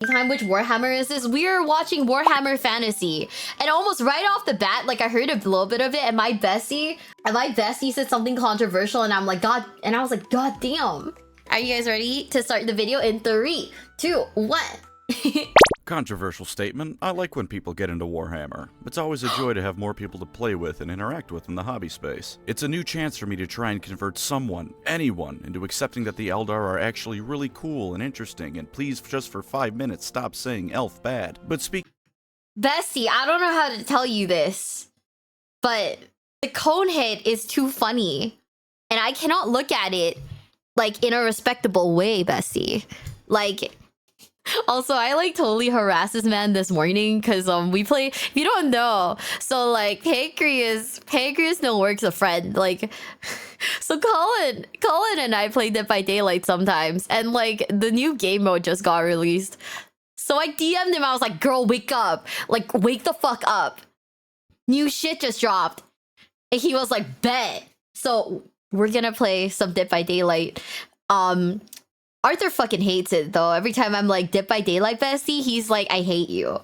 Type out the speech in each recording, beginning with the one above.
Time which Warhammer is this? We are watching Warhammer Fantasy, and almost right off the bat, like I heard a little bit of it, and my bestie said something controversial, and I'm like, God, and I was like, God damn. Are you guys ready to start the video in 3, 2, 1? Controversial statement. I like when people get into Warhammer. It's always a joy to have more people to play with and interact with in the hobby space. It's a new chance for me to try and convert someone, anyone, into accepting that the Eldar are actually really cool and interesting, and please just for 5 minutes stop saying elf bad. But Bestie, I don't know how to tell you this, but the Conehead is too funny, and I cannot look at it like in a respectable way, Bestie. Like, also, I like totally harassed this man this morning because we play. If you don't know, so like Pancreas no works a friend. Like, so Colin and I play Dead by Daylight sometimes, and like the new game mode just got released. So I DM'd him. I was like, "Girl, wake up! Like, wake the fuck up! New shit just dropped." And he was like, "Bet." So we're gonna play some Dead by Daylight. Arthur fucking hates it though. Every time I'm like, Dead by Daylight bestie, he's like, I hate you.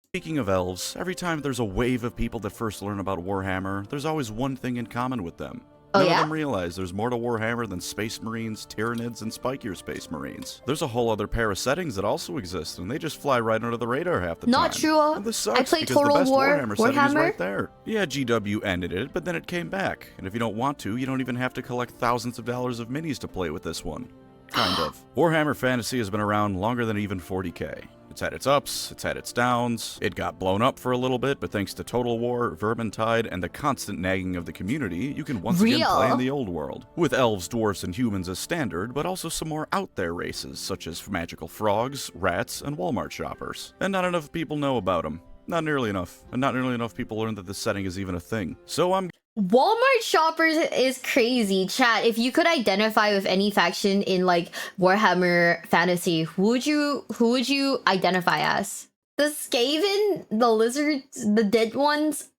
Speaking of elves, every time there's a wave of people that first learn about Warhammer, there's always one thing in common with them. None of them realize there's more to Warhammer than Space Marines, Tyranids, and spikier Space Marines. There's a whole other pair of settings that also exist, and they just fly right under the radar half the time. Not true. And this sucks, I played because Total the best War Warhammer setting is right there. Yeah, GW ended it, but then it came back. And if you don't want to, you don't even have to collect thousands of dollars of minis to play with this one. Kind of. Warhammer Fantasy has been around longer than even 40k. It's had its ups, it's had its downs, it got blown up for a little bit, but thanks to Total War, Vermintide, and the constant nagging of the community, you can once again play in the old world. With elves, dwarves, and humans as standard, but also some more out there races, such as magical frogs, rats, and Walmart shoppers. And not enough people know about them. Not nearly enough. And not nearly enough people learn that this setting is even a thing. So Walmart shoppers is crazy. Chat, if you could identify with any faction in like Warhammer Fantasy, who would you identify as? The Skaven, the lizards, the dead ones?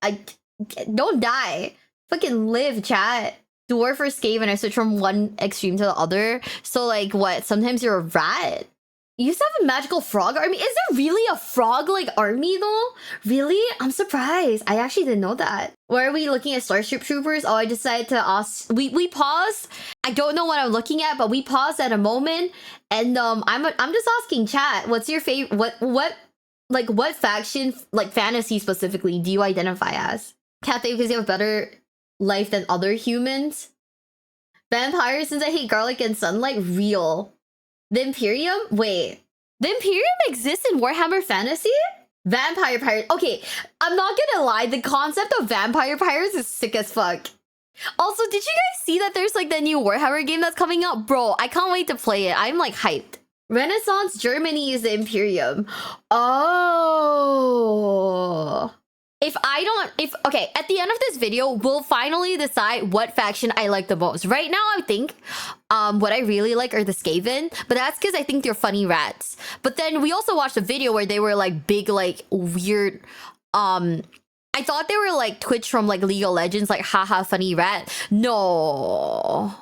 Don't die. Fucking live, chat. Dwarf or Skaven, I switch from one extreme to the other. So like what? Sometimes you're a rat. You used to have a magical frog army? Is there really a frog like army though? Really? I'm surprised. I actually didn't know that. Where are we looking at Starship Troopers? Oh, I decided to ask. We paused. I don't know what I'm looking at, but we paused at a moment, and I'm just asking chat. What's your favorite? What faction, like fantasy specifically, do you identify as? Cathay, because you have a better life than other humans. Vampires, since I hate garlic and sunlight. Real. The Imperium? Wait. The Imperium exists in Warhammer Fantasy? Vampire Pirates. Okay, I'm not gonna lie. The concept of Vampire Pirates is sick as fuck. Also, did you guys see that there's like the new Warhammer game that's coming out? Bro, I can't wait to play it. I'm like hyped. Renaissance Germany is the Imperium. Oh. Okay, at the end of this video, we'll finally decide what faction I like the most. Right now, I think what I really like are the Skaven, but that's because I think they're funny rats. But then we also watched a video where they were like big, like weird, I thought they were like Twitch from like League of Legends, like haha funny rat. No.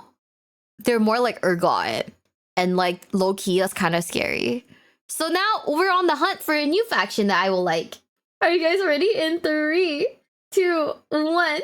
They're more like Urgot, and like low-key, that's kind of scary. So now we're on the hunt for a new faction that I will like. Are you guys ready? In 3, 2, 1.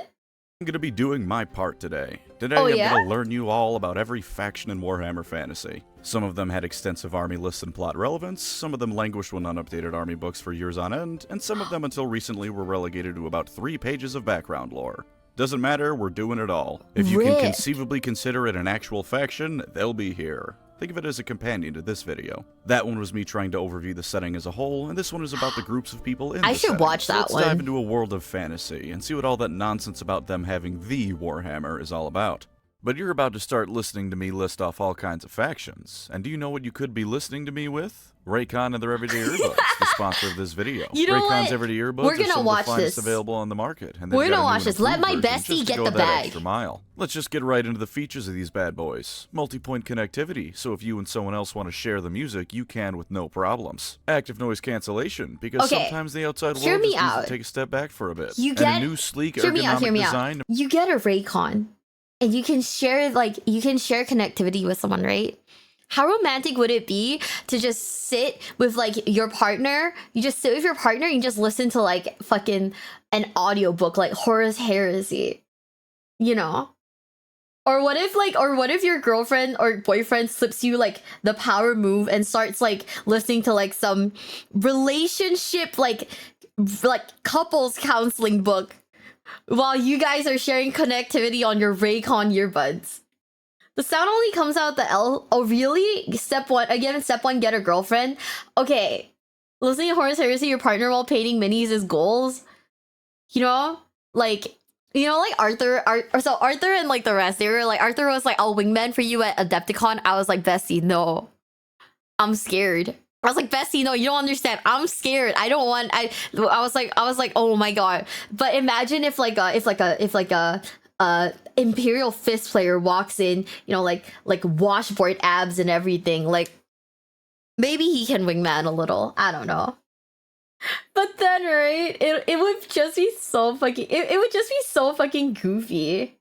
I'm gonna be doing my part today. Today I'm gonna learn you all about every faction in Warhammer Fantasy. Some of them had extensive army lists and plot relevance, some of them languished when unupdated army books for years on end, and some of them until recently were relegated to about 3 pages of background lore. Doesn't matter, we're doing it all. If you can conceivably consider it an actual faction, they'll be here. Think of it as a companion to this video. That one was me trying to overview the setting as a whole, and this one is about the groups of people in the setting. I should watch that one. Let's dive into a world of fantasy and see what all that nonsense about them having the Warhammer is all about. But you're about to start listening to me list off all kinds of factions. And do you know what you could be listening to me with? Raycon and their Everyday Earbuds, the sponsor of this video. You know Raycon's what? Everyday Earbuds We're gonna are some watch of the finest this. available on the market. And We're gonna watch this. Let my bestie get the bag. Extra mile. Let's just get right into the features of these bad boys. Multi-point connectivity, so if you and someone else want to share the music, you can with no problems. Active noise cancellation, because sometimes the outside world just needs to take a step back for a bit. You get and a new sleek ergonomic design. You get a Raycon, and you can share connectivity with someone, right? How romantic would it be to just sit with like your partner? You just sit with your partner and you just listen to like fucking an audiobook like Horus Heresy. You know? Or what if your girlfriend or boyfriend slips you like the power move and starts like listening to like some relationship like couples counseling book while you guys are sharing connectivity on your Raycon earbuds? The sound only comes out the L. Oh, really? Step one, get a girlfriend. Okay. Listening to Horus Heresy, your partner while painting minis is goals. You know? Like Arthur and like the rest, they were like, Arthur was like, I'll wingman for you at Adepticon. I was like, Bestie, no. I'm scared. I was like, Bestie, no, you don't understand. I'm scared. I don't want. I was like, oh my god. But imagine if a Imperial Fist player walks in, you know, like washboard abs and everything. Like, maybe he can wingman a little. I don't know. But then, right, it would just be so fucking. It would just be so fucking goofy.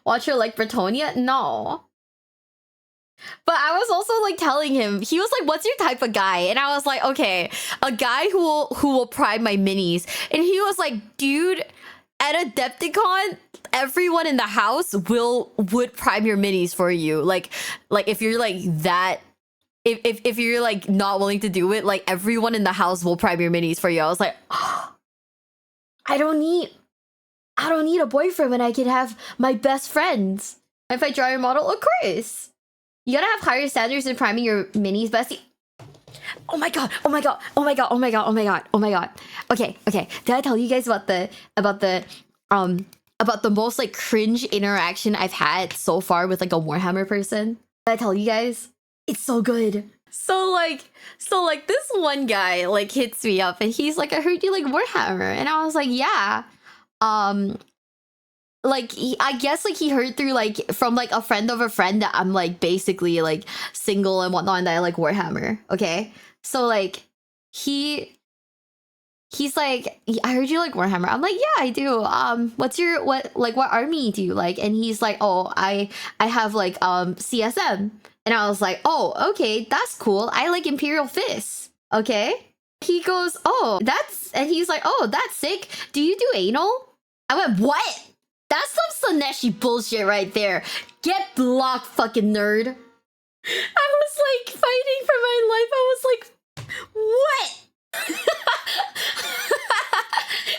Watch her like Bretonia? No. But I was also like telling him, he was like, what's your type of guy? And I was like, okay, a guy who will prime my minis. And he was like, dude, at Adepticon, everyone in the house would prime your minis for you. Like if you're like that, if you're like not willing to do it, like everyone in the house will prime your minis for you. I was like, oh, I don't need a boyfriend when I can have my best friends. If I draw your model, of course. You gotta have higher standards in priming your minis, bestie. Oh my god, oh my god, oh my god, oh my god, oh my god, oh my god. Okay. Did I tell you guys about the most like cringe interaction I've had so far with like a Warhammer person? Did I tell you guys? It's so good. So like this one guy like hits me up and he's like, I heard you like Warhammer. And I was like, yeah. Like I guess like he heard through like from like a friend of a friend that I'm like basically like single and whatnot and that I like Warhammer. Okay. So like he's like, I heard you like Warhammer. I'm like, yeah, I do. What army do you like? And he's like, oh, I have like CSM. And I was like, oh, okay, that's cool. I like Imperial Fists. Okay. He goes, oh, and he's like, oh, that's sick. Do you do anal? I went, what? That's some Saneshi bullshit right there. Get blocked, fucking nerd. I was like fighting for my life. I was like, what?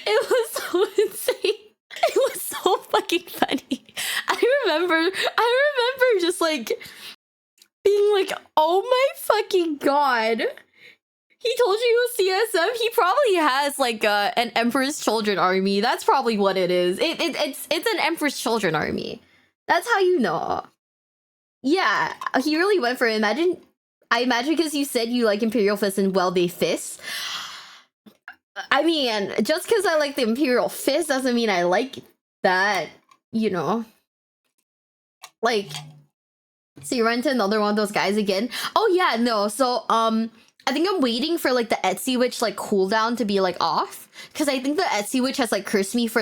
It was so insane. It was so fucking funny. I remember just like being like, oh my fucking god. He told you he was CSM. He probably has like an Emperor's Children army. That's probably what it is. It's an Emperor's Children army. That's how you know. Yeah, he really went for it. I imagine because you said you like Imperial Fists and they fists. I mean, just because I like the Imperial Fist doesn't mean I like that, you know. Like, so you run into another one of those guys again. Oh yeah, no. So I think I'm waiting for like the Etsy Witch like cooldown to be like off, because I think the Etsy Witch has like cursed me for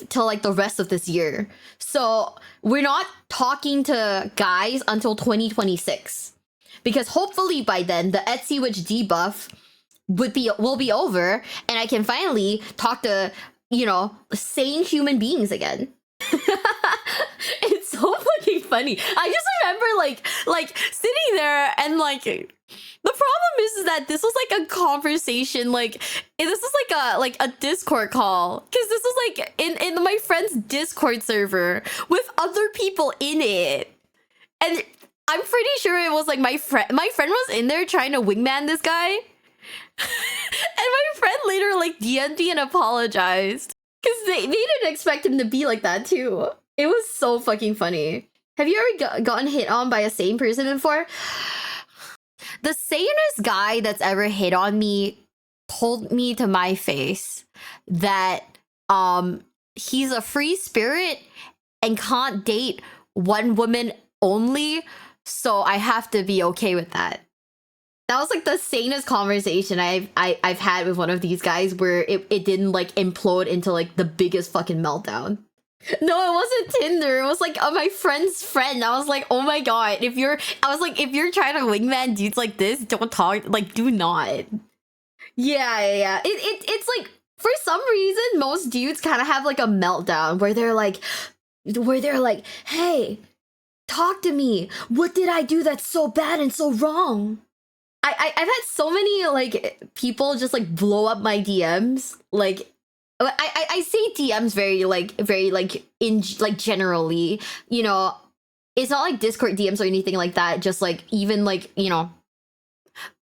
till like the rest of this year. So we're not talking to guys until 2026, because hopefully by then the Etsy Witch debuff will be over and I can finally talk to, you know, sane human beings again. It's so fucking funny. I just remember like sitting there and like the problem is that this was like a conversation, like this was like a Discord call, because this was like in my friend's Discord server with other people in it, and I'm pretty sure it was like my friend was in there trying to wingman this guy. And my friend later like DM'd me and apologized, because they didn't expect him to be like that too. It was so fucking funny. Have you ever gotten hit on by a sane person before? The sanest guy that's ever hit on me told me to my face that he's a free spirit and can't date one woman only, so I have to be okay with that. That was like the sanest conversation I've had with one of these guys, where it didn't like implode into like the biggest fucking meltdown. No, it wasn't Tinder. It was like my friend's friend. I was like, oh my god, if you're trying to wingman dudes like this, don't talk. Like, do not. Yeah. It's like for some reason most dudes kind of have like a meltdown where they're like, hey, talk to me. What did I do that's so bad and so wrong? I've had so many like people just like blow up my DMs. Like I say DMs very in like generally, you know, it's not like Discord DMs or anything like that. Just like even like, you know,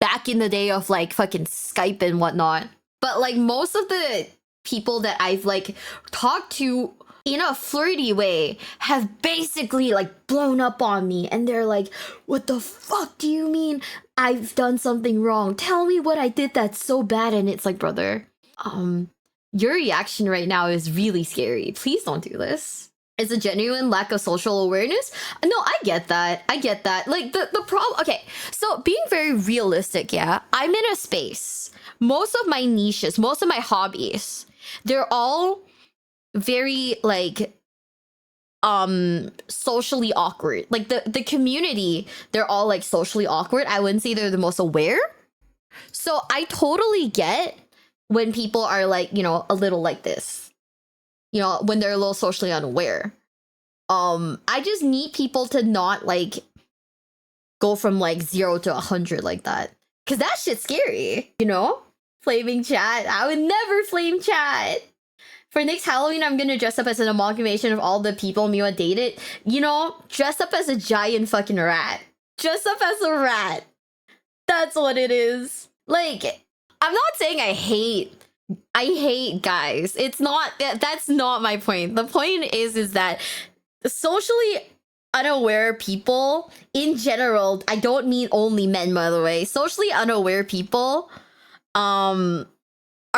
back in the day of like fucking Skype and whatnot. But like most of the people that I've like talked to in a flirty way have basically like blown up on me, and they're like, what the fuck do you mean I've done something wrong? Tell me what I did that's so bad. And it's like, brother, your reaction right now is really scary. Please don't do this. It's a genuine lack of social awareness. No, I get that. Like the problem. Okay, so being very realistic, yeah, I'm in a space. Most of my niches, most of my hobbies, they're all very like socially awkward. Like the community, they're all like socially awkward. I wouldn't say they're the most aware. So I totally get when people are like, you know, a little like this, you know, when they're a little socially unaware. I just need people to not like go from like 0 to 100 like that, because that shit's scary, you know. Flaming chat, I would never flame chat. For next Halloween, I'm gonna dress up as an amalgamation of all the people Miwa dated. You know, dress up as a giant fucking rat. Dress up as a rat. That's what it is. Like, I'm not saying I hate guys. It's not, that's not my point. The point is that socially unaware people in general, I don't mean only men, by the way. Socially unaware people are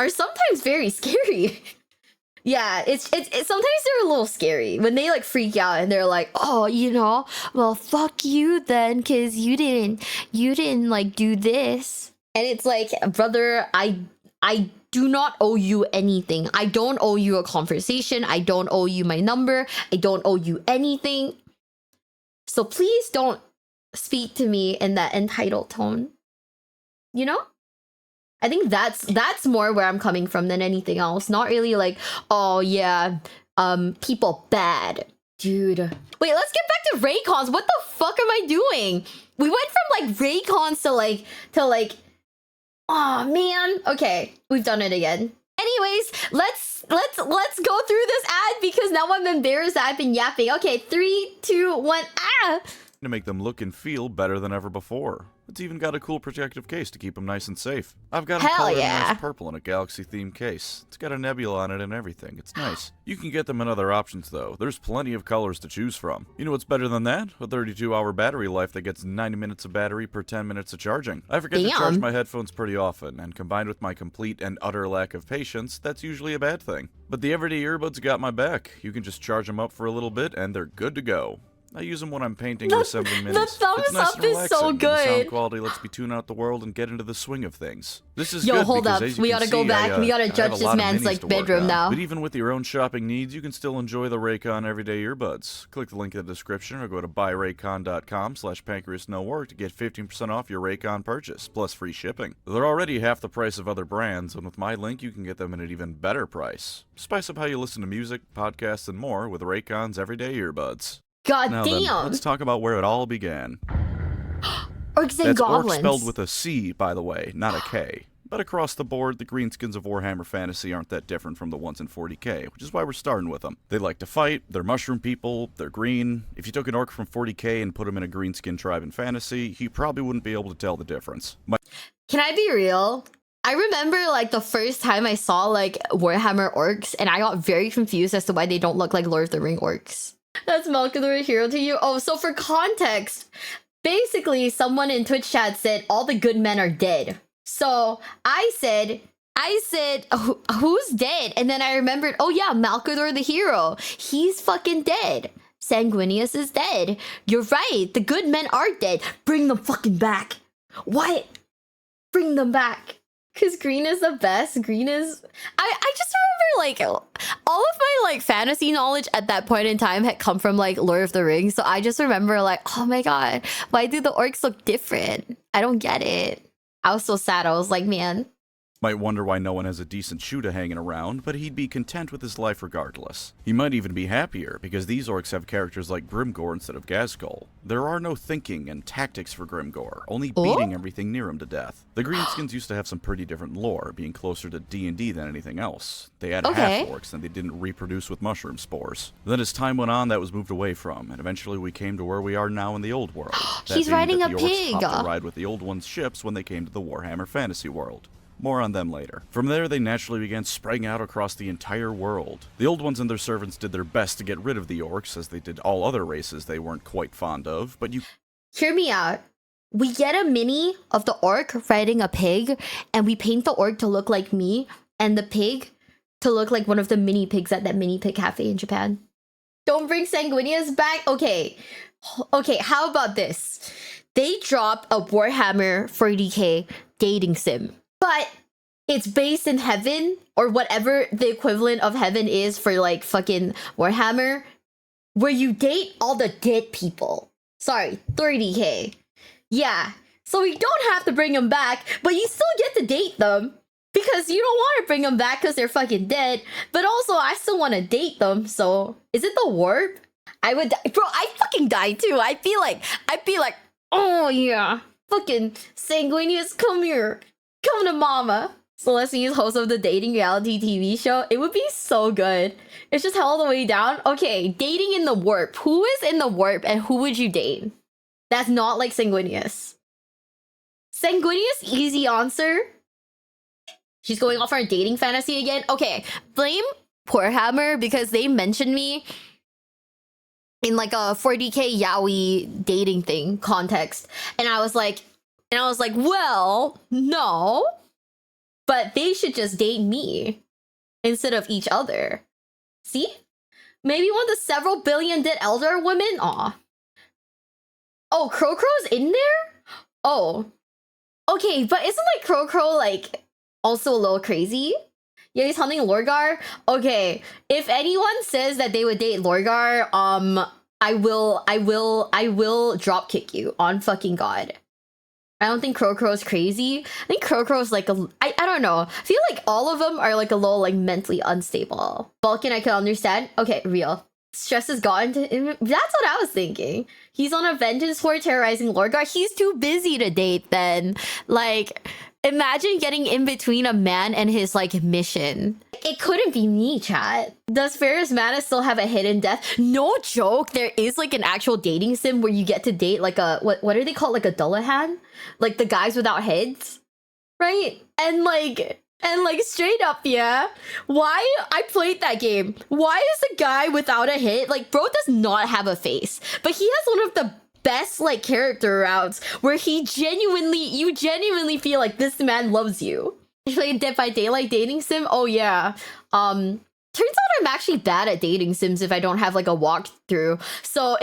sometimes very scary. Yeah, it's sometimes they're a little scary when they like freak out and they're like, oh, you know, well, fuck you then, cause you didn't like do this. And it's like, brother, I do not owe you anything. I don't owe you a conversation. I don't owe you my number. I don't owe you anything. So please don't speak to me in that entitled tone. You know? I think that's more where I'm coming from than anything else. Not really like, oh yeah, people bad. Dude. Wait, let's get back to Raycons. What the fuck am I doing? We went from like Raycons to like oh man. Okay, we've done it again. Anyways, let's go through this ad because now I'm embarrassed that I've been yapping. Okay, 3, 2, 1, ah! To make them look and feel better than ever before. It's even got a cool protective case to keep them nice and safe. I've got them Hell colored in yeah. nice purple in a galaxy-themed case. It's got a nebula on it and everything. It's nice. You can get them in other options, though. There's plenty of colors to choose from. You know what's better than that? A 32-hour battery life that gets 90 minutes of battery per 10 minutes of charging. I forget to charge my headphones pretty often, and combined with my complete and utter lack of patience, that's usually a bad thing. But the everyday earbuds got my back. You can just charge them up for a little bit, and they're good to go. I use them when I'm painting or assembling minis. The thumbs it's nice up and is relaxing, so and the sound good. quality lets me tune out the world and get into the swing of things. This is Yo, good hold because, up. as you We can gotta go see, back. We gotta I have judge a this lot of man's minis like to work bedroom on. now. But even with your own shopping needs, you can still enjoy the Raycon Everyday Earbuds. Click the link in the description or go to buyraycon.com/pancreasnowork to get 15% off your Raycon purchase, plus free shipping. They're already half the price of other brands, and with my link, you can get them at an even better price. Spice up how you listen to music, podcasts, and more with Raycon's Everyday Earbuds. God Now damn. then, let's talk about where it all began. Orcs and That's goblins. orc spelled with a C, by the way, not a K. But across the board, the greenskins of Warhammer Fantasy aren't that different from the ones in 40k, which is why we're starting with them. They like to fight, they're mushroom people, they're green. If you took an orc from 40k and put him in a greenskin tribe in Fantasy, you probably wouldn't be able to tell the difference. Can I be real? I remember like the first time I saw like Warhammer orcs, and I got very confused as to why they don't look like Lord of the Ring orcs. That's Malkador a hero to you? Oh, so for context, basically someone in Twitch chat said all the good men are dead. So I said, who's dead? And then I remembered, oh yeah, Malkador the hero. He's fucking dead. Sanguinius is dead. You're right. The good men are dead. Bring them fucking back. What? Bring them back. Cause green is the best. Green is I just remember like all of my like fantasy knowledge at that point in time had come from like Lord of the Rings. So I just remember like, oh my god, why do the orcs look different? I don't get it. I was so sad. I was like, man. Might wonder why no one has a decent Shuda hanging around, but he'd be content with his life regardless. He might even be happier, because these orcs have characters like Grimgor instead of Ghazghkull. There are no thinking and tactics for Grimgor, only beating everything near him to death. The Greenskins used to have some pretty different lore, being closer to D&D than anything else. They had half-orcs, and they didn't reproduce with mushroom spores. Then as time went on, that was moved away from, and eventually we came to where we are now in the old world. He's riding a the orcs pig! hopped to ride with the old ones' ships when they came to the Warhammer fantasy world. More on them later. From there, they naturally began spreading out across the entire world. The old ones and their servants did their best to get rid of the orcs, as they did all other races they weren't quite fond of, but you... Hear me out. We get a mini of the orc riding a pig, and we paint the orc to look like me, and the pig to look like one of the mini pigs at that mini pig cafe in Japan. Don't bring Sanguinius back? Okay, how about this? They drop a Warhammer 40k dating sim. But it's based in heaven, or whatever the equivalent of heaven is for like fucking Warhammer, where you date all the dead people. Sorry, 30k. Yeah, so we don't have to bring them back, but you still get to date them. Because you don't want to bring them back because they're fucking dead. But also, I still want to date them, so... Is it the warp? I would... Bro, I fucking die too. I'd be like, oh yeah. Fucking Sanguinius, come here. Come to mama. Celestine's host of the dating reality TV show. It would be so good. It's just held all the way down. Okay, dating in the warp. Who is in the warp and who would you date? That's not like Sanguinius. Sanguinius, easy answer. She's going off for a dating fantasy again. Okay, blame Warhammer because they mentioned me in like a 40k yaoi dating thing context. And I was like, well, no, but they should just date me instead of each other. See? Maybe one of the several billion dead elder women? Aw. Oh, Crow's in there? Oh. Okay, but isn't like Crow like also a little crazy? Yeah, he's hunting Lorgar? Okay, if anyone says that they would date Lorgar, I will drop kick you on fucking God. I don't think Crow's crazy. I think Crow's like I don't know. I feel like all of them are like a little like mentally unstable. Vulcan, I can understand. Okay, real. Stress has gotten to him. That's what I was thinking. He's on a vengeance for terrorizing Lorgar. He's too busy to date then. Like, imagine getting in between a man and his like mission. It couldn't be me, chat. Does Ferris Manus still have a hidden death? No joke. There is like an actual dating sim where you get to date like a what are they called? Like a Dullahan? Like the guys without heads, right? And like straight up, yeah. Why I played that game? Why is the guy without a head? Like, bro does not have a face, but he has one of the best like character routes where you genuinely feel like this man loves you. You played Dead by Daylight dating sim? Oh yeah. Turns out I'm actually bad at dating sims if I don't have like a walkthrough. So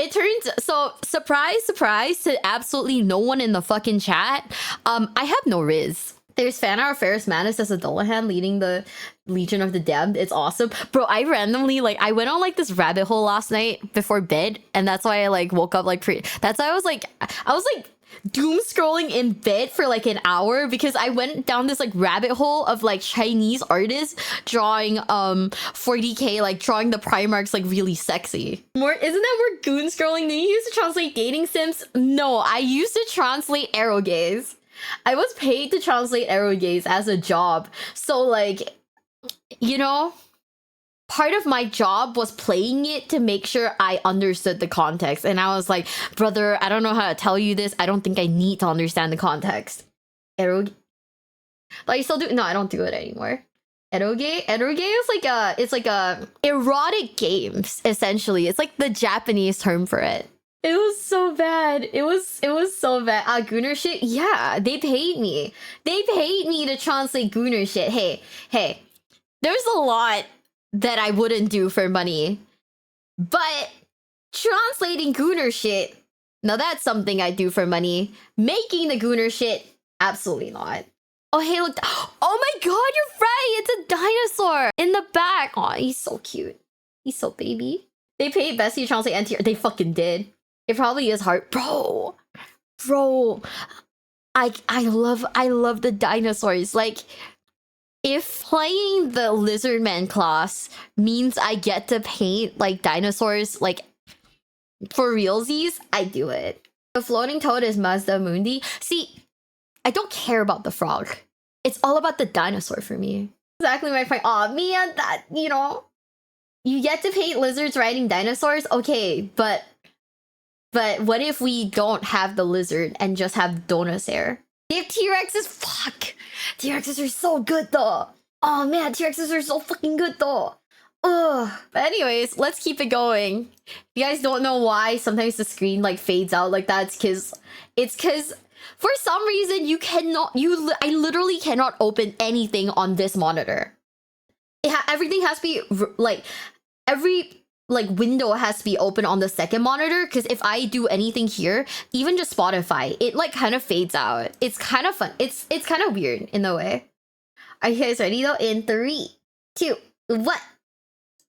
surprise to absolutely no one in the fucking chat. I have no Riz. There's fan art of Ferris Manus as a Dullahan leading the Legion of the Damned. It's awesome. Bro, I randomly, like, I went on, like, this rabbit hole last night before bed, and that's why I, like, woke up, like, that's why I was, like, doom scrolling in bed for, like, an hour, because I went down this, like, rabbit hole of, like, Chinese artists drawing, 40k, like, drawing the Primarchs, like, really sexy. Isn't that more goon scrolling? Do you use to translate dating sims? No, I used to translate arrow gaze. I was paid to translate arrow gaze as a job. So, like, you know, part of my job was playing it to make sure I understood the context. And I was like, brother, I don't know how to tell you this. I don't think I need to understand the context. Arrow... But I still do... No, I don't do it anymore. Eroge is like a erotic games, essentially. It's like the Japanese term for it. It was so bad. It was so bad. Gooner shit? Yeah, they paid me. They paid me to translate Gooner shit. Hey. There's a lot that I wouldn't do for money. But translating Gooner shit, now that's something I do for money. Making the Gooner shit, absolutely not. Oh, hey, look. Oh my god, you're right. It's a dinosaur in the back. Oh, he's so cute. He's so baby. They paid Bessie Chauncey and They fucking did. It probably is hard. Bro. I love the dinosaurs. Like, if playing the Lizardman class means I get to paint like dinosaurs, like for realsies, I do it. The floating toad is Mazda Mundi. See, I don't care about the frog. It's all about the dinosaur for me. Exactly my point. Aw, man, that, you know, you get to paint lizards riding dinosaurs? Okay, but what if we don't have the lizard and just have Donosaur? They have T-Rexes? Fuck! T-Rexes are so good though! Oh man, T-Rexes are so fucking good though! Ugh. But anyways, let's keep it going. If you guys don't know why sometimes the screen like fades out like that, it's cause for some reason you cannot, I literally cannot open anything on this monitor. Everything has to be like, every like window has to be open on the second monitor, because if I do anything here, even just Spotify, it like kind of fades out. It's kind of fun. It's kind of weird in a way. Are you guys ready though? In 3, 2, 1.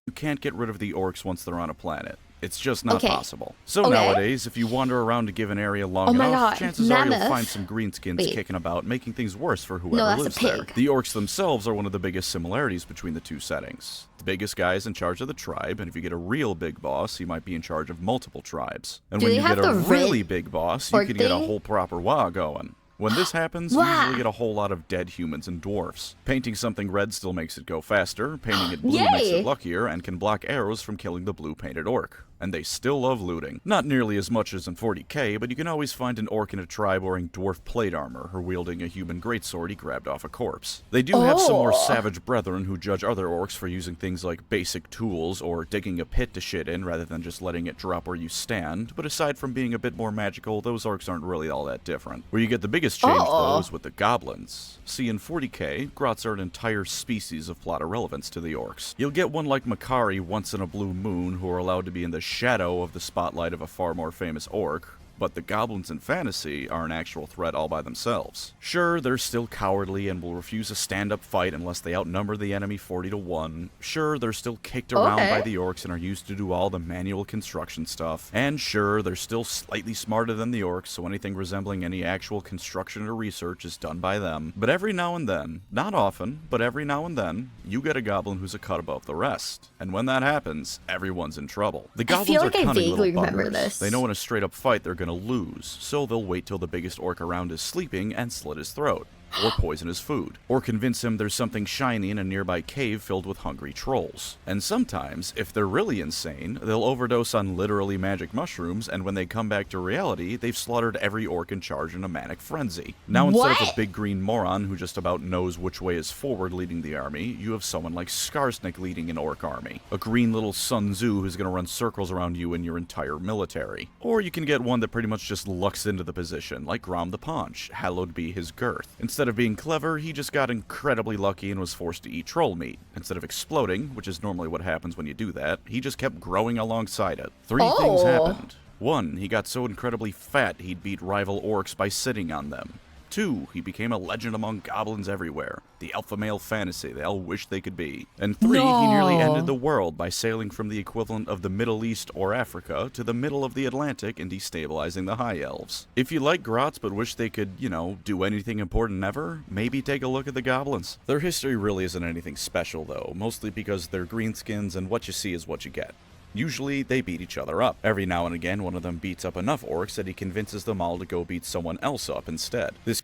You can't get rid of the orcs once they're on a planet. It's just not Okay. possible. So Okay. nowadays, if you wander around a given area long Oh my enough, God, chances are you'll mammoth. find some greenskins Wait. kicking about, making things worse for whoever No, that's a lives there. pig. The orcs themselves are one of the biggest similarities between the two settings. The biggest guy is in charge of the tribe, and if you get a real big boss, he might be in charge of multiple tribes. And Do when they you have get a the red really big boss, you orc can get a thing? whole proper WoW going. When this happens, you Wow. usually get a whole lot of dead humans and dwarfs. Painting something red still makes it go faster, painting it blue makes Yay. it luckier, and can block arrows from killing the blue-painted orc. And they still love looting. Not nearly as much as in 40k, but you can always find an orc in a tribe wearing dwarf plate armor or wielding a human greatsword he grabbed off a corpse. They do have some more Oh. savage brethren who judge other orcs for using things like basic tools or digging a pit to shit in rather than just letting it drop where you stand, but aside from being a bit more magical, those orcs aren't really all that different. Where you get the biggest change, though, is with the goblins. See, in 40k, grots are an entire species of plot irrelevance to the orcs. You'll get one like Makari once in a blue moon who are allowed to be in the shadow of the spotlight of a far more famous orc, but the goblins in fantasy are an actual threat all by themselves. Sure, they're still cowardly and will refuse a stand-up fight unless they outnumber the enemy 40-1. Sure, they're still kicked around by the orcs and are used to do all the manual construction stuff. And sure, they're still slightly smarter than the orcs, so anything resembling any actual construction or research is done by them. But every now and then, not often, but every now and then, you get a goblin who's a cut above the rest. And when that happens, everyone's in trouble. The I goblins feel are like I cunning vaguely little remember buggers. this. They know in a straight-up fight they're gonna lose, so they'll wait till the biggest orc around is sleeping and slit his throat, or poison his food, or convince him there's something shiny in a nearby cave filled with hungry trolls. And sometimes, if they're really insane, they'll overdose on literally magic mushrooms, and when they come back to reality, they've slaughtered every orc in charge in a manic frenzy. Now instead of What? a big green moron who just about knows which way is forward leading the army, you have someone like Skarsnik leading an orc army. A green little Sun Tzu who's gonna run circles around you and your entire military. Or you can get one that pretty much just lucks into the position, like Grom the Paunch, hallowed be his girth. Instead of being clever, he just got incredibly lucky and was forced to eat troll meat. Instead of exploding, which is normally what happens when you do that, he just kept growing alongside it. Three things Oh. happened. 1, he got so incredibly fat he'd beat rival orcs by sitting on them. 2, he became a legend among goblins everywhere, the alpha male fantasy they all wish they could be. And 3, he nearly No. ended the world by sailing from the equivalent of the Middle East or Africa to the middle of the Atlantic and destabilizing the High Elves. If you like grots but wish they could, do anything important ever, maybe take a look at the goblins. Their history really isn't anything special though, mostly because they're greenskins and what you see is what you get. Usually, they beat each other up. Every now and again, one of them beats up enough orcs that he convinces them all to go beat someone else up instead. This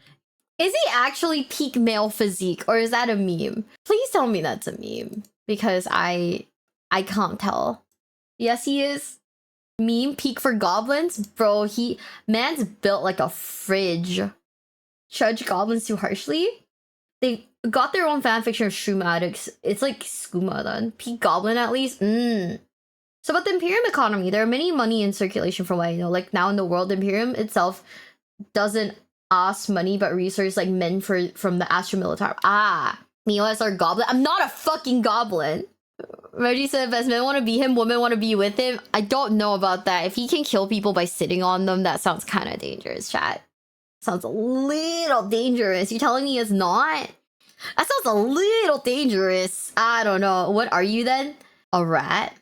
Is he actually peak male physique, or is that a meme? Please tell me that's a meme, because I can't tell. Yes, he is. Meme peak for goblins? Bro, man's built like a fridge. Judge goblins too harshly? They got their own fanfiction of shroom addicts. It's like skooma then. Peak goblin at least? So about the Imperium economy, there are many money in circulation from what I know. Like now in the world, the Imperium itself doesn't ask money but research like men from the Astro Militar. Miwas are goblin. I'm not a fucking goblin. Reggie said best men want to be him, women want to be with him. I don't know about that. If he can kill people by sitting on them, that sounds kind of dangerous, chat. Sounds a little dangerous. You telling me it's not? That sounds a little dangerous. I don't know. What are you then? A rat?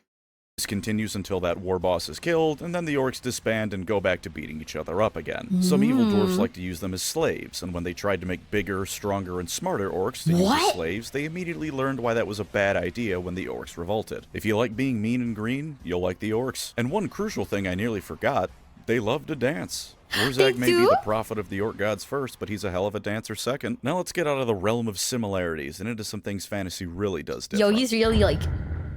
This continues until that war boss is killed, and then the orcs disband and go back to beating each other up again. Some evil dwarves like to use them as slaves, and when they tried to make bigger, stronger, and smarter orcs to use as slaves, they immediately learned why that was a bad idea when the orcs revolted. If you like being mean and green, you'll like the orcs. And one crucial thing I nearly forgot, they love to dance. Warzag may be the prophet of the orc gods first, but he's a hell of a dancer second. Now let's get out of the realm of similarities and into some things fantasy really does different. Yo, he's really like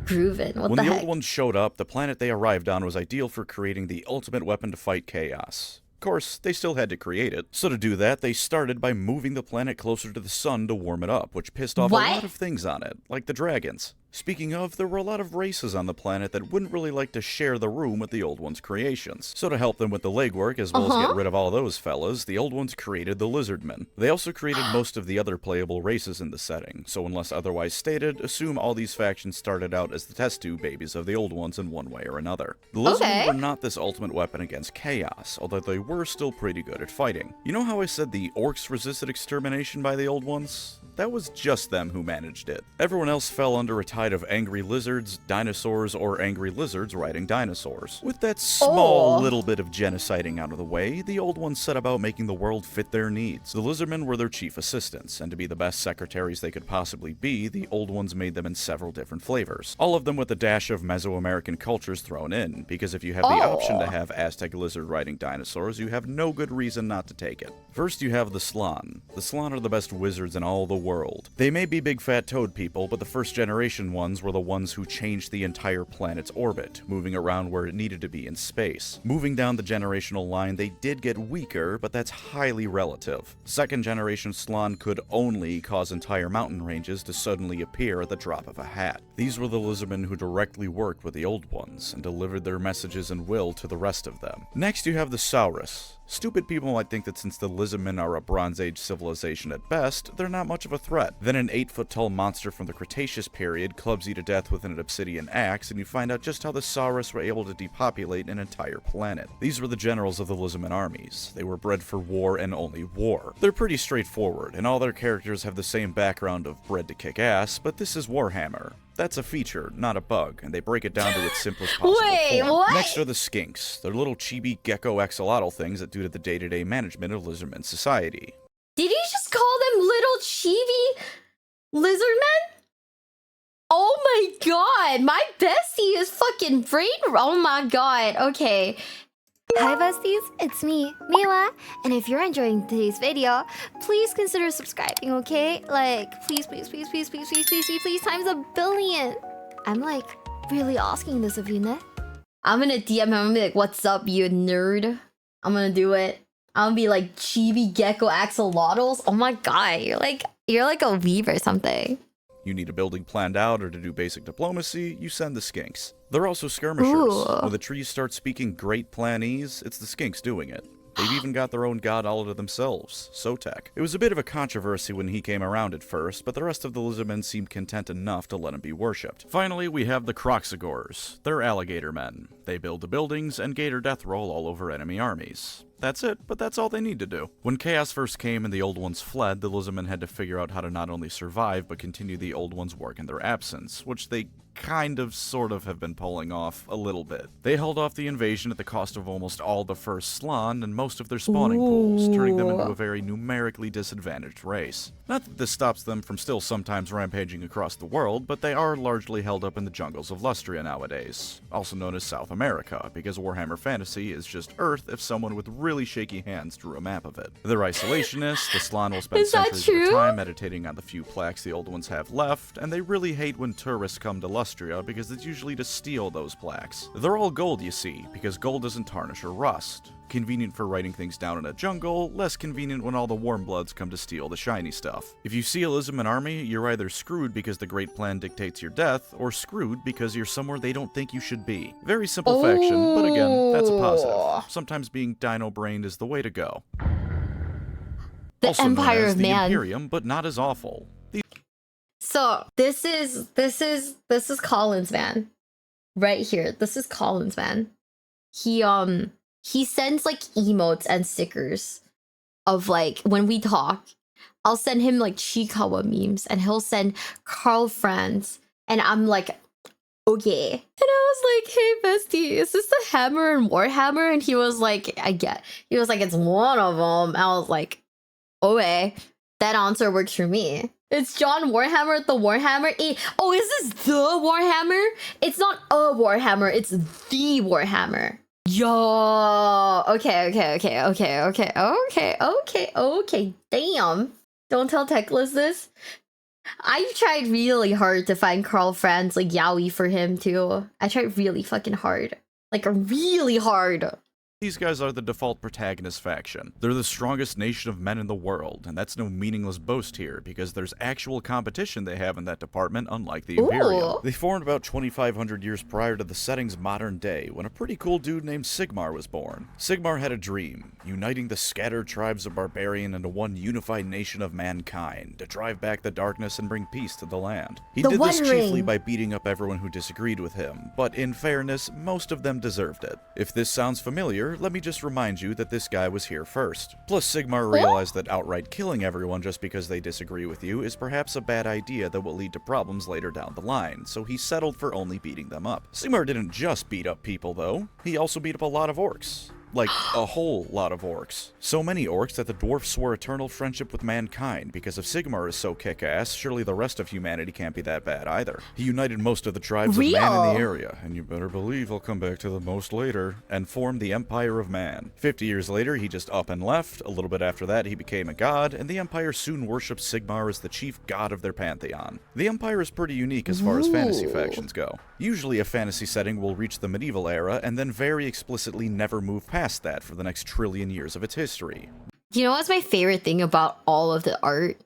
grooving. What when the the heck? old ones showed up, the planet they arrived on was ideal for creating the ultimate weapon to fight chaos. Of course, they still had to create it. So to do that, they started by moving the planet closer to the sun to warm it up, which pissed off a lot of things on it, like the dragons. Speaking of, there were a lot of races on the planet that wouldn't really like to share the room with the Old Ones' creations. So to help them with the legwork, as well as get rid of all those fellas, the Old Ones created the Lizardmen. They also created most of the other playable races in the setting, so unless otherwise stated, assume all these factions started out as the test tube babies of the Old Ones in one way or another. The Lizardmen were not this ultimate weapon against chaos, although they were still pretty good at fighting. You know how I said the orcs resisted extermination by the Old Ones? That was just them who managed it. Everyone else fell under a tide of angry lizards, dinosaurs, or angry lizards riding dinosaurs. With that small little bit of genociding out of the way, the Old Ones set about making the world fit their needs. The Lizardmen were their chief assistants, and to be the best secretaries they could possibly be, the Old Ones made them in several different flavors. All of them with a dash of Mesoamerican cultures thrown in, because if you have the option to have Aztec lizard riding dinosaurs, you have no good reason not to take it. First you have the Slan. The Slan are the best wizards in all the world. They may be big fat toad people, but the first generation ones were the ones who changed the entire planet's orbit, moving around where it needed to be in space. Moving down the generational line, they did get weaker, but that's highly relative. Second generation Slan could only cause entire mountain ranges to suddenly appear at the drop of a hat. These were the Lizardmen who directly worked with the Old Ones and delivered their messages and will to the rest of them. Next you have the Saurus. Stupid people might think that since the Lizardmen are a Bronze Age civilization at best, they're not much of a threat. Then an 8-foot-tall monster from the Cretaceous period clubs you to death with an obsidian axe, and you find out just how the Saurus were able to depopulate an entire planet. These were the generals of the Lizardmen armies. They were bred for war and only war. They're pretty straightforward, and all their characters have the same background of bred to kick ass, but this is Warhammer. That's a feature, not a bug, and they break it down to its simplest possible form. What? Next are the skinks. They're little chibi gecko axolotl things that do to the day-to-day management of Lizardman society. Did you just call them little chibi lizardmen? Oh my god, my bestie is fucking brain. Oh my god, okay. Hi besties, it's me, Miwa, and if you're enjoying today's video, please consider subscribing, okay? Like, please, please, please, please, please, please, please, please, please, times 1,000,000,000. I'm like, really asking this of you, ne? I'm gonna DM him, I'm gonna be like, what's up, you nerd? I'm gonna do it. I'm gonna be like, chibi gecko axolotls? Oh my god, you're like a weeb or something. You need a building planned out or to do basic diplomacy, you send the skinks. They're also skirmishers. When the trees start speaking great planese, it's the skinks doing it. They've even got their own god all to themselves, Sotek. It was a bit of a controversy when he came around at first, but the rest of the lizardmen seemed content enough to let him be worshipped. Finally, we have the Croxagores. They're alligator men. They build the buildings and gator death roll all over enemy armies. That's it, but that's all they need to do. When Chaos first came and the Old Ones fled, the Lizardmen had to figure out how to not only survive, but continue the Old Ones' work in their absence, which they sort of have been pulling off a little bit. They held off the invasion at the cost of almost all the first Slan and most of their spawning pools, turning them into a very numerically disadvantaged race. Not that this stops them from still sometimes rampaging across the world, but they are largely held up in the jungles of Lustria nowadays, also known as South America, because Warhammer Fantasy is just Earth if someone with really shaky hands drew a map of it. They're isolationists, the Slan will spend centuries of their time meditating on the few plaques the Old Ones have left, and they really hate when tourists come to Lustria because it's usually to steal those plaques. They're all gold, you see, because gold doesn't tarnish or rust. Convenient for writing things down in a jungle, less convenient when all the warm bloods come to steal the shiny stuff. If you see a Lizardman army, you're either screwed because the Great Plan dictates your death, or screwed because you're somewhere they don't think you should be. Very simple faction, but again, that's a positive. Sometimes being dino-brained is the way to go. The also Empire known as of the Man. Imperium, but not as awful. So this is Collins, man. Right here. This is Collins, man. He sends like emotes and stickers of like when we talk, I'll send him like Chikawa memes and he'll send Carl Franz and I'm like, okay. And I was like, hey bestie, is this the hammer in Warhammer? And he was like, he was like, it's one of them. I was like, okay, that answer works for me. It's John Warhammer, the Warhammer. Oh, is this the Warhammer? It's not a Warhammer, it's the Warhammer. Yo, okay. Damn. Don't tell Teklas this. I tried really hard to find Carl Franz like yaoi for him too. I tried really fucking hard. Like really hard. These guys are the default protagonist faction. They're the strongest nation of men in the world, and that's no meaningless boast here, because there's actual competition they have in that department, unlike the Imperium. They formed about 2,500 years prior to the setting's modern day, when a pretty cool dude named Sigmar was born. Sigmar had a dream, uniting the scattered tribes of barbarian into one unified nation of mankind, to drive back the darkness and bring peace to the land. He did this chiefly by beating up everyone who disagreed with him, but in fairness, most of them deserved it. If this sounds familiar, let me just remind you that this guy was here first. Plus, Sigmar realized that outright killing everyone just because they disagree with you is perhaps a bad idea that will lead to problems later down the line, so he settled for only beating them up. Sigmar didn't just beat up people, though. He also beat up a lot of orcs. Like, a whole lot of orcs. So many orcs that the dwarfs swore eternal friendship with mankind, because if Sigmar is so kick-ass, surely the rest of humanity can't be that bad either. He united most of the tribes of man in the area, and you better believe I'll come back to the most later, and formed the Empire of Man. 50 years later, he just up and left. A little bit after that, he became a god, and the Empire soon worshipped Sigmar as the chief god of their pantheon. The Empire is pretty unique as far as fantasy factions go. Usually a fantasy setting will reach the medieval era, and then very explicitly never move past that for the next trillion years of its history. You know what's my favorite thing about all of the art?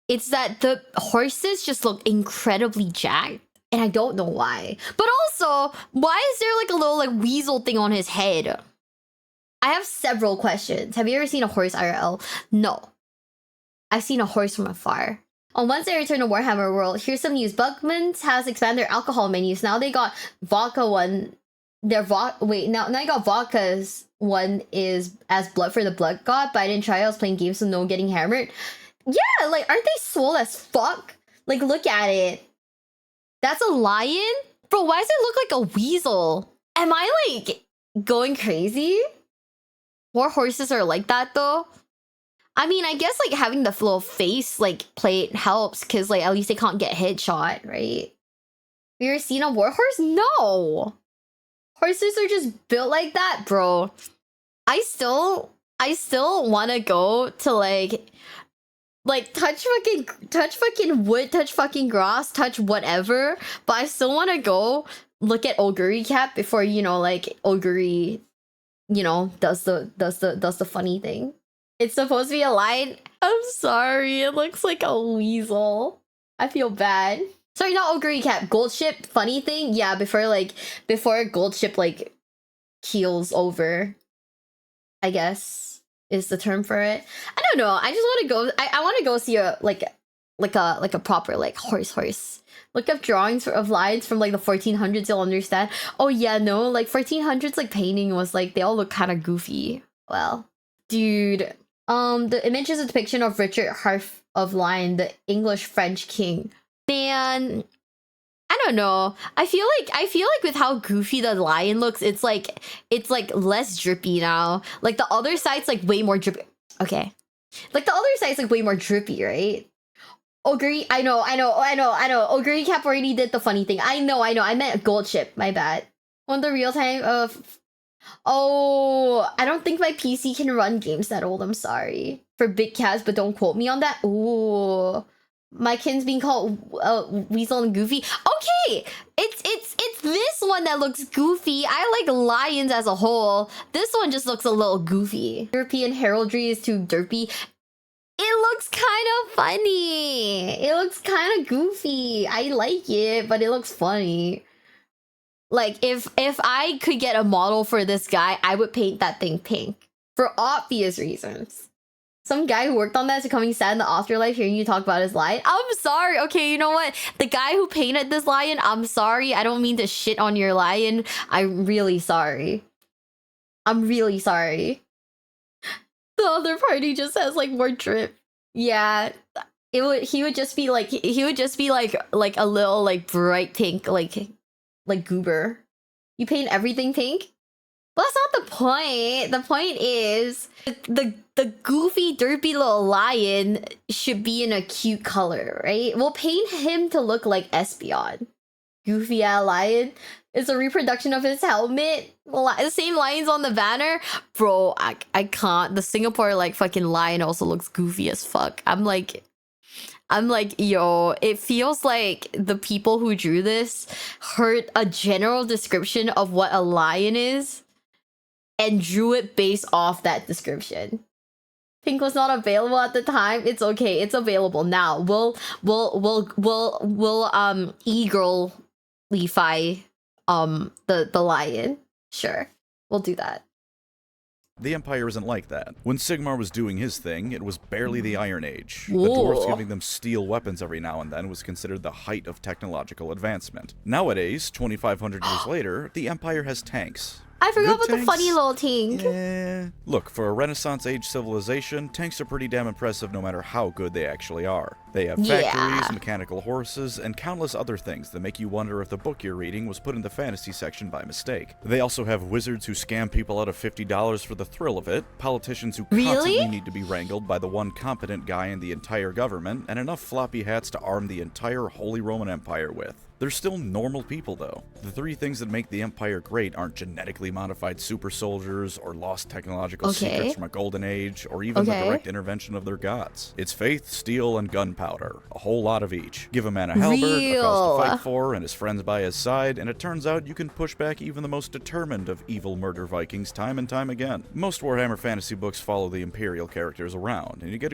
It's that the horses just look incredibly jacked, and I don't know why. But also, why is there like a little like weasel thing on his head? I have several questions. Have you ever seen a horse IRL? No. I've seen a horse from afar. On Wednesday, I returned to Warhammer World. Here's some news. Buckman's has expanded their alcohol menus. Now they got vodka one. Now I got vodkas. One is as blood for the blood god, but I didn't try it. I was playing games, so no getting hammered. Yeah, like, aren't they swole as fuck? Like, look at it. That's a lion? Bro, why does it look like a weasel? Am I, like, going crazy? More horses are like that, though. I mean, I guess, like, having the little face, like, plate helps, because, like, at least they can't get headshot, right? Have you ever seen a warhorse? No! Horses are just built like that, bro. I still want to go to like touch fucking wood, touch fucking grass, touch whatever. But I still want to go look at Oguri Cap before, you know, like Oguri, you know, does the funny thing. It's supposed to be a lion. I'm sorry, it looks like a weasel. I feel bad. Sorry, not Oguri Cap. Gold ship, funny thing? Yeah, before gold ship, like, keels over, I guess, is the term for it. I don't know. I just want to go, I want to go see a, like a proper, like, horse. Look up drawings of lions from, like, the 1400s, you'll understand. Oh, yeah, no, like, 1400s, like, painting was, like, they all look kind of goofy. Well, dude, the image is a depiction of Richard Harf of Lion, the English-French king. Man, I don't know. I feel like with how goofy the lion looks, it's like less drippy now. Like the other side's like way more drippy. Okay. Like the other side's like way more drippy, right? Oguri, I know. Oguri Cap already did the funny thing. I know. I meant gold ship, my bad. On the real time of oh, I don't think my PC can run games that old, I'm sorry. For big cats, but don't quote me on that. Ooh. My kin's being called Weasel and Goofy. Okay, it's this one that looks goofy. I like lions as a whole. This one just looks a little goofy. European heraldry is too derpy. It looks kind of funny. It looks kind of goofy. I like it, but it looks funny. Like if I could get a model for this guy, I would paint that thing pink for obvious reasons. Some guy who worked on that is becoming sad in the afterlife hearing you talk about his lion. I'm sorry. Okay, you know what? The guy who painted this lion, I'm sorry. I don't mean to shit on your lion. I'm really sorry. I'm really sorry. The other party just has like more drip. Yeah. He would just be like a little like bright pink like goober. You paint everything pink? Well, that's not the point. The point is the goofy, derpy little lion should be in a cute color, right? We'll paint him to look like Espeon. Goofy ass lion. It's a reproduction of his helmet. The same lines on the banner. Bro, I can't. The Singapore like fucking lion also looks goofy as fuck. I'm like, yo, it feels like the people who drew this heard a general description of what a lion is and drew it based off that description. Pink was not available at the time. It's okay. It's available now. We'll e-girlify the lion. Sure. We'll do that. The Empire isn't like that. When Sigmar was doing his thing, it was barely the Iron Age. Whoa. The dwarves giving them steel weapons every now and then was considered the height of technological advancement. Nowadays, 2,500 years later, the Empire has tanks. I forgot Good about the funny tanks? little thing. Yeah. Look, for a Renaissance age civilization, tanks are pretty damn impressive no matter how good they actually are. They have factories, mechanical horses, and countless other things that make you wonder if the book you're reading was put in the fantasy section by mistake. They also have wizards who scam people out of $50 for the thrill of it, politicians who constantly need to be wrangled by the one competent guy in the entire government, and enough floppy hats to arm the entire Holy Roman Empire with. They're still normal people, though. The three things that make the Empire great aren't genetically modified super soldiers, or lost technological secrets from a golden age, or even the direct intervention of their gods. It's faith, steel, and gunpowder. A whole lot of each. Give a man a halberd, a cause to fight for, and his friends by his side, and it turns out you can push back even the most determined of evil murder Vikings time and time again. Most Warhammer fantasy books follow the Imperial characters around, and you get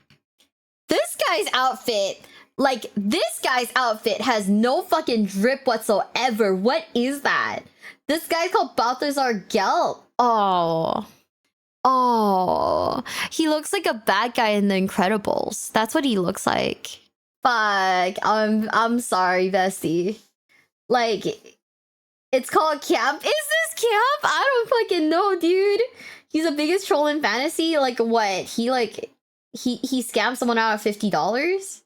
this guy's outfit. Like, this guy's outfit has no fucking drip whatsoever. What is that? This guy's called Balthazar Gelt. Oh. He looks like a bad guy in The Incredibles. That's what he looks like. Fuck. I'm sorry, bestie. Like, it's called camp. Is this camp? I don't fucking know, dude. He's the biggest troll in fantasy. Like, what? He scammed someone out of $50?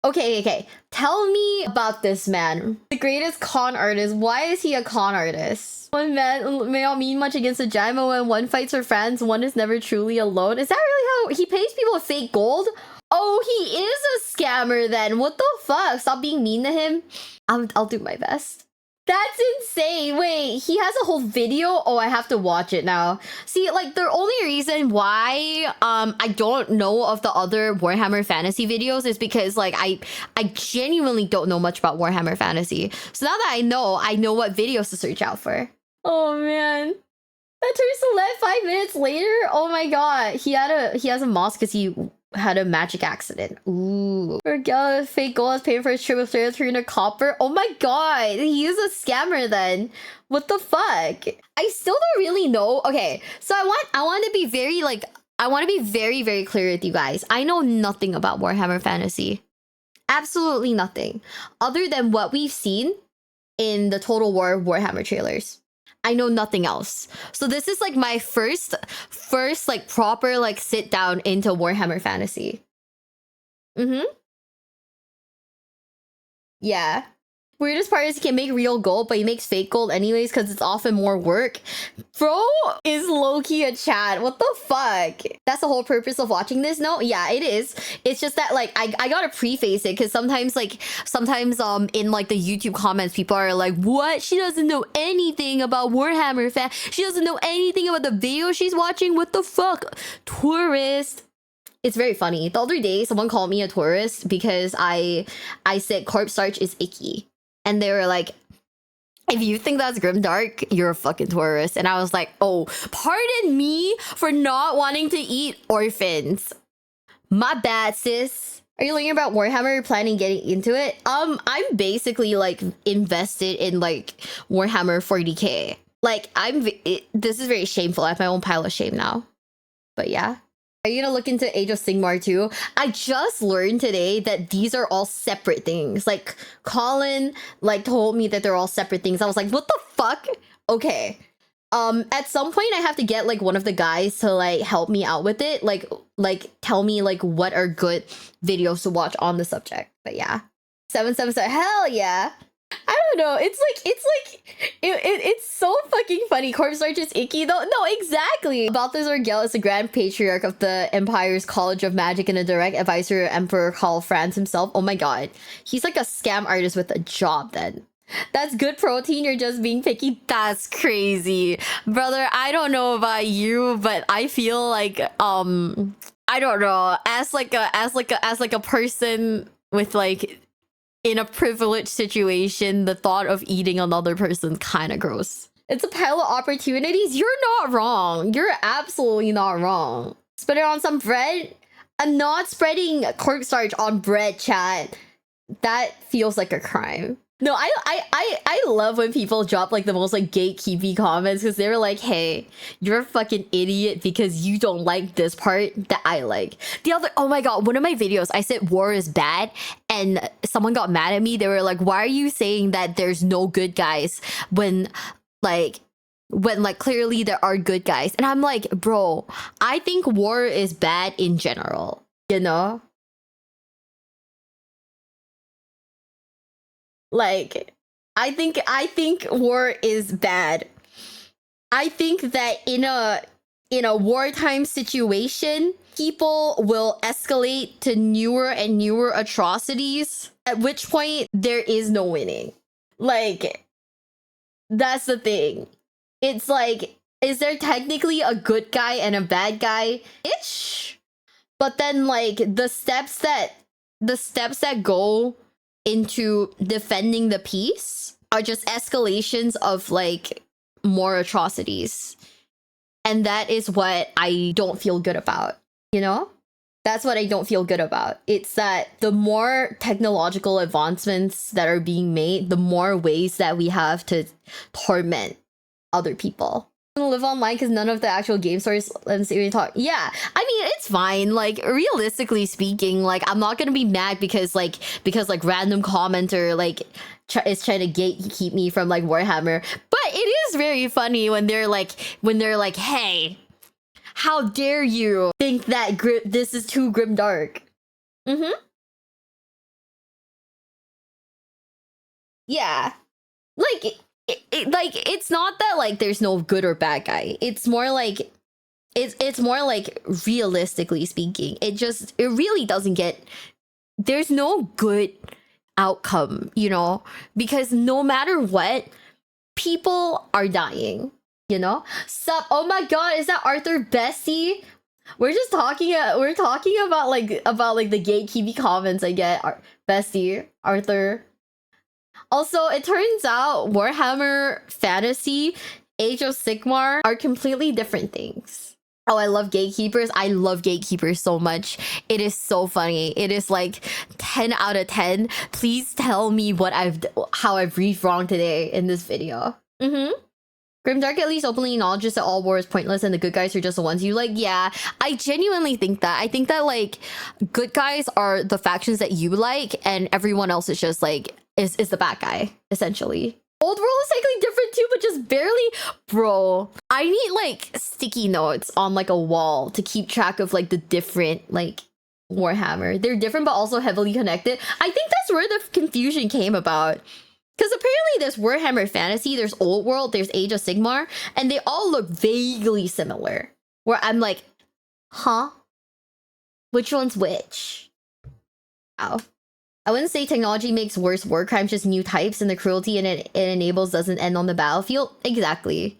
Okay. Tell me about this man. The greatest con artist. Why is he a con artist? One man may not mean much against a giant, but when one fights for friends, one is never truly alone. Is that really how he pays people with fake gold? Oh, he is a scammer then. What the fuck? Stop being mean to him. I'll do my best. That's insane. Wait, he has a whole video? Oh, I have to watch it now. See, like, the only reason why I don't know of the other Warhammer Fantasy videos is because, like, I genuinely don't know much about Warhammer Fantasy. So now that I know what videos to search out for. Oh, man. That turns to lead 5 minutes later? Oh my god. He has a moss because he had a magic accident. Ooh. Forget fake gold is paying for his trip with 300 copper. Oh my god. He is a scammer then. What the fuck? I still don't really know. Okay. So I want to be very like I want to be very, very clear with you guys. I know nothing about Warhammer Fantasy. Absolutely nothing. Other than what we've seen in the Total War Warhammer trailers. I know nothing else. So this is like my first like proper like sit down into Warhammer Fantasy. Yeah. Weirdest part is he can make real gold, but he makes fake gold anyways because it's often more work. Bro is low-key a Chad. What the fuck? That's the whole purpose of watching this? No? Yeah, it is. It's just that, like, I gotta preface it because sometimes in, like, the YouTube comments, people are like, what? She doesn't know anything about Warhammer fan. She doesn't know anything about the video she's watching. What the fuck? Tourist. It's very funny. The other day, someone called me a tourist because I said corpse starch is icky. And they were like, if you think that's grimdark, you're a fucking tourist. And I was like, oh, pardon me for not wanting to eat orphans. My bad, sis. Are you learning about Warhammer? You're planning getting into it? I'm basically like invested in like Warhammer 40k. Like this is very shameful. I have my own pile of shame now. But yeah. Are you gonna look into Age of Sigmar too? I just learned today that these are all separate things. Like, Colin, like, told me that they're all separate things. I was like, what the fuck? Okay. At some point I have to get like one of the guys to like help me out with it, like tell me like what are good videos to watch on the subject. But yeah, 777, hell yeah. I don't know. It's so fucking funny. Corpse Arch is icky though. No, exactly. Balthazar Gell is the Grand Patriarch of the Empire's College of Magic and a direct advisor to Emperor Karl Franz himself. Oh my god, he's like a scam artist with a job. Then that's good protein. You're just being picky. That's crazy, brother. I don't know about you, but I feel like I don't know. As a person with like in a privileged situation, the thought of eating another person's kind of gross. It's a pile of opportunities. You're not wrong. You're absolutely not wrong. Spread it on some bread. I'm not spreading cornstarch on bread, chat. That feels like a crime. No, I love when people drop like the most like gatekeepy comments because they were like, hey, you're a fucking idiot because you don't like this part that I like. The other, oh my god, one of my videos, I said war is bad and someone got mad at me. They were like, why are you saying that there's no good guys when clearly there are good guys? And I'm like, bro, I think war is bad in general, you know? Like, I think war is bad. I think that in a wartime situation, people will escalate to newer and newer atrocities, at which point there is no winning. Like, that's the thing. It's like, is there technically a good guy and a bad guy? Ish. But then like the steps that go into defending the peace are just escalations of like more atrocities, and that is what I don't feel good about, you know? That's what I don't feel good about. It's that the more technological advancements that are being made, the more ways that we have to torment other people. Live online because none of the actual game stores let us even talk. Yeah, I mean, it's fine. Like, realistically speaking, like, I'm not gonna be mad because random commenter like is trying to gatekeep me from like Warhammer. But it is very funny when they're like hey, how dare you think that this is too grim dark. Yeah, like it's not that like there's no good or bad guy. It's more like it's more like realistically speaking, it really doesn't get, there's no good outcome, you know, because no matter what, people are dying, you know? Sup, oh my god, is that Arthur Bessie? We're just talking about like the gatekeepy comments I get. Bestie, Arthur. Also, it turns out Warhammer Fantasy, Age of Sigmar are completely different things. Oh, I love gatekeepers. I love gatekeepers so much. It is so funny. It is like 10 out of 10. Please tell me how I've breathed wrong today in this video. Grimdark at least openly acknowledges that all war is pointless and the good guys are just the ones you like. Yeah, I genuinely think that. I think that like good guys are the factions that you like and everyone else is just like is the bad guy, essentially. Old world is technically different too, but just barely. Bro, I need like sticky notes on like a wall to keep track of like the different like Warhammer. They're different but also heavily connected. I think that's where the confusion came about. Because apparently there's Warhammer Fantasy, there's Old World, there's Age of Sigmar, and they all look vaguely similar. Where I'm like, huh? Which one's which? Ow. I wouldn't say technology makes worse war crimes, just new types, and the cruelty it enables doesn't end on the battlefield. Exactly.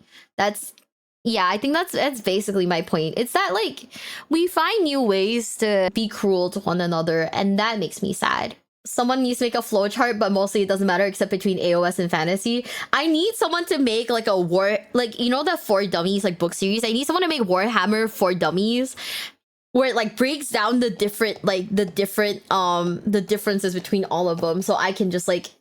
Yeah, I think that's basically my point. It's that like we find new ways to be cruel to one another, and that makes me sad. Someone needs to make a flowchart, but mostly it doesn't matter except between AOS and fantasy. I need someone to make like a war, like, you know, the For Dummies like book series. I need someone to make Warhammer for Dummies, where it like breaks down the differences between all of them, so I can just like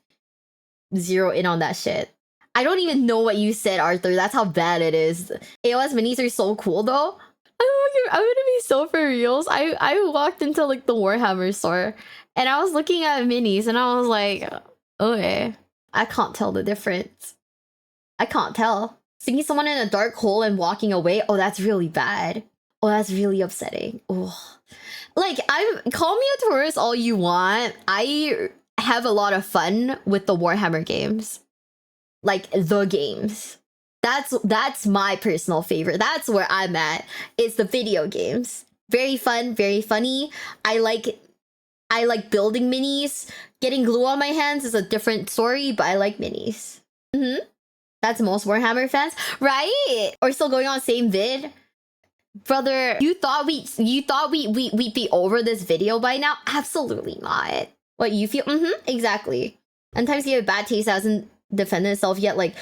zero in on that shit. I don't even know what you said, Arthur. That's how bad it is. AOS minis are so cool though. I'm gonna be so for reals. I walked into like the Warhammer store and I was looking at minis and I was like, okay, I can't tell the difference. I can't tell. Seeing someone in a dark hole and walking away, oh, that's really bad. Oh, that's really upsetting. Oh. Like, call me a tourist all you want. I have a lot of fun with the Warhammer games. Like, the games. That's my personal favorite. That's where I'm at. It's the video games. Very fun, very funny. I like building minis. Getting glue on my hands is a different story, but I like minis. That's most Warhammer fans, right? Or still going on same vid. Brother, you thought we'd be over this video by now? Absolutely not. What you feel? Exactly. Sometimes you have a bad taste that hasn't defended itself yet. Like,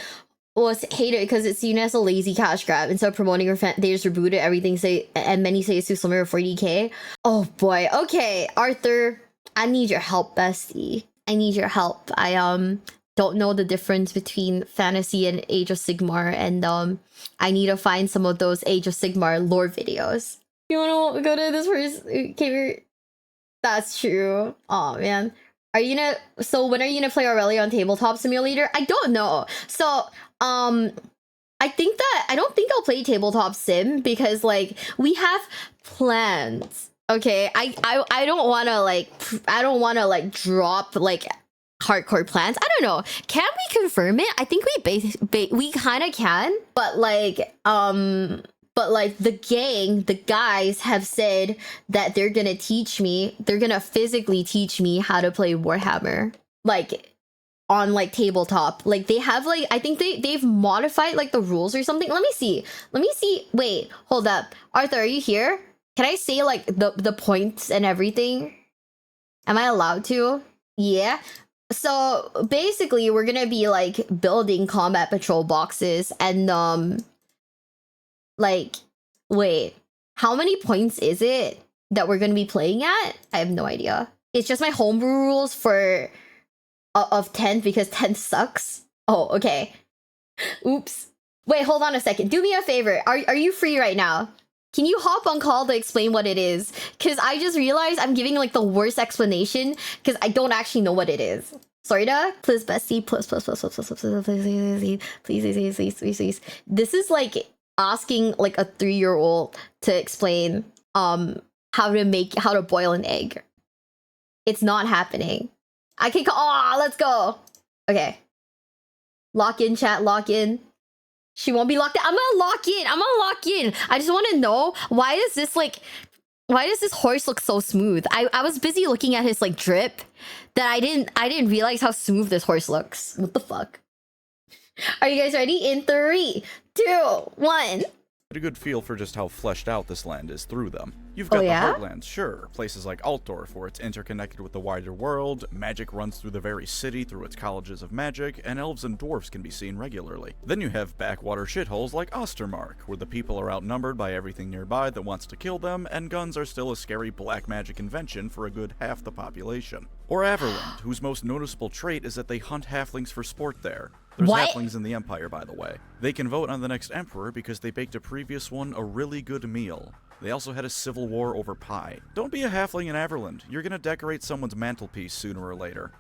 well, it's hated because it's seen as a lazy cash grab. Instead of promoting or they just rebooted everything. And many say it's too slimmer for 40k. Oh boy. Okay, Arthur, I need your help, bestie. I need your help. I don't know the difference between fantasy and Age of Sigmar, and I need to find some of those Age of Sigmar lore videos. You wanna go to this first? Okay, that's true. Oh man, are you gonna? So when are you gonna play Aurelia on Tabletop Simulator? I don't know. So I don't think I'll play Tabletop Sim because like we have plans. Okay, I don't wanna like drop like hardcore plans. I don't know. Can we confirm it? I think we kind of can, but like the guys have said that they're gonna teach me. They're gonna physically teach me how to play Warhammer, like on like tabletop. Like they have like I think they've modified like the rules or something. Let me see. Wait, hold up, Arthur, are you here? Can I say like the points and everything? Am I allowed to? Yeah. So basically we're gonna be like building combat patrol boxes and like wait, how many points is it that we're gonna be playing at? I have no idea. It's just my homebrew rules for of 10th because 10th sucks. Oh, okay. Oops. Wait, hold on a second. Do me a favor. Are you free right now? Can you hop on call to explain what it is? Because I just realized I'm giving like the worst explanation because I don't actually know what it is. Sorry to, please, bestie, please. This is like asking like a 3-year-old to explain how to boil an egg. It's not happening. I can call. Let's go. Okay. Lock in, chat. Lock in. She won't be locked in. I'm gonna lock in. I just want to know why does this horse look so smooth? I was busy looking at his like drip that I didn't realize how smooth this horse looks. What the fuck? Are you guys ready? In 3, 2, 1. Get a good feel for just how fleshed out this land is through them. You've got the Heartlands, sure, places like Altdorf where it's interconnected with the wider world, magic runs through the very city through its colleges of magic, and elves and dwarfs can be seen regularly. Then you have backwater shitholes like Ostermark, where the people are outnumbered by everything nearby that wants to kill them, and guns are still a scary black magic invention for a good half the population. Or Averland, whose most noticeable trait is that they hunt halflings for sport there. There's halflings in the Empire, by the way. They can vote on the next emperor because they baked a previous one a really good meal. They also had a civil war over pie. Don't be a halfling in Averland. You're gonna decorate someone's mantelpiece sooner or later.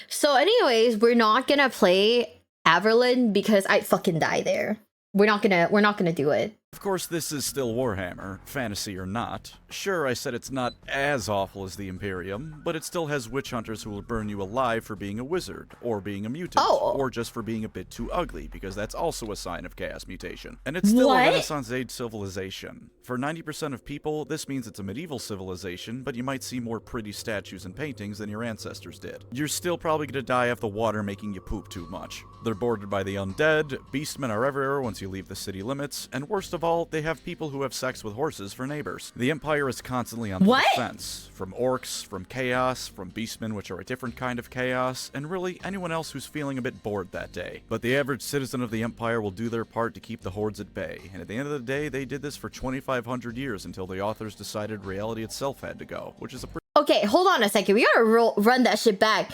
So anyways, we're not gonna play Averland because I'd fucking die there. We're not gonna do it. Of course, this is still Warhammer, fantasy or not. Sure, I said it's not as awful as the Imperium, but it still has witch hunters who will burn you alive for being a wizard, or being a mutant, or just for being a bit too ugly, because that's also a sign of chaos mutation. And it's still a Renaissance Age civilization. For 90% of people, this means it's a medieval civilization, but you might see more pretty statues and paintings than your ancestors did. You're still probably gonna die of the water making you poop too much. They're bordered by the undead, beastmen are everywhere once you leave the city limits, and worst of all, they have people who have sex with horses for neighbors. The Empire is constantly on the defense. From orcs, from chaos, from beastmen, which are a different kind of chaos, and really anyone else who's feeling a bit bored that day. But the average citizen of the Empire will do their part to keep the hordes at bay, and at the end of the day, they did this for 2,500 years until the authors decided reality itself had to go, which is a Okay, hold on a second. We gotta run that shit back.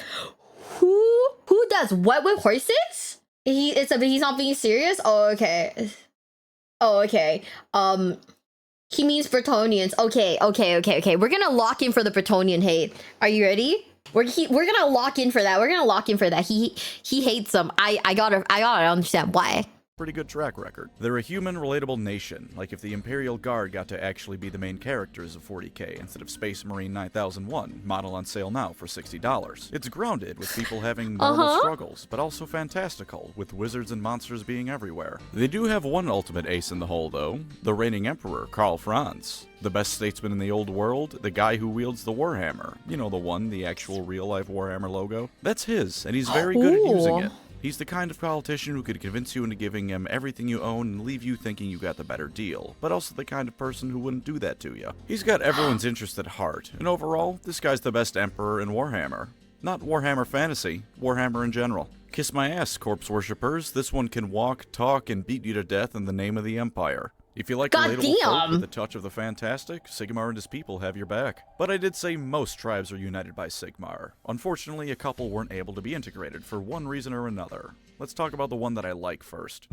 Who does what with horses? He's not being serious? Oh, okay. Oh, okay. He means Bretonians. Okay. We're gonna lock in for the Bretonian hate. Are you ready? We're gonna lock in for that. He hates them. I gotta understand why. Pretty good track record. They're a human, relatable nation, like if the Imperial Guard got to actually be the main characters of 40k instead of Space Marine 9001, model on sale now for $60. It's grounded, with people having normal struggles, but also fantastical, with wizards and monsters being everywhere. They do have one ultimate ace in the hole, though, the reigning emperor, Karl Franz. The best statesman in the old world, the guy who wields the Warhammer. You know the one, the actual real-life Warhammer logo. That's his, and he's very good at using it. He's the kind of politician who could convince you into giving him everything you own and leave you thinking you got the better deal, but also the kind of person who wouldn't do that to you. He's got everyone's interest at heart, and overall, this guy's the best emperor in Warhammer. Not Warhammer Fantasy, Warhammer in general. Kiss my ass, corpse worshippers. This one can walk, talk, and beat you to death in the name of the Empire. If you like relatable folk with a touch of the fantastic, Sigmar and his people have your back. But I did say most tribes are united by Sigmar. Unfortunately, a couple weren't able to be integrated for one reason or another. Let's talk about the one that I like first.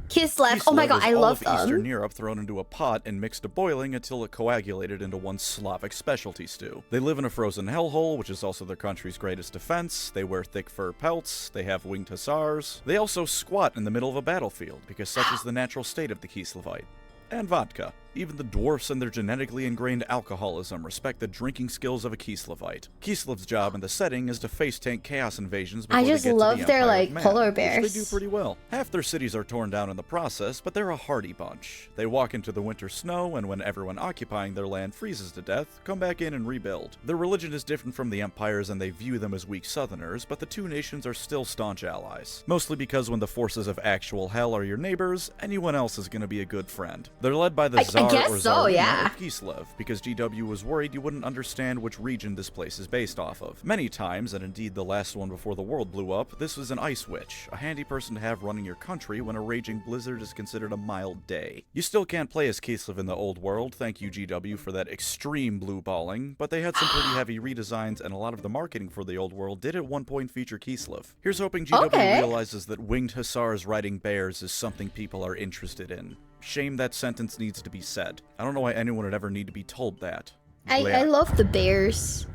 Kislev. Oh my god, I love them. Eastern Europe thrown into a pot and mixed to boiling until it coagulated into one Slavic specialty stew. They live in a frozen hellhole, which is also their country's greatest defense. They wear thick fur pelts. They have winged hussars. They also squat in the middle of a battlefield, because such is the natural state of the Kislevite. And vodka. Even the dwarfs and their genetically ingrained alcoholism respect the drinking skills of a Kislevite. Kislev's job in the setting is to face tank chaos invasions before I just they get love to the their Empire of like Man, polar which bears. they do pretty well. Half their cities are torn down in the process, but they're a hardy bunch. They walk into the winter snow, and when everyone occupying their land freezes to death, come back in and rebuild. Their religion is different from the Empires, and they view them as weak southerners, but the two nations are still staunch allies. Mostly because when the forces of actual hell are your neighbors, anyone else is gonna be a good friend. They're led by the Tsar or Tsarina of Kislev, because GW was worried you wouldn't understand which region this place is based off of. Many times, and indeed the last one before the world blew up, this was an ice witch, a handy person to have running your country when a raging blizzard is considered a mild day. You still can't play as Kislev in the old world, thank you GW for that extreme blue balling, but they had some pretty heavy redesigns, and a lot of the marketing for the old world did at one point feature Kislev. Here's hoping GW realizes that winged hussars riding bears is something people are interested in. Shame that sentence needs to be said. I don't know why anyone would ever need to be told that. I love the bears.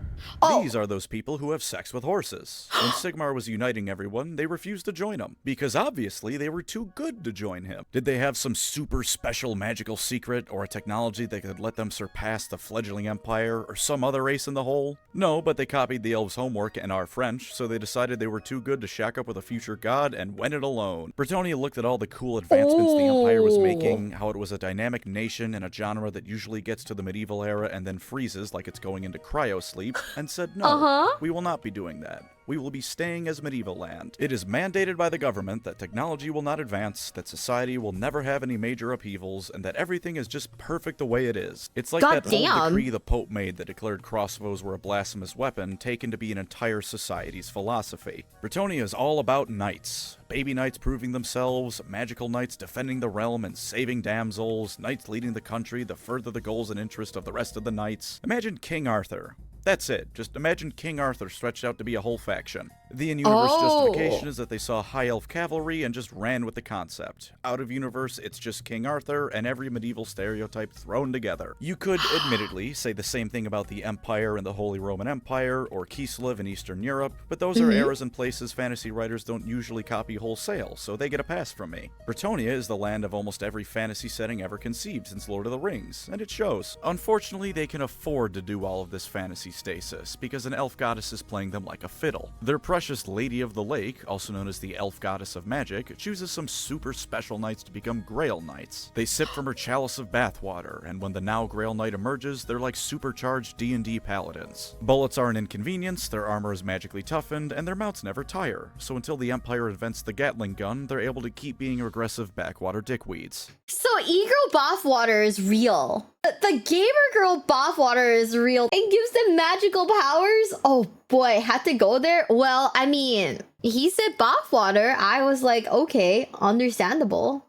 These are those people who have sex with horses. When Sigmar was uniting everyone, they refused to join him, because obviously they were too good to join him. Did they have some super special magical secret, or a technology that could let them surpass the fledgling empire, or some other ace in the hole? No, but they copied the elves' homework and our French, so they decided they were too good to shack up with a future god and went it alone. Bretonia looked at all the cool advancements the empire was making, how it was a dynamic nation in a genre that usually gets to the medieval era and then freezes like it's going into cryo-sleep, and said no, we will not be doing that. We will be staying as medieval land. It is mandated by the government that technology will not advance, that society will never have any major upheavals, and that everything is just perfect the way it is. It's like that old decree the Pope made that declared crossbows were a blasphemous weapon, taken to be an entire society's philosophy. Bretonia is all about knights. Baby knights proving themselves, magical knights defending the realm and saving damsels, knights leading the country to further the goals and interests of the rest of the knights. Imagine King Arthur. That's it. Just imagine King Arthur stretched out to be a whole faction. The in-universe justification is that they saw high elf cavalry and just ran with the concept. Out of universe, it's just King Arthur and every medieval stereotype thrown together. You could, admittedly, say the same thing about the Empire and the Holy Roman Empire, or Kislev in Eastern Europe, but those are eras and places fantasy writers don't usually copy wholesale, so they get a pass from me. Bretonia is the land of almost every fantasy setting ever conceived since Lord of the Rings, and it shows. Unfortunately, they can afford to do all of this fantasy stasis, because an elf goddess is playing them like a fiddle. Their precious Lady of the Lake, also known as the Elf Goddess of Magic, chooses some super special knights to become Grail Knights. They sip from her chalice of bathwater, and when the now Grail Knight emerges, they're like supercharged D&D paladins. Bullets are an inconvenience, their armor is magically toughened, and their mounts never tire, so until the Empire invents the Gatling gun, they're able to keep being aggressive backwater dickweeds. So e-girl bathwater is real. The gamer girl bathwater is real. It gives them magical powers. Oh boy, had to go there? Well, I mean, he said bathwater. I was like, okay, understandable.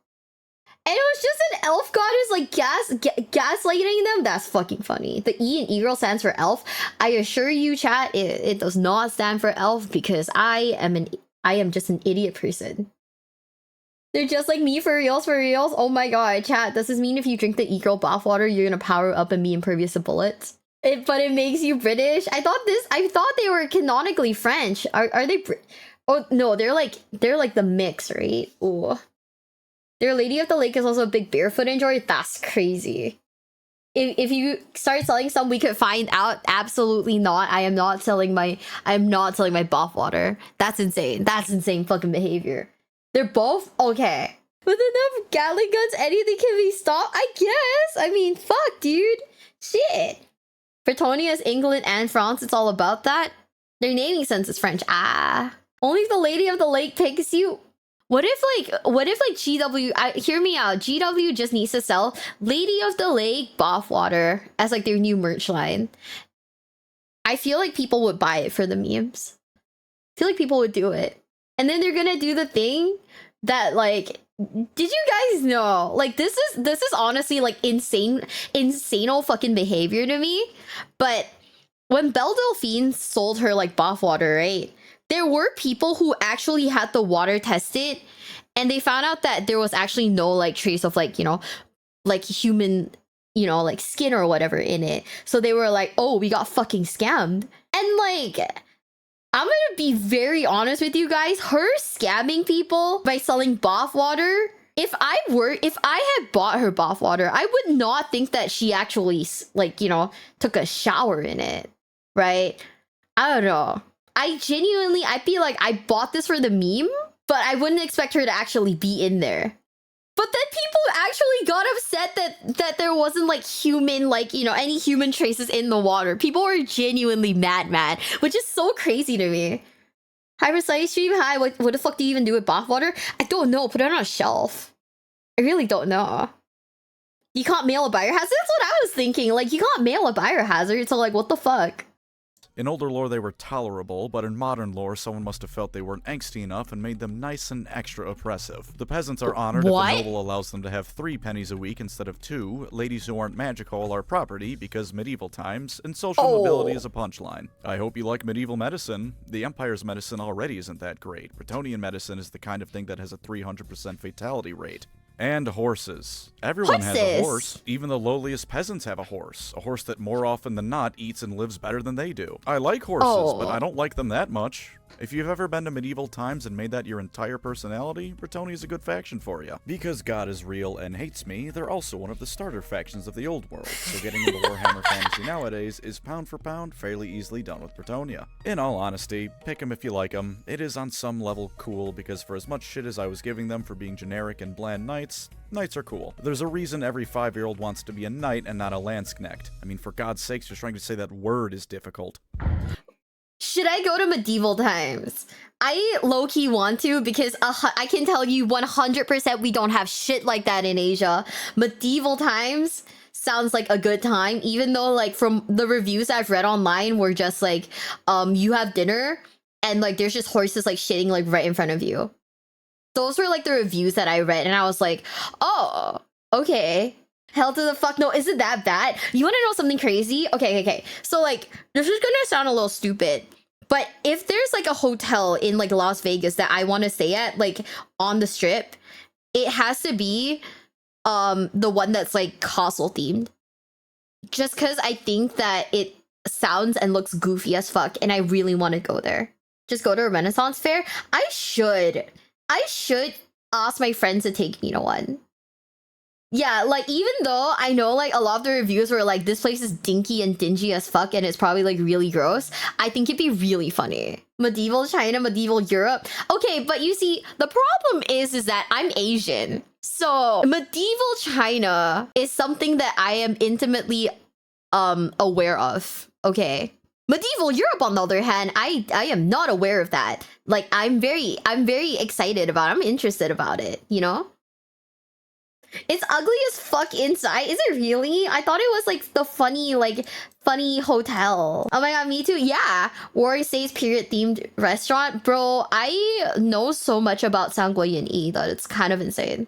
And it was just an elf goddess like gaslighting them. That's fucking funny. The E in e-girl stands for elf. I assure you, chat, it does not stand for elf because I am just an idiot person. They're just like me for reals, for reals. Oh my god, chat. Does this mean if you drink the e-girl bathwater, you're gonna power up and be impervious to bullets? But it makes you British? I thought they were canonically French. Are they Oh no, they're like the mix, right? Ooh. Their Lady of the Lake is also a big barefoot enjoyer. That's crazy. If you start selling some, we could find out. Absolutely not. I am not selling my bath water. That's insane. That's insane fucking behavior. They're both okay. With enough Gatling guns, anything can be stopped, I guess. I mean, fuck, dude. Shit. Bretonia's England and France, it's all about that. Their naming sense is French. Ah. Only if the Lady of the Lake picks you. What if GW, hear me out, GW just needs to sell Lady of the Lake bathwater as like their new merch line. I feel like people would buy it for the memes. I feel like people would do it. And then they're gonna do the thing that like, did you guys know? Like this is honestly like insane fucking behavior to me. But when Belle Delphine sold her like bathwater, right? There were people who actually had the water tested and they found out that there was actually no like trace of like, you know, like human, you know, like skin or whatever in it. So they were like, oh, we got fucking scammed. And like, I'm gonna be very honest with you guys, her scamming people by selling bath water, if I had bought her bath water, I would not think that she actually like, you know, took a shower in it, right? I don't know. I'd be like, I bought this for the meme, but I wouldn't expect her to actually be in there. But then people actually got upset that there wasn't like human, like, you know, any human traces in the water. People were genuinely mad, which is so crazy to me. Hi, Precise Stream. Hi, what the fuck do you even do with bathwater? I don't know. Put it on a shelf. I really don't know. You can't mail a biohazard? That's what I was thinking. Like, you can't mail a biohazard, so like, what the fuck? In older lore, they were tolerable, but in modern lore, someone must have felt they weren't angsty enough and made them nice and extra oppressive. The peasants are honored if the noble allows them to have 3 pennies a week instead of 2. Ladies who aren't magical are property because medieval times, and social mobility is a punchline. I hope you like medieval medicine. The Empire's medicine already isn't that great. Bretonian medicine is the kind of thing that has a 300% fatality rate. And horses. Everyone has a horse. Even the lowliest peasants have a horse that more often than not eats and lives better than they do. I like horses, but I don't like them that much. If you've ever been to medieval times and made that your entire personality, Bretonnia is a good faction for you. Because God is real and hates me, they're also one of the starter factions of the old world, so getting into Warhammer Fantasy nowadays is pound for pound fairly easily done with Bretonnia. In all honesty, pick them if you like them. It is on some level cool, because for as much shit as I was giving them for being generic and bland knights are cool. There's a reason every 5-year-old wants to be a knight and not a Landsknecht. I mean, for God's sakes, just trying to say that word is difficult. Should I go to medieval times? I low-key want to because I can tell you 100% we don't have shit like that in Asia. Medieval times sounds like a good time, even though like from the reviews I've read online were just like, you have dinner and like there's just horses like shitting like right in front of you. Those were like the reviews that I read and I was like, oh, okay. Hell to the fuck no, is it that bad? You want to know something crazy? Okay. So like, this is gonna sound a little stupid, but if there's like a hotel in like Las Vegas that I want to stay at, like on the strip, it has to be the one that's like castle themed. Just because I think that it sounds and looks goofy as fuck and I really want to go there. Just go to a Renaissance fair. I should ask my friends to take me to one. Yeah, like, even though I know, like, a lot of the reviews were like, this place is dinky and dingy as fuck and it's probably, like, really gross, I think it'd be really funny. Medieval China, medieval Europe. Okay, but you see, the problem is that I'm Asian. So, medieval China is something that I am intimately, aware of, okay? Medieval Europe, on the other hand, I am not aware of that. Like, I'm very excited about it. I'm interested about it, you know? It's ugly as fuck inside. Is it really? I thought it was like the funny hotel. Oh my god, me too. Yeah. Warrior Stays period themed restaurant. Bro, I know so much about Sangguoyin Yi that it's kind of insane.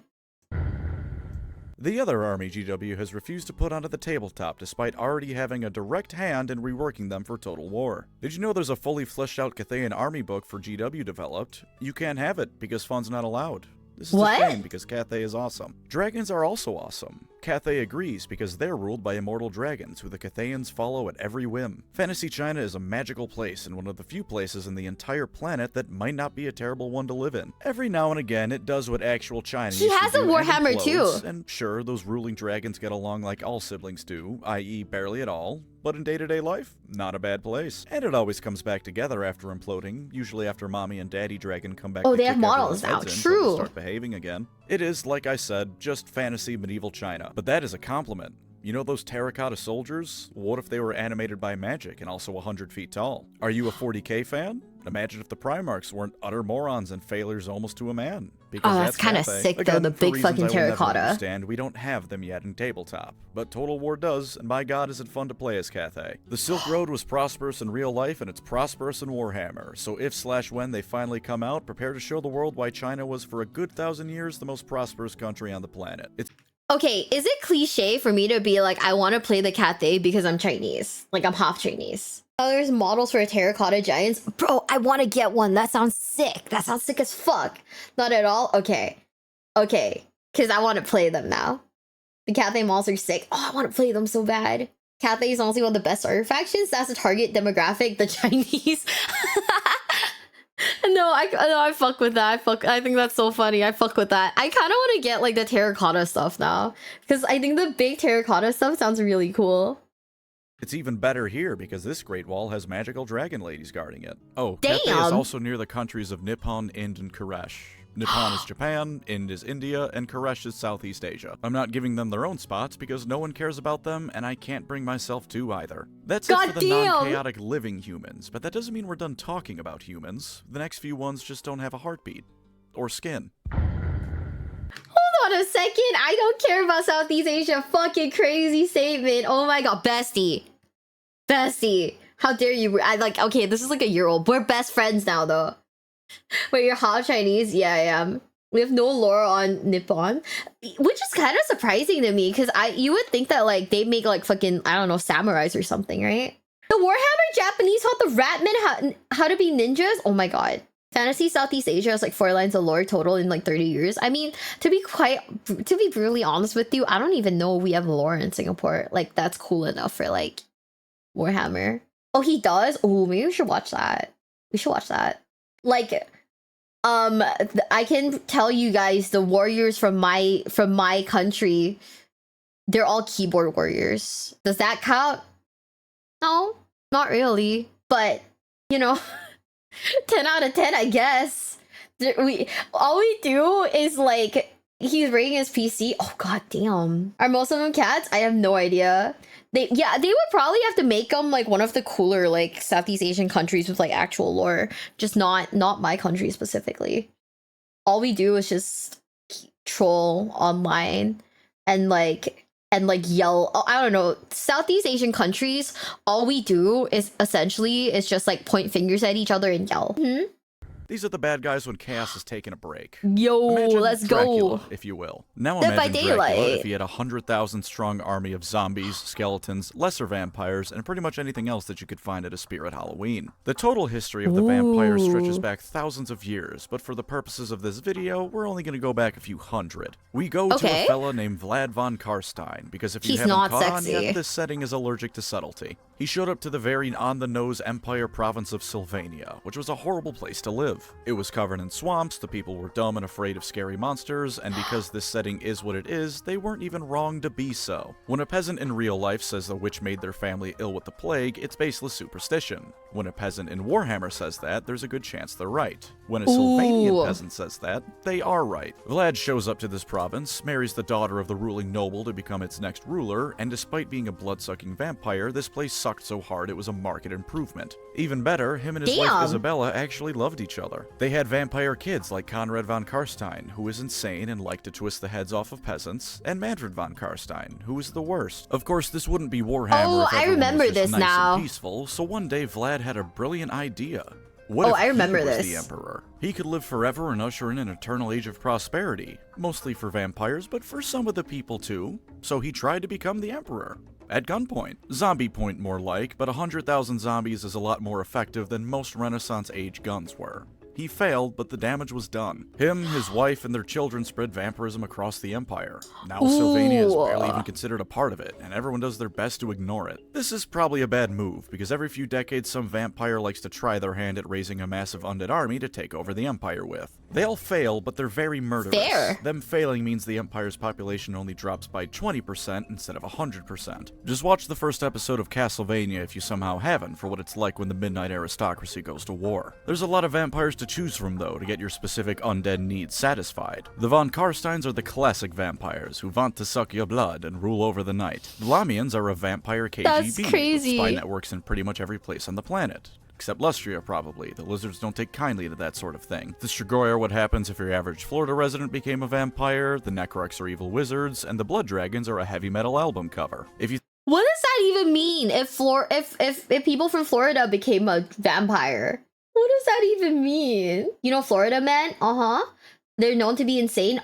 The other army GW has refused to put onto the tabletop despite already having a direct hand in reworking them for Total War. Did you know there's a fully fleshed out Cathayan army book for GW developed? You can't have it because funds not allowed. This is a shame because Cathay is awesome. Dragons are also awesome. Cathay agrees because they're ruled by immortal dragons who the Cathayans follow at every whim. Fantasy China is a magical place and one of the few places in the entire planet that might not be a terrible one to live in. Every now and again, it does what actual China He used has to a do and Warhammer implodes, too. and sure, those ruling dragons get along like all siblings do, i.e. barely at all. But in day-to-day life, not a bad place. And it always comes back together after imploding, usually after Mommy and Daddy Dragon come back Oh, to they kick have models everyone's now, heads in true. till they start behaving again. It is, like I said, just fantasy medieval China. But that is a compliment. You know those terracotta soldiers? What if they were animated by magic and also 100 feet tall? Are you a 40K fan? Imagine if the Primarchs weren't utter morons and failures almost to a man. Because Oh, that's kind of Cathay. sick though, Again, the for big reasons fucking I will never terracotta. understand, we don't have them yet in tabletop. But Total War does, and by God is it fun to play as Cathay. The Silk Road was prosperous in real life, and it's prosperous in Warhammer. So if/when they finally come out, prepare to show the world why China was for a good 1,000 years the most prosperous country on the planet. It's Okay, is it cliche for me to be like, I want to play the Cathay because I'm Chinese? Like, I'm half Chinese. Oh, there's models for terracotta giants. Bro, I want to get one. That sounds sick. That sounds sick as fuck. Not at all? Okay. Okay. Because I want to play them now. The Cathay models are sick. Oh, I want to play them so bad. Cathay is honestly one of the best starter factions. That's the target demographic, the Chinese. No, I fuck with that. I think that's so funny. I fuck with that. I kind of want to get like the terracotta stuff now because I think the big terracotta stuff sounds really cool. It's even better here because this Great Wall has magical dragon ladies guarding it. Oh, Cathay is Damn. also near the countries of Nippon, Ind, and Koresh. Nippon is Japan, Ind is India, and Koresh is Southeast Asia. I'm not giving them their own spots because no one cares about them, and I can't bring myself to either. That's it for the Goddamn. non-chaotic living humans, but that doesn't mean we're done talking about humans. The next few ones just don't have a heartbeat. Or skin. Hold on a second. I don't care about Southeast Asia. Fucking crazy statement. Oh my god, bestie. Bestie. How dare you? I like, okay, this is like a year old. We're best friends now though. Wait, you're half Chinese? Yeah, I am. We have no lore on Nippon, which is kind of surprising to me because you would think that like they make like fucking, I don't know, samurais or something, right? The Warhammer Japanese taught the Ratmen how to be ninjas. Oh my god. Fantasy Southeast Asia has like 4 lines of lore total in like 30 years. I mean, to be brutally honest with you, I don't even know we have lore in Singapore. Like that's cool enough for like Warhammer. Oh, he does? Oh, maybe we should watch that. We should watch that. Like, I can tell you guys the warriors from my country, they're all keyboard warriors. Does that count? No, not really. But, you know, 10 out of 10, I guess. All we do is like, he's rating his PC. Oh, god damn. Are most of them cats? I have no idea. They would probably have to make them like one of the cooler like Southeast Asian countries with like actual lore, just not my country specifically. All we do is just troll online and like yell. Oh, I don't know. Southeast Asian countries, all we do is essentially is just like point fingers at each other and yell. These are the bad guys when chaos is taking a break. Yo, Imagine let's Dracula, go. if you will. Now Dead by imagine Dracula Daylight. if he had a 100,000 strong army of zombies, skeletons, lesser vampires, and pretty much anything else that you could find at a Spirit Halloween. The total history of the vampires stretches back thousands of years, but for the purposes of this video, we're only going to go back a few hundred. We go to a fella named Vlad von Karstein, because if you He's haven't not caught on sexy. yet, this setting is allergic to subtlety. He showed up to the very on-the-nose empire province of Sylvania, which was a horrible place to live. It was covered in swamps, the people were dumb and afraid of scary monsters, and because this setting is what it is, they weren't even wrong to be so. When a peasant in real life says the witch made their family ill with the plague, it's baseless superstition. When a peasant in Warhammer says that, there's a good chance they're right. When a Sylvanian peasant says that, they are right. Vlad shows up to this province, marries the daughter of the ruling noble to become its next ruler, and despite being a blood-sucking vampire, this place sucked so hard it was a marked improvement. Even better, him and his wife Isabella actually loved each other. They had vampire kids like Conrad von Karstein, who was insane and liked to twist the heads off of peasants, and Manfred von Karstein, who was the worst. Of course, this wouldn't be Warhammer if I everyone remember was just this nice now. and peaceful, so one day Vlad had a brilliant idea. What if I remember he was this. the emperor? He could live forever and usher in an eternal age of prosperity, mostly for vampires, but for some of the people too. So he tried to become the emperor. At gunpoint. Zombie point more like, but 100,000 zombies is a lot more effective than most Renaissance age guns were. He failed, but the damage was done. Him, his wife, and their children spread vampirism across the empire. Now Sylvania is barely even considered a part of it, and everyone does their best to ignore it. This is probably a bad move, because every few decades some vampire likes to try their hand at raising a massive undead army to take over the empire with. They all fail, but they're very murderous. Fair. Them failing means the empire's population only drops by 20% instead of 100%. Just watch the first episode of Castlevania if you somehow haven't, for what it's like when the Midnight Aristocracy goes to war. There's a lot of vampires to choose from, though, to get your specific undead needs satisfied. The Von Karsteins are the classic vampires, who want to suck your blood and rule over the night. The Lamians are a vampire KGB, That's crazy. with spy networks in pretty much every place on the planet. Except Lustria, probably. The lizards don't take kindly to that sort of thing. The Strigoi are what happens if your average Florida resident became a vampire, the Necrox are evil wizards, and the Blood Dragons are a heavy metal album cover. If you What does that even mean? If people from Florida became a vampire, what does that even mean? You know, Florida men. They're known to be insane.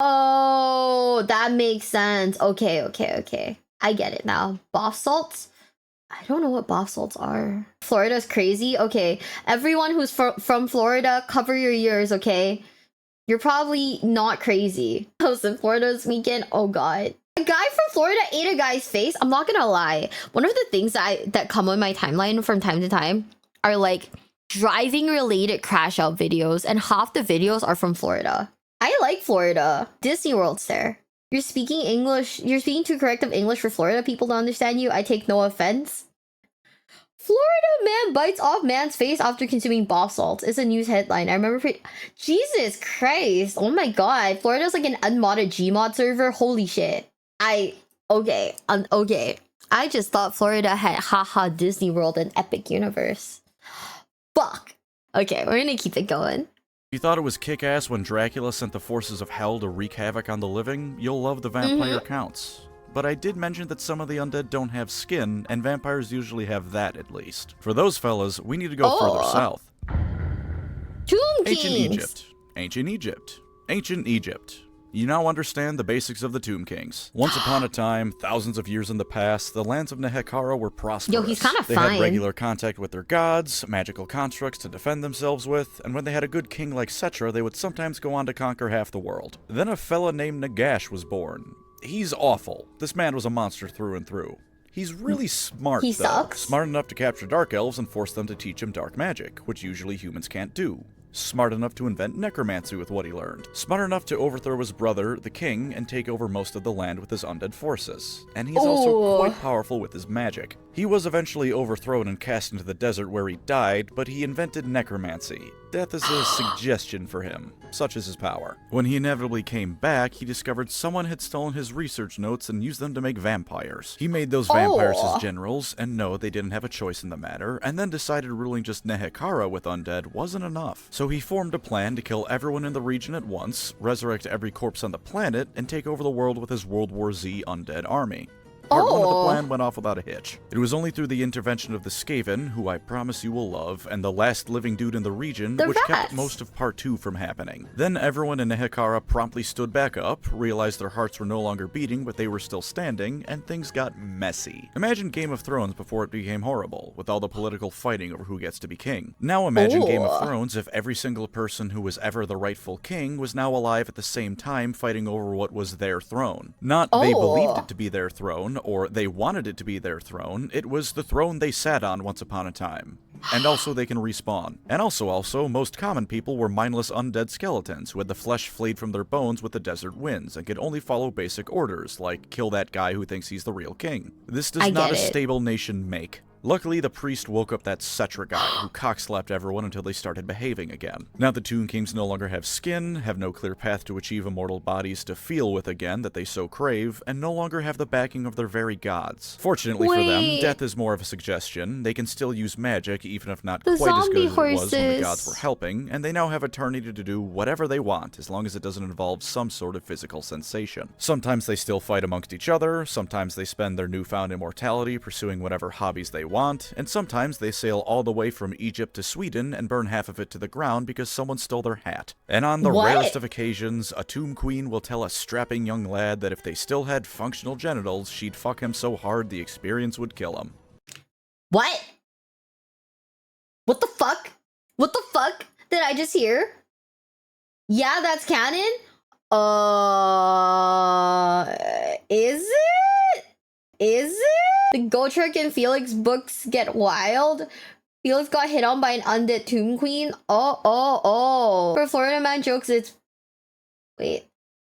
Oh, that makes sense. Okay. I get it now. Bath salts? I don't know what bath salts are. Florida's crazy? Okay. Everyone who's from Florida, cover your ears, okay? You're probably not crazy. I was in Florida this weekend. Oh, God. A guy from Florida ate a guy's face. I'm not gonna lie. One of the things that come on my timeline from time to time are like driving-related crash-out videos, and half the videos are from Florida. I like Florida. Disney World's there. You're speaking English. You're speaking too corrective English for Florida people to understand you. I take no offense. Florida man bites off man's face after consuming bath salts. It's a news headline. I remember. Jesus Christ! Oh my God! Florida's like an unmodded Gmod server. Holy shit! Okay. I just thought Florida had haha Disney World and Epic Universe. Fuck. Okay, we're gonna keep it going. You thought it was kick-ass when Dracula sent the forces of hell to wreak havoc on the living? You'll love the vampire counts. But I did mention that some of the undead don't have skin, and vampires usually have that at least. For those fellas, we need to go further south. Tomb Ancient Kings. Egypt. Ancient Egypt. Ancient Egypt. You now understand the basics of the Tomb Kings. Once upon a time, thousands of years in the past, the lands of Nehekara were prosperous. Yo, he's kinda They fine. had regular contact with their gods, magical constructs to defend themselves with, and when they had a good king like Setra, they would sometimes go on to conquer half the world. Then a fella named Nagash was born. He's awful. This man was a monster through and through. He's really smart, He though. sucks. Smart enough to capture dark elves and force them to teach him dark magic, which usually humans can't do. Smart enough to invent necromancy with what he learned. Smart enough to overthrow his brother, the king, and take over most of the land with his undead forces. And he's also quite powerful with his magic. He was eventually overthrown and cast into the desert where he died, but he invented necromancy. Death is a suggestion for him. Such is his power. When he inevitably came back, he discovered someone had stolen his research notes and used them to make vampires. He made those vampires his generals, and no, they didn't have a choice in the matter, and then decided ruling just Nehekara with undead wasn't enough. So he formed a plan to kill everyone in the region at once, resurrect every corpse on the planet, and take over the world with his World War Z undead army. Part one of the plan went off without a hitch. It was only through the intervention of the Skaven, who I promise you will love, and the last living dude in the region, which kept most of Part 2 from happening. Then everyone in Nehekara promptly stood back up, realized their hearts were no longer beating, but they were still standing, and things got messy. Imagine Game of Thrones before it became horrible, with all the political fighting over who gets to be king. Now imagine Game of Thrones if every single person who was ever the rightful king was now alive at the same time fighting over what was their throne. Not they believed it to be their throne, or they wanted it to be their throne. It was the throne they sat on once upon a time. And also they can respawn. And also, most common people were mindless undead skeletons who had the flesh flayed from their bones with the desert winds and could only follow basic orders, like kill that guy who thinks he's the real king. This does not a stable nation make. Luckily, the priest woke up that Setra guy, who cockslapped everyone until they started behaving again. Now the Tomb Kings no longer have skin, have no clear path to achieve immortal bodies to feel with again that they so crave, and no longer have the backing of their very gods. Fortunately for them, death is more of a suggestion. They can still use magic, even if not quite as good as it was when the gods were helping, and they now have eternity to do whatever they want, as long as it doesn't involve some sort of physical sensation. Sometimes they still fight amongst each other, sometimes they spend their newfound immortality pursuing whatever hobbies they want, and sometimes they sail all the way from Egypt to Sweden and burn half of it to the ground because someone stole their hat. And on the rarest of occasions, a tomb queen will tell a strapping young lad that if they still had functional genitals, she'd fuck him so hard the experience would kill him. What? What the fuck? What the fuck did I just hear? Yeah, that's canon? Is it? Is it? The Gotrek and Felix books get wild. Felix got hit on by an undead tomb queen. Oh. For Florida Man jokes, it's... Wait.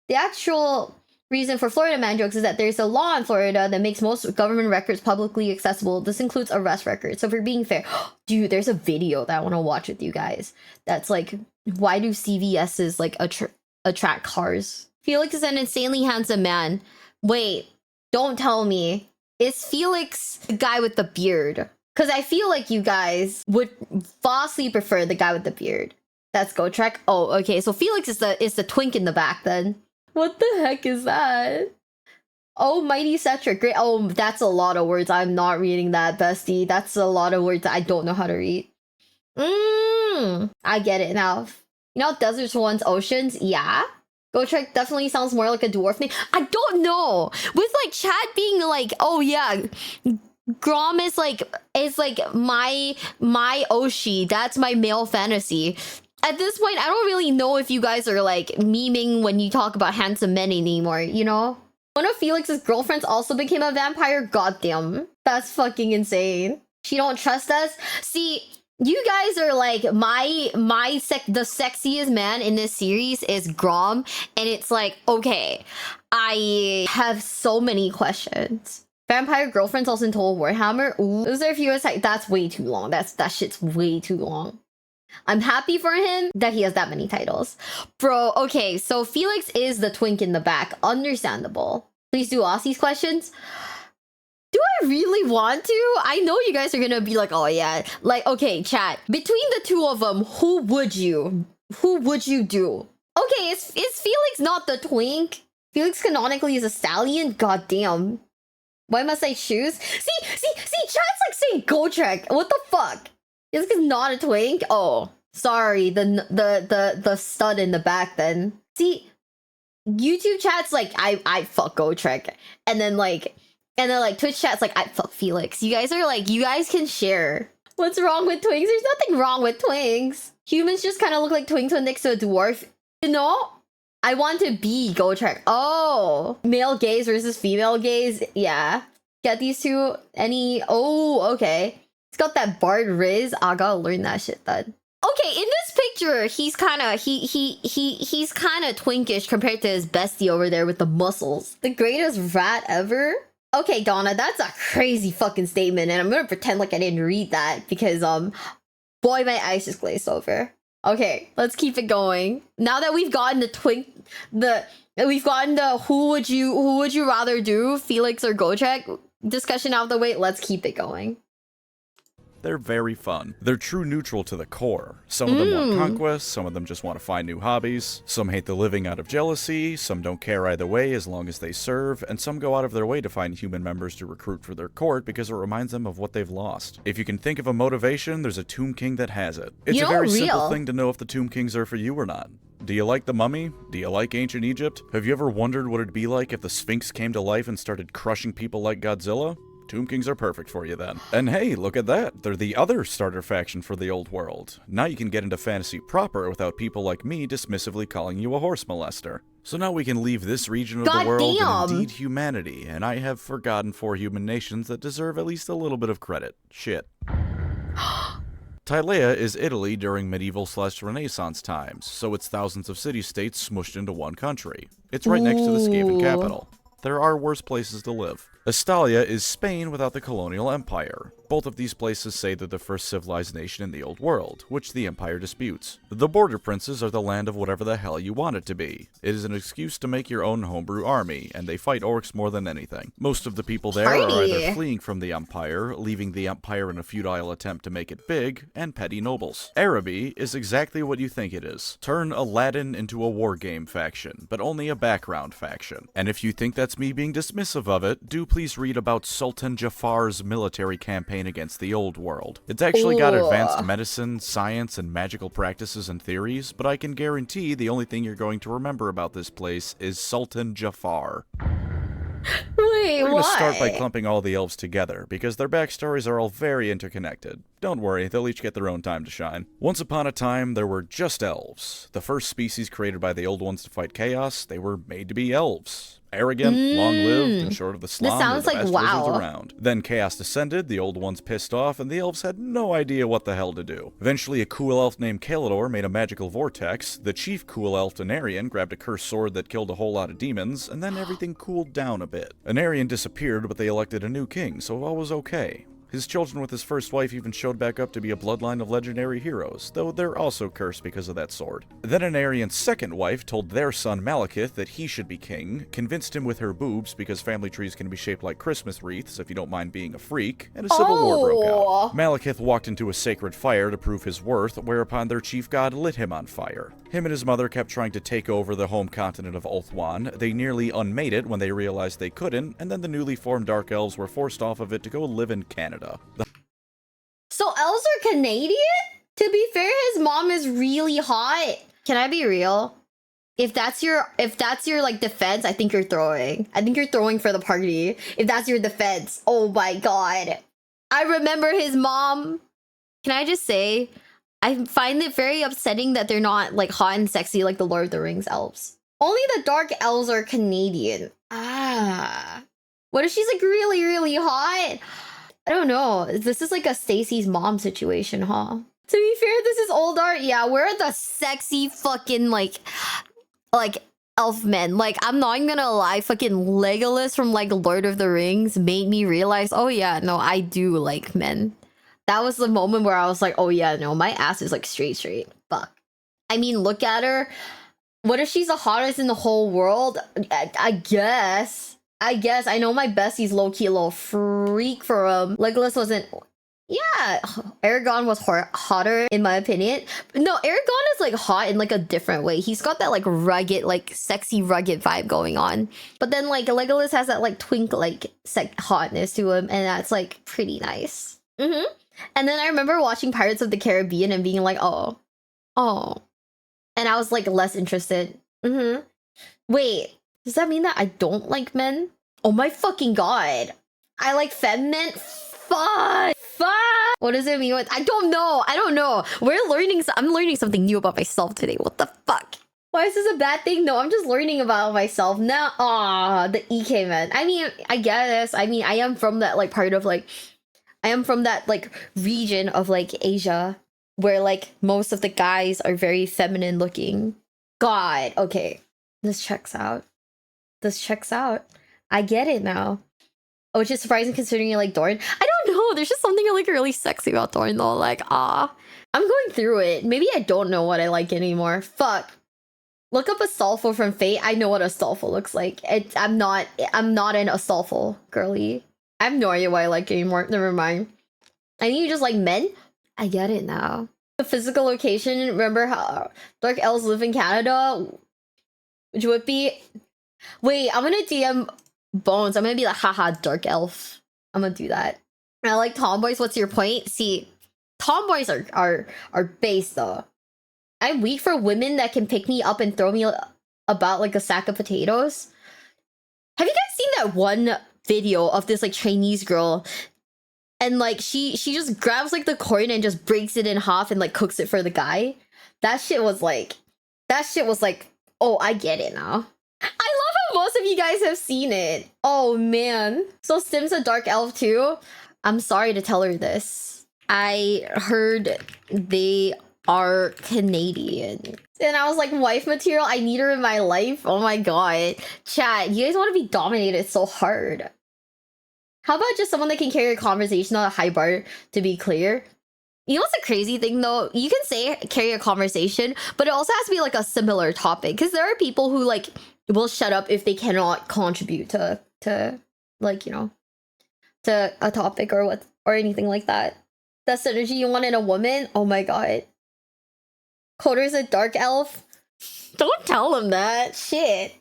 The actual reason for Florida Man jokes is that there's a law in Florida that makes most government records publicly accessible. This includes arrest records. So if we're being fair... Dude, there's a video that I want to watch with you guys. That's like, why do CVS's like attract cars? Felix is an insanely handsome man. Wait, don't tell me. Is Felix the guy with the beard? Because I feel like you guys would vastly prefer the guy with the beard. That's Gotrek. Oh, okay. So Felix is the twink in the back then. What the heck is that? Oh, Mighty Cetric. Great. Oh, that's a lot of words. I'm not reading that, bestie. That's a lot of words I don't know how to read. I get it now. You know, deserts once oceans? Yeah. Gotrek definitely sounds more like a dwarf name. I don't know. With like chat being like, oh yeah, Grom is like my Oshi. That's my male fantasy. At this point, I don't really know if you guys are like memeing when you talk about handsome men anymore, you know? One of Felix's girlfriends also became a vampire. Goddamn. That's fucking insane. She don't trust us? See, you guys are like, the sexiest man in this series is Grom. And it's like, okay, I have so many questions. Vampire girlfriends also in Total Warhammer? Ooh, those are a few aside. That's way too long. That shit's way too long. I'm happy for him that he has that many titles. Bro, okay, so Felix is the twink in the back. Understandable. Please do ask these questions. Do I really want to? I know you guys are gonna be like, oh yeah. Like, okay, chat. Between the two of them, who would you do? Okay, is Felix not the twink? Felix canonically is a stallion? God damn. Why must I choose? See, chat's like saying Gotrek. What the fuck? Is this not a twink? Oh, sorry, the stud in the back then. See, YouTube chat's like, I fuck Gotrek. And then like Twitch chat's like, I fuck Felix. You guys are like, you guys can share. What's wrong with twinks? There's nothing wrong with twinks. Humans just kind of look like twinks when next to a dwarf. You know? I want to be Gotrek. Oh, male gaze versus female gaze. Yeah. Get these two. Oh, okay. It's got that Bard Riz. I gotta learn that shit then. Okay, in this picture, he's kind of he's kind of twinkish compared to his bestie over there with the muscles. The greatest rat ever. Okay, Donna, that's a crazy fucking statement, and I'm gonna pretend like I didn't read that because boy, my eyes just glazed over. Okay, let's keep it going. Now that we've gotten we've gotten the who would you rather do, Felix or Gotrek discussion out of the way, let's keep it going. They're very fun. They're true neutral to the core. Some of them want conquest, some of them just want to find new hobbies, some hate the living out of jealousy, some don't care either way as long as they serve, and some go out of their way to find human members to recruit for their court because it reminds them of what they've lost. If you can think of a motivation, there's a Tomb King that has it. It's a very simple thing to know if the Tomb Kings are for you or not. Do you like the Mummy? Do you like ancient Egypt? Have you ever wondered what it'd be like if the Sphinx came to life and started crushing people like Godzilla? Tomb Kings are perfect for you then. And hey, look at that. They're the other starter faction for the old world. Now you can get into fantasy proper without people like me dismissively calling you a horse molester. So now we can leave this region of the world and indeed humanity, and I have forgotten 4 human nations that deserve at least a little bit of credit. Shit. Tylea is Italy during medieval/Renaissance times, so it's thousands of city-states smushed into one country. It's right next to the Skaven capital. There are worse places to live. Estalia is Spain without the colonial empire. Both of these places say they're the first civilized nation in the old world, which the empire disputes. The border princes are the land of whatever the hell you want it to be. It is an excuse to make your own homebrew army, and they fight orcs more than anything. Most of the people there are either fleeing from the empire, leaving the empire in a futile attempt to make it big, and petty nobles. Araby is exactly what you think it is. Turn Aladdin into a wargame faction, but only a background faction. And if you think that's me being dismissive of it, do please read about Sultan Jafar's military campaign against the old world. It's actually got advanced medicine, science, and magical practices and theories, but I can guarantee the only thing you're going to remember about this place is Sultan Jafar. Wait. Wait, We're going to start by why? clumping all the elves together, because their backstories are all very interconnected. Don't worry, they'll each get their own time to shine. Once upon a time, there were just elves. The first species created by the old ones to fight chaos, they were made to be elves. Arrogant, long-lived, and short of the This slum, sounds were the like best WoW. wizards around. Then chaos descended, the old ones pissed off, and the elves had no idea what the hell to do. Eventually, a cool elf named Kalidor made a magical vortex, the chief cool elf Anarion grabbed a cursed sword that killed a whole lot of demons, and then everything cooled down a bit. Anarion disappeared, but they elected a new king, so all was okay. His children with his first wife even showed back up to be a bloodline of legendary heroes, though they're also cursed because of that sword. Then Anarion's second wife told their son Malekith that he should be king, convinced him with her boobs because family trees can be shaped like Christmas wreaths if you don't mind being a freak, and a civil war broke out. Malekith walked into a sacred fire to prove his worth, whereupon their chief god lit him on fire. Him and his mother kept trying to take over the home continent of Ulthuan. They nearly unmade it when they realized they couldn't, and then the newly formed Dark Elves were forced off of it to go live in Canada. So elves are Canadian? To be fair, his mom is really hot. Can I be real? If that's your like defense, I think you're throwing. I think you're throwing for the party. If that's your defense. Oh my god. I remember his mom. Can I just say, I find it very upsetting that they're not like hot and sexy like the Lord of the Rings elves. Only the dark elves are Canadian. Ah. What if she's like really, really hot? I don't know. This is like a Stacy's mom situation, huh? To be fair, this is old art. Yeah, we're the sexy fucking like elf men. Like, I'm not gonna lie, fucking Legolas from like Lord of the Rings made me realize, oh yeah, no, I do like men. That was the moment where I was like, oh yeah, no, my ass is like straight. Fuck. I mean, look at her. What if she's the hottest in the whole world? I guess. I know my bestie's low-key a little freak for him. Legolas wasn't... Yeah, Aragorn was hotter in my opinion. No, Aragorn is like hot in like a different way. He's got that like rugged, like sexy rugged vibe going on. But then like Legolas has that like twink like hotness to him, and that's like pretty nice. And then I remember watching Pirates of the Caribbean and being like, oh. And I was like less interested. Wait, does that mean that I don't like men? Oh my fucking god. I like feminine? Fuck. What does it mean? I don't know. I'm learning something new about myself today. What the fuck? Why is this a bad thing? No, I'm just learning about myself now. The EK man. I mean, I guess. I mean, I am from that like part of like, I am from that like region of like Asia where like most of the guys are very feminine looking. God, okay. This checks out. I get it now. Which is surprising considering you like Dorn. I don't know. There's just something like really sexy about Dorn though. Like, I'm going through it. Maybe I don't know what I like anymore. Fuck. Look up Astolfo from Fate. I know what Astolfo looks like. I'm not an Astolfo girly. I have no idea what I like anymore. Never mind. I think you just like men. I get it now. The physical location. Remember how Dark Elves live in Canada? Which would be... Wait, I'm gonna DM Bones. I'm gonna be like, haha, Dark Elf. I'm gonna do that. I like tomboys. What's your point? See, tomboys are base though. I'm weak for women that can pick me up and throw me about like a sack of potatoes. Have you guys seen that one video of this like Chinese girl? And like she just grabs like the corn and just breaks it in half and like cooks it for the guy. That shit was like, oh, I get it now. I love how most of you guys have seen it. Oh man. So Stim's a dark elf too? I'm sorry to tell her this. I heard they are Canadian. And I was like, wife material, I need her in my life. Oh my god. Chat, you guys want to be dominated so hard. How about just someone that can carry a conversation on a high bar, to be clear? You know what's the crazy thing though? You can say carry a conversation, but it also has to be like a similar topic. Because there are people who like will shut up if they cannot contribute to like, you know, to a topic or anything like that. That's the energy you want in a woman? Oh my god. Coder's a dark elf? Don't tell him that. Shit.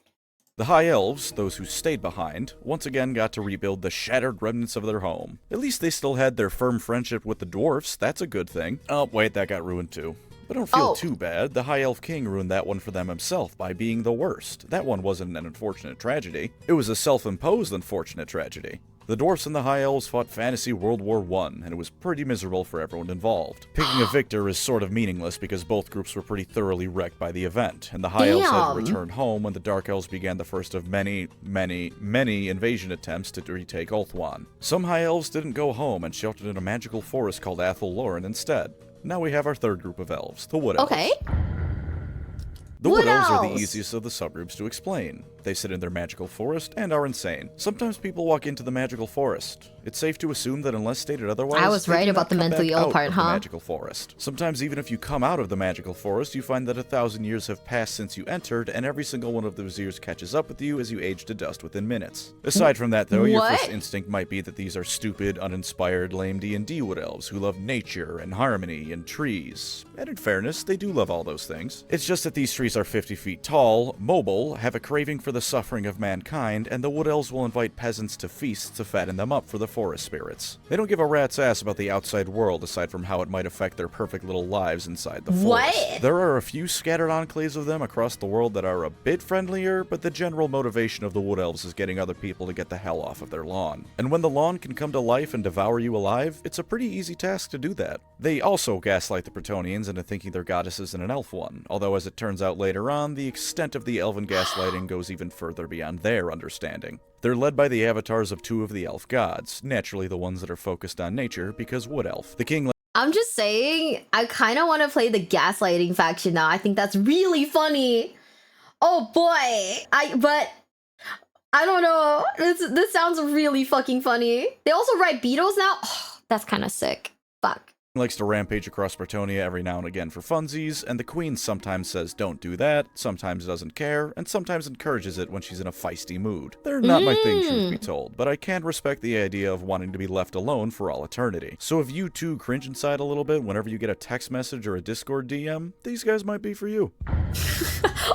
The High Elves, those who stayed behind, once again got to rebuild the shattered remnants of their home. At least they still had their firm friendship with the dwarfs, that's a good thing. Oh, wait, that got ruined too. But don't feel Oh. too bad. The High Elf King ruined that one for them himself by being the worst. That one wasn't an unfortunate tragedy. It was a self-imposed unfortunate tragedy. The dwarfs and the High Elves fought Fantasy World War I, and it was pretty miserable for everyone involved. Picking a victor is sort of meaningless because both groups were pretty thoroughly wrecked by the event, and the High Elves had to return home when the Dark Elves began the first of many invasion attempts to retake Ulthuan. Some High Elves didn't go home and sheltered in a magical forest called Athel Loren instead. Now we have our third group of elves, the Wood Elves. Okay. The Wood Elves are the easiest of the subgroups to explain. They sit in their magical forest and are insane. Sometimes people walk into the magical forest. It's safe to assume that unless stated otherwise, I was they right do about not the come mentally back ill out part, of the huh? magical forest. Sometimes even if you come out of the magical forest, you find that 1,000 years have passed since you entered, and every single one of those years catches up with you as you age to dust within minutes. Aside from that, though, your first instinct might be that these are stupid, uninspired, lame D&D Wood Elves who love nature and harmony and trees. And in fairness, they do love all those things. It's just that these trees are 50 feet tall, mobile, have a craving for the suffering of mankind, and the Wood Elves will invite peasants to feasts to fatten them up for the forest spirits. They don't give a rat's ass about the outside world aside from how it might affect their perfect little lives inside the forest. What? There are a few scattered enclaves of them across the world that are a bit friendlier, but the general motivation of the Wood Elves is getting other people to get the hell off of their lawn. And when the lawn can come to life and devour you alive, it's a pretty easy task to do that. They also gaslight the Bretonnians into thinking their goddess is an elf one, although as it turns out later on, the extent of the elven gaslighting goes even further beyond their understanding. They're led by the avatars of two of the elf gods, naturally the ones that are focused on nature, because Wood Elf. The king... I'm just saying, I kind of want to play the gaslighting faction now. I think that's really funny. Oh boy. But I don't know. This sounds really fucking funny. They also write beetles now? Oh, that's kind of sick. Fuck. Likes to rampage across Bretonnia every now and again for funsies, and the queen sometimes says don't do that, sometimes doesn't care, and sometimes encourages it when she's in a feisty mood. They're not my thing, truth be told, but I can respect the idea of wanting to be left alone for all eternity. So if you too cringe inside a little bit whenever you get a text message or a Discord DM, these guys might be for you.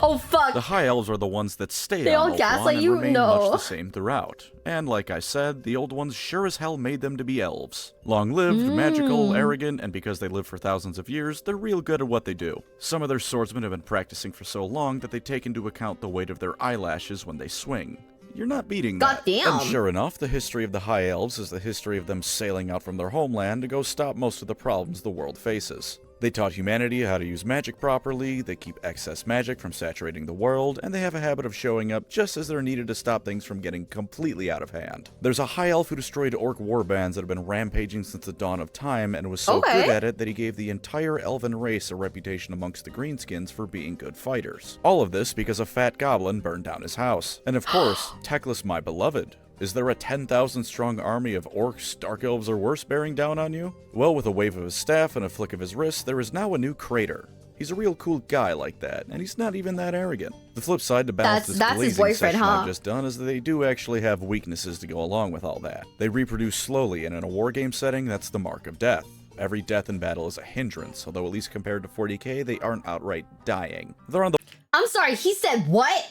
Oh fuck. The High Elves are the ones that stay They on all gaslight and you? remain No. much the same throughout. And like I said, the old ones sure as hell made them to be elves. Long-lived, magical, arrogant, and because they live for thousands of years, they're real good at what they do. Some of their swordsmen have been practicing for so long that they take into account the weight of their eyelashes when they swing. You're not beating that. Goddamn. And sure enough, the history of the High Elves is the history of them sailing out from their homeland to go stop most of the problems the world faces. They taught humanity how to use magic properly, they keep excess magic from saturating the world, and they have a habit of showing up just as they're needed to stop things from getting completely out of hand. There's a High Elf who destroyed orc warbands that have been rampaging since the dawn of time and was so good at it that he gave the entire elven race a reputation amongst the greenskins for being good fighters. All of this because a fat goblin burned down his house. And of course, Teclis my beloved. Is there a 10,000 strong army of orcs, dark elves, or worse bearing down on you? Well, with a wave of his staff and a flick of his wrist, there is now a new crater. He's a real cool guy like that, and he's not even that arrogant. The flip side to balance this That's his glazing boyfriend, session huh? I've just done is that they do actually have weaknesses to go along with all that. They reproduce slowly, and in a wargame setting, that's the mark of death. Every death in battle is a hindrance, although at least compared to 40k, they aren't outright dying. They're on the... I'm sorry, he said what?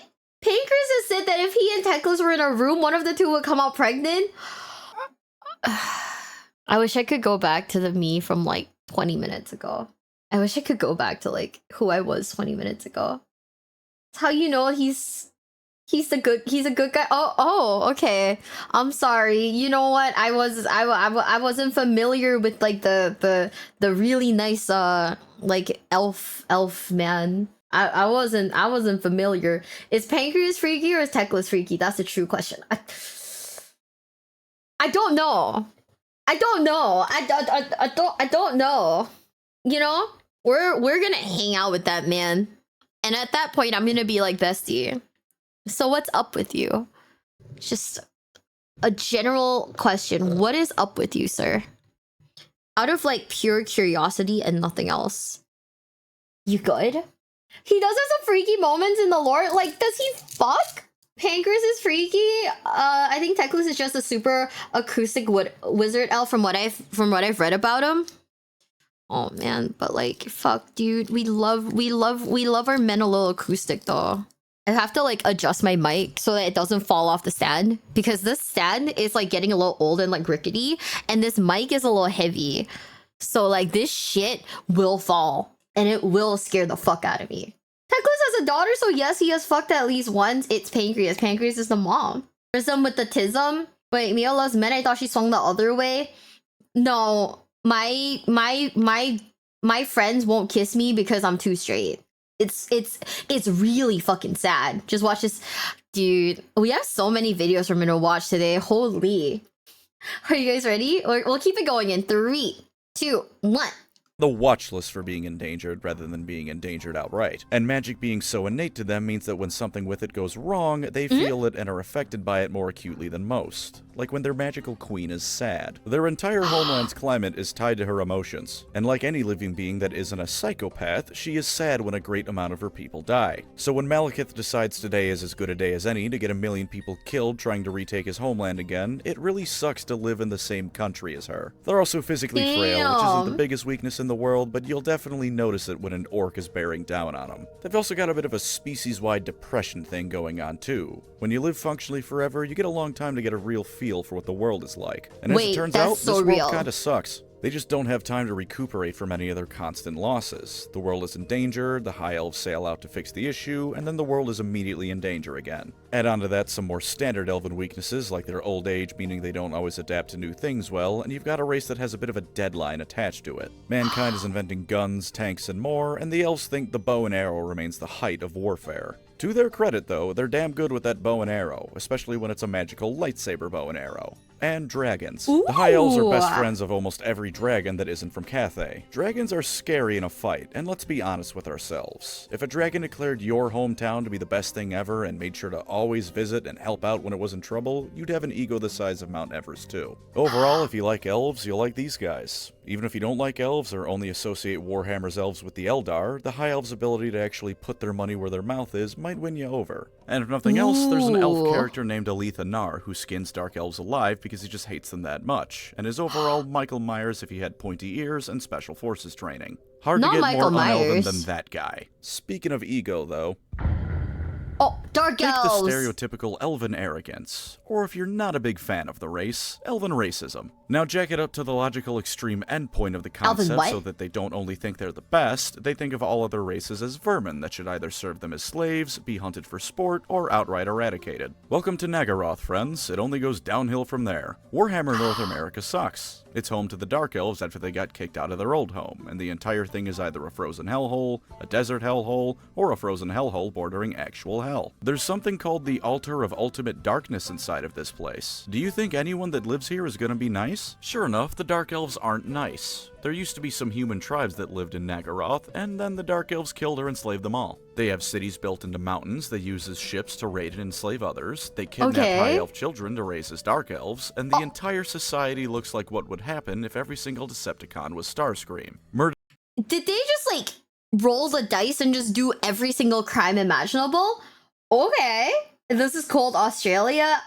Pancras has said that if he and Teclis were in a room, one of the two would come out pregnant. I wish I could go back to the me from like 20 minutes ago. I wish I could go back to like who I was 20 minutes ago. That's how you know he's a good guy. Oh, okay. I'm sorry. You know what? I wasn't familiar with like the really nice like elf man. I wasn't familiar. Is Pancreas freaky or is Teclis freaky? That's the true question. I don't know. I don't know. You know? We're gonna hang out with that man. And at that point I'm gonna be like, bestie, so what's up with you? Just a general question. What is up with you, sir? Out of like pure curiosity and nothing else. You good? He does have some freaky moments in the lore. Like, does he fuck? Pancras is freaky. I think Teclis is just a super acoustic wizard elf from what I've read about him. Oh man, but like, fuck, dude, we love our men a little acoustic though. I have to like adjust my mic so that it doesn't fall off the stand because this stand is like getting a little old and like rickety, and this mic is a little heavy. So like this shit will fall. and it will scare the fuck out of me. Teclis has a daughter, so yes, he has fucked at least once. It's Pancreas. Pancreas is the mom. There's some with the tism. Wait, Mia loves men. I thought she swung the other way. No, my friends won't kiss me because I'm too straight. It's really fucking sad. Just watch this, dude. We have so many videos for me to watch today. Holy, are you guys ready? We'll keep it going in 3, 2, 1. The watch list for being endangered rather than being endangered outright. And magic being so innate to them means that when something with it goes wrong, they feel it and are affected by it more acutely than most. Like when their magical queen is sad. Their entire homeland's climate is tied to her emotions. And like any living being that isn't a psychopath, she is sad when a great amount of her people die. So when Malekith decides today is as good a day as any to get 1 million people killed trying to retake his homeland again, it really sucks to live in the same country as her. They're also physically frail, which isn't the biggest weakness in the world, but you'll definitely notice it when an orc is bearing down on them. They've also got a bit of a species-wide depression thing going on too. When you live functionally forever, you get a long time to get a real feel for what the world is like. And as it turns out, this world kinda sucks. They just don't have time to recuperate from any of their constant losses. The world is in danger, the High Elves sail out to fix the issue, and then the world is immediately in danger again. Add on to that some more standard Elven weaknesses, like their old age, meaning they don't always adapt to new things well, and you've got a race that has a bit of a deadline attached to it. Mankind is inventing guns, tanks, and more, and the Elves think the bow and arrow remains the height of warfare. To their credit, though, they're damn good with that bow and arrow, especially when it's a magical lightsaber bow and arrow. And dragons. Ooh. The High Elves are best friends of almost every dragon that isn't from Cathay. Dragons are scary in a fight, and let's be honest with ourselves. If a dragon declared your hometown to be the best thing ever and made sure to always visit and help out when it was in trouble, you'd have an ego the size of Mount Everest too. Overall, if you like elves, you'll like these guys. Even if you don't like elves or only associate Warhammer's elves with the Eldar, the High Elves' ability to actually put their money where their mouth is might win you over. And if nothing else, there's an elf character named Aletha Nar who skins dark elves alive because he just hates them that much, and is overall Michael Myers if he had pointy ears and special forces training. Hard to get more un-elven than that guy. Speaking of ego, though, oh, dark elves! Take the stereotypical elven arrogance, or if you're not a big fan of the race, elven racism. Now jack it up to the logical extreme endpoint of the concept so that they don't only think they're the best, they think of all other races as vermin that should either serve them as slaves, be hunted for sport, or outright eradicated. Welcome to Nagaroth, friends. It only goes downhill from there. Warhammer North America sucks. It's home to the Dark Elves after they got kicked out of their old home, and the entire thing is either a frozen hellhole, a desert hellhole, or a frozen hellhole bordering actual hell. There's something called the Altar of Ultimate Darkness inside of this place. Do you think anyone that lives here is gonna be nice? Sure enough, the Dark Elves aren't nice. There used to be some human tribes that lived in Nagaroth, and then the Dark Elves killed or enslaved them all. They have cities built into mountains they use as ships to raid and enslave others. They kidnap High Elf children to raise as Dark Elves, and the entire society looks like what would happen if every single Decepticon was Starscream. Did they just, like, roll the dice and just do every single crime imaginable? Okay. This is called Australia.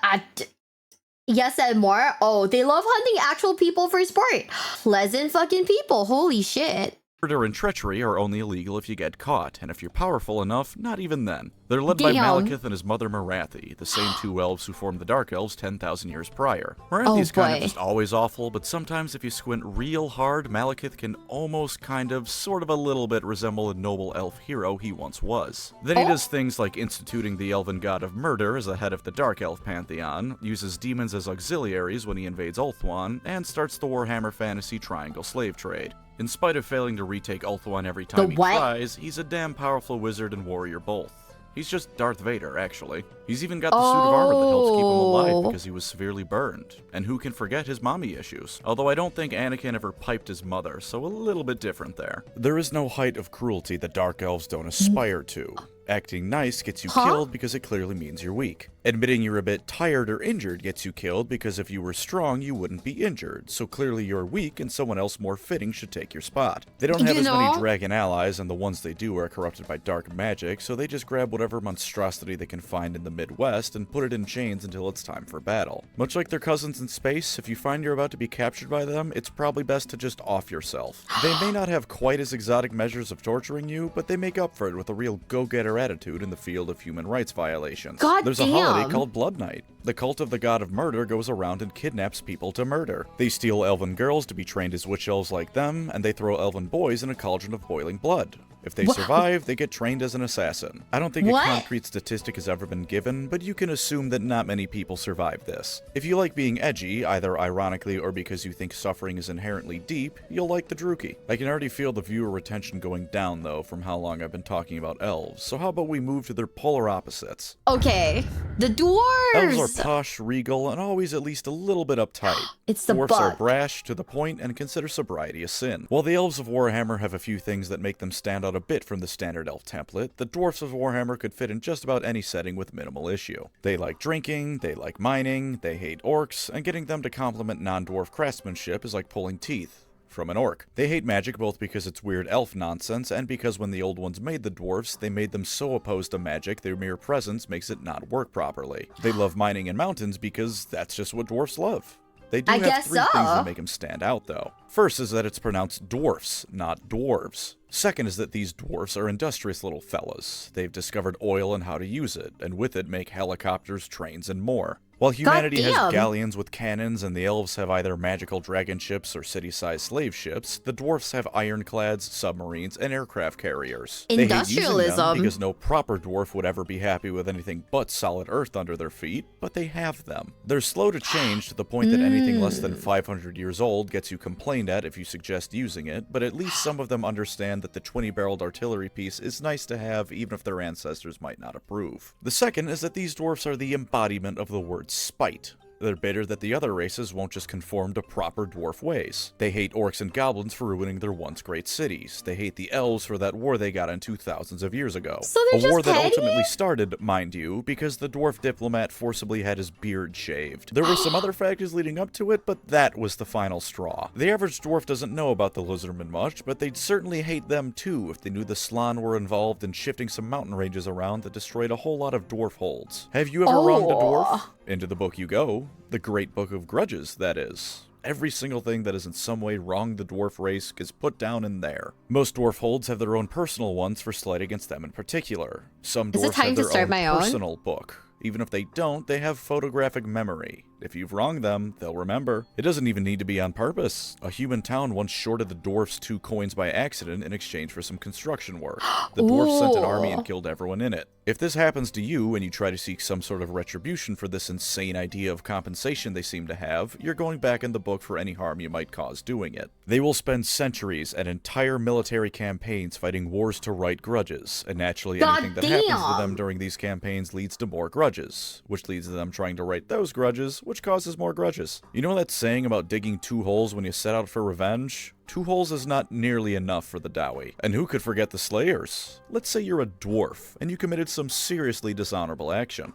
Yes, and more. Oh, they love hunting actual people for sport. Pleasant fucking people. Holy shit. Murder and treachery are only illegal if you get caught, and if you're powerful enough, not even then. They're led by Malekith and his mother Marathi, the same two elves who formed the Dark Elves 10,000 years prior. Marathi's kind of just always awful, but sometimes if you squint real hard, Malekith can almost sort of a little bit resemble a noble elf hero he once was. Then he does things like instituting the elven god of murder as the head of the Dark Elf pantheon, uses demons as auxiliaries when he invades Ulthuan, and starts the Warhammer Fantasy Triangle slave trade. In spite of failing to retake Ulthuan every time he tries, he's a damn powerful wizard and warrior both. He's just Darth Vader, actually. He's even got the suit of armor that helps keep him alive because he was severely burned. And who can forget his mommy issues? Although I don't think Anakin ever piped his mother, so a little bit different there. There is no height of cruelty that Dark Elves don't aspire to. Acting nice gets you killed because it clearly means you're weak. Admitting you're a bit tired or injured gets you killed because if you were strong, you wouldn't be injured. So clearly you're weak and someone else more fitting should take your spot. They don't have as many dragon allies, and the ones they do are corrupted by dark magic, so they just grab whatever monstrosity they can find in the Midwest and put it in chains until it's time for battle. Much like their cousins in space, if you find you're about to be captured by them, it's probably best to just off yourself. They may not have quite as exotic measures of torturing you, but they make up for it with a real go-getter attitude in the field of human rights violations. There's a holiday called Blood Night. The cult of the god of murder goes around and kidnaps people to murder. They steal elven girls to be trained as witch elves like them, and they throw elven boys in a cauldron of boiling blood. If they survive, they get trained as an assassin. I don't think a concrete statistic has ever been given, but you can assume that not many people survive this. If you like being edgy, either ironically or because you think suffering is inherently deep, you'll like the Druki. I can already feel the viewer retention going down, though, from how long I've been talking about elves, so how about we move to their polar opposites? Okay, the dwarves! Elves are posh, regal, and always at least a little bit uptight. It's the Dwarfs butt. are brash, to the point, and consider sobriety a sin. While the elves of Warhammer have a few things that make them stand out a bit from the standard elf template, the dwarfs of Warhammer could fit in just about any setting with minimal issue. They like drinking, they like mining, they hate orcs, and getting them to compliment non-dwarf craftsmanship is like pulling teeth from an orc. They hate magic both because it's weird elf nonsense and because when the old ones made the dwarves, they made them so opposed to magic their mere presence makes it not work properly. They love mining in mountains because that's just what dwarfs love. They do have three things that make them stand out, though. First is that it's pronounced dwarfs, not dwarves. Second is that these dwarfs are industrious little fellas. They've discovered oil and how to use it, and with it make helicopters, trains, and more. While humanity has galleons with cannons and the elves have either magical dragon ships or city-sized slave ships, the dwarfs have ironclads, submarines, and aircraft carriers. Industrialism. They hate using them because no proper dwarf would ever be happy with anything but solid earth under their feet, but they have them. They're slow to change to the point that anything less than 500 years old gets you complained at if you suggest using it, but at least some of them understand that the 20-barreled artillery piece is nice to have even if their ancestors might not approve. The second is that these dwarfs are the embodiment of the word spite. They're bitter that the other races won't just conform to proper dwarf ways. They hate orcs and goblins for ruining their once great cities. They hate the elves for that war they got into thousands of years ago. So a war that ultimately started, mind you, because the dwarf diplomat forcibly had his beard shaved. There were some other factors leading up to it, but that was the final straw. The average dwarf doesn't know about the lizardmen much, but they'd certainly hate them too if they knew the Slann were involved in shifting some mountain ranges around that destroyed a whole lot of dwarf holds. Have you ever wronged a dwarf? Into the book you go. The Great Book of Grudges, that is. Every single thing that has in some way wronged the dwarf race is put down in there. Most dwarf holds have their own personal ones for slight against them in particular. Some dwarfs have their own personal book. Even if they don't, they have photographic memory. If you've wronged them, they'll remember. It doesn't even need to be on purpose. A human town once shorted the dwarfs 2 coins by accident in exchange for some construction work. The dwarfs sent an army and killed everyone in it. If this happens to you and you try to seek some sort of retribution for this insane idea of compensation they seem to have, you're going back in the book for any harm you might cause doing it. They will spend centuries and entire military campaigns fighting wars to right grudges, and naturally anything that happens to them during these campaigns leads to more grudges, which leads to them trying to right those grudges, which causes more grudges. You know that saying about digging 2 holes when you set out for revenge? 2 holes is not nearly enough for the Dowie. And who could forget the Slayers? Let's say you're a dwarf, and you committed some seriously dishonorable action.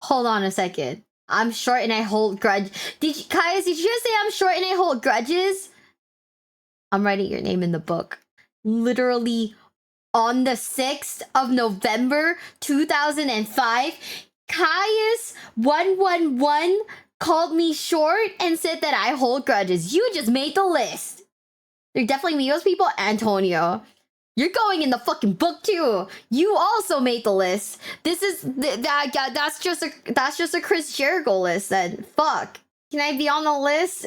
Hold on a second. I'm short and I hold grudge. Kaius, did you just say I'm short and I hold grudges? I'm writing your name in the book. Literally on the 6th of November, 2005, Kaius111 called me short and said that I hold grudges. You just made the list. They're definitely Migos people. Antonio, you're going in the fucking book too. You also made the list. This is that's just a Chris Jericho list then. Fuck. Can I be on the list?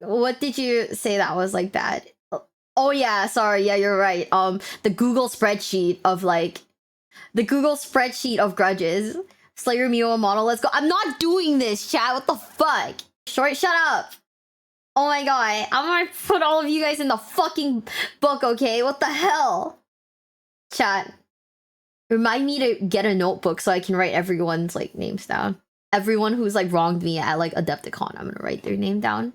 What did you say that was like bad? Oh yeah, sorry. Yeah, you're right. The Google spreadsheet of grudges. Slayer Mio model, let's go. I'm not doing this, chat. What the fuck? Short, shut up. Oh my god. I'm gonna put all of you guys in the fucking book, okay? What the hell? Chat. Remind me to get a notebook so I can write everyone's like names down. Everyone who's like wronged me at like Adepticon, I'm gonna write their name down.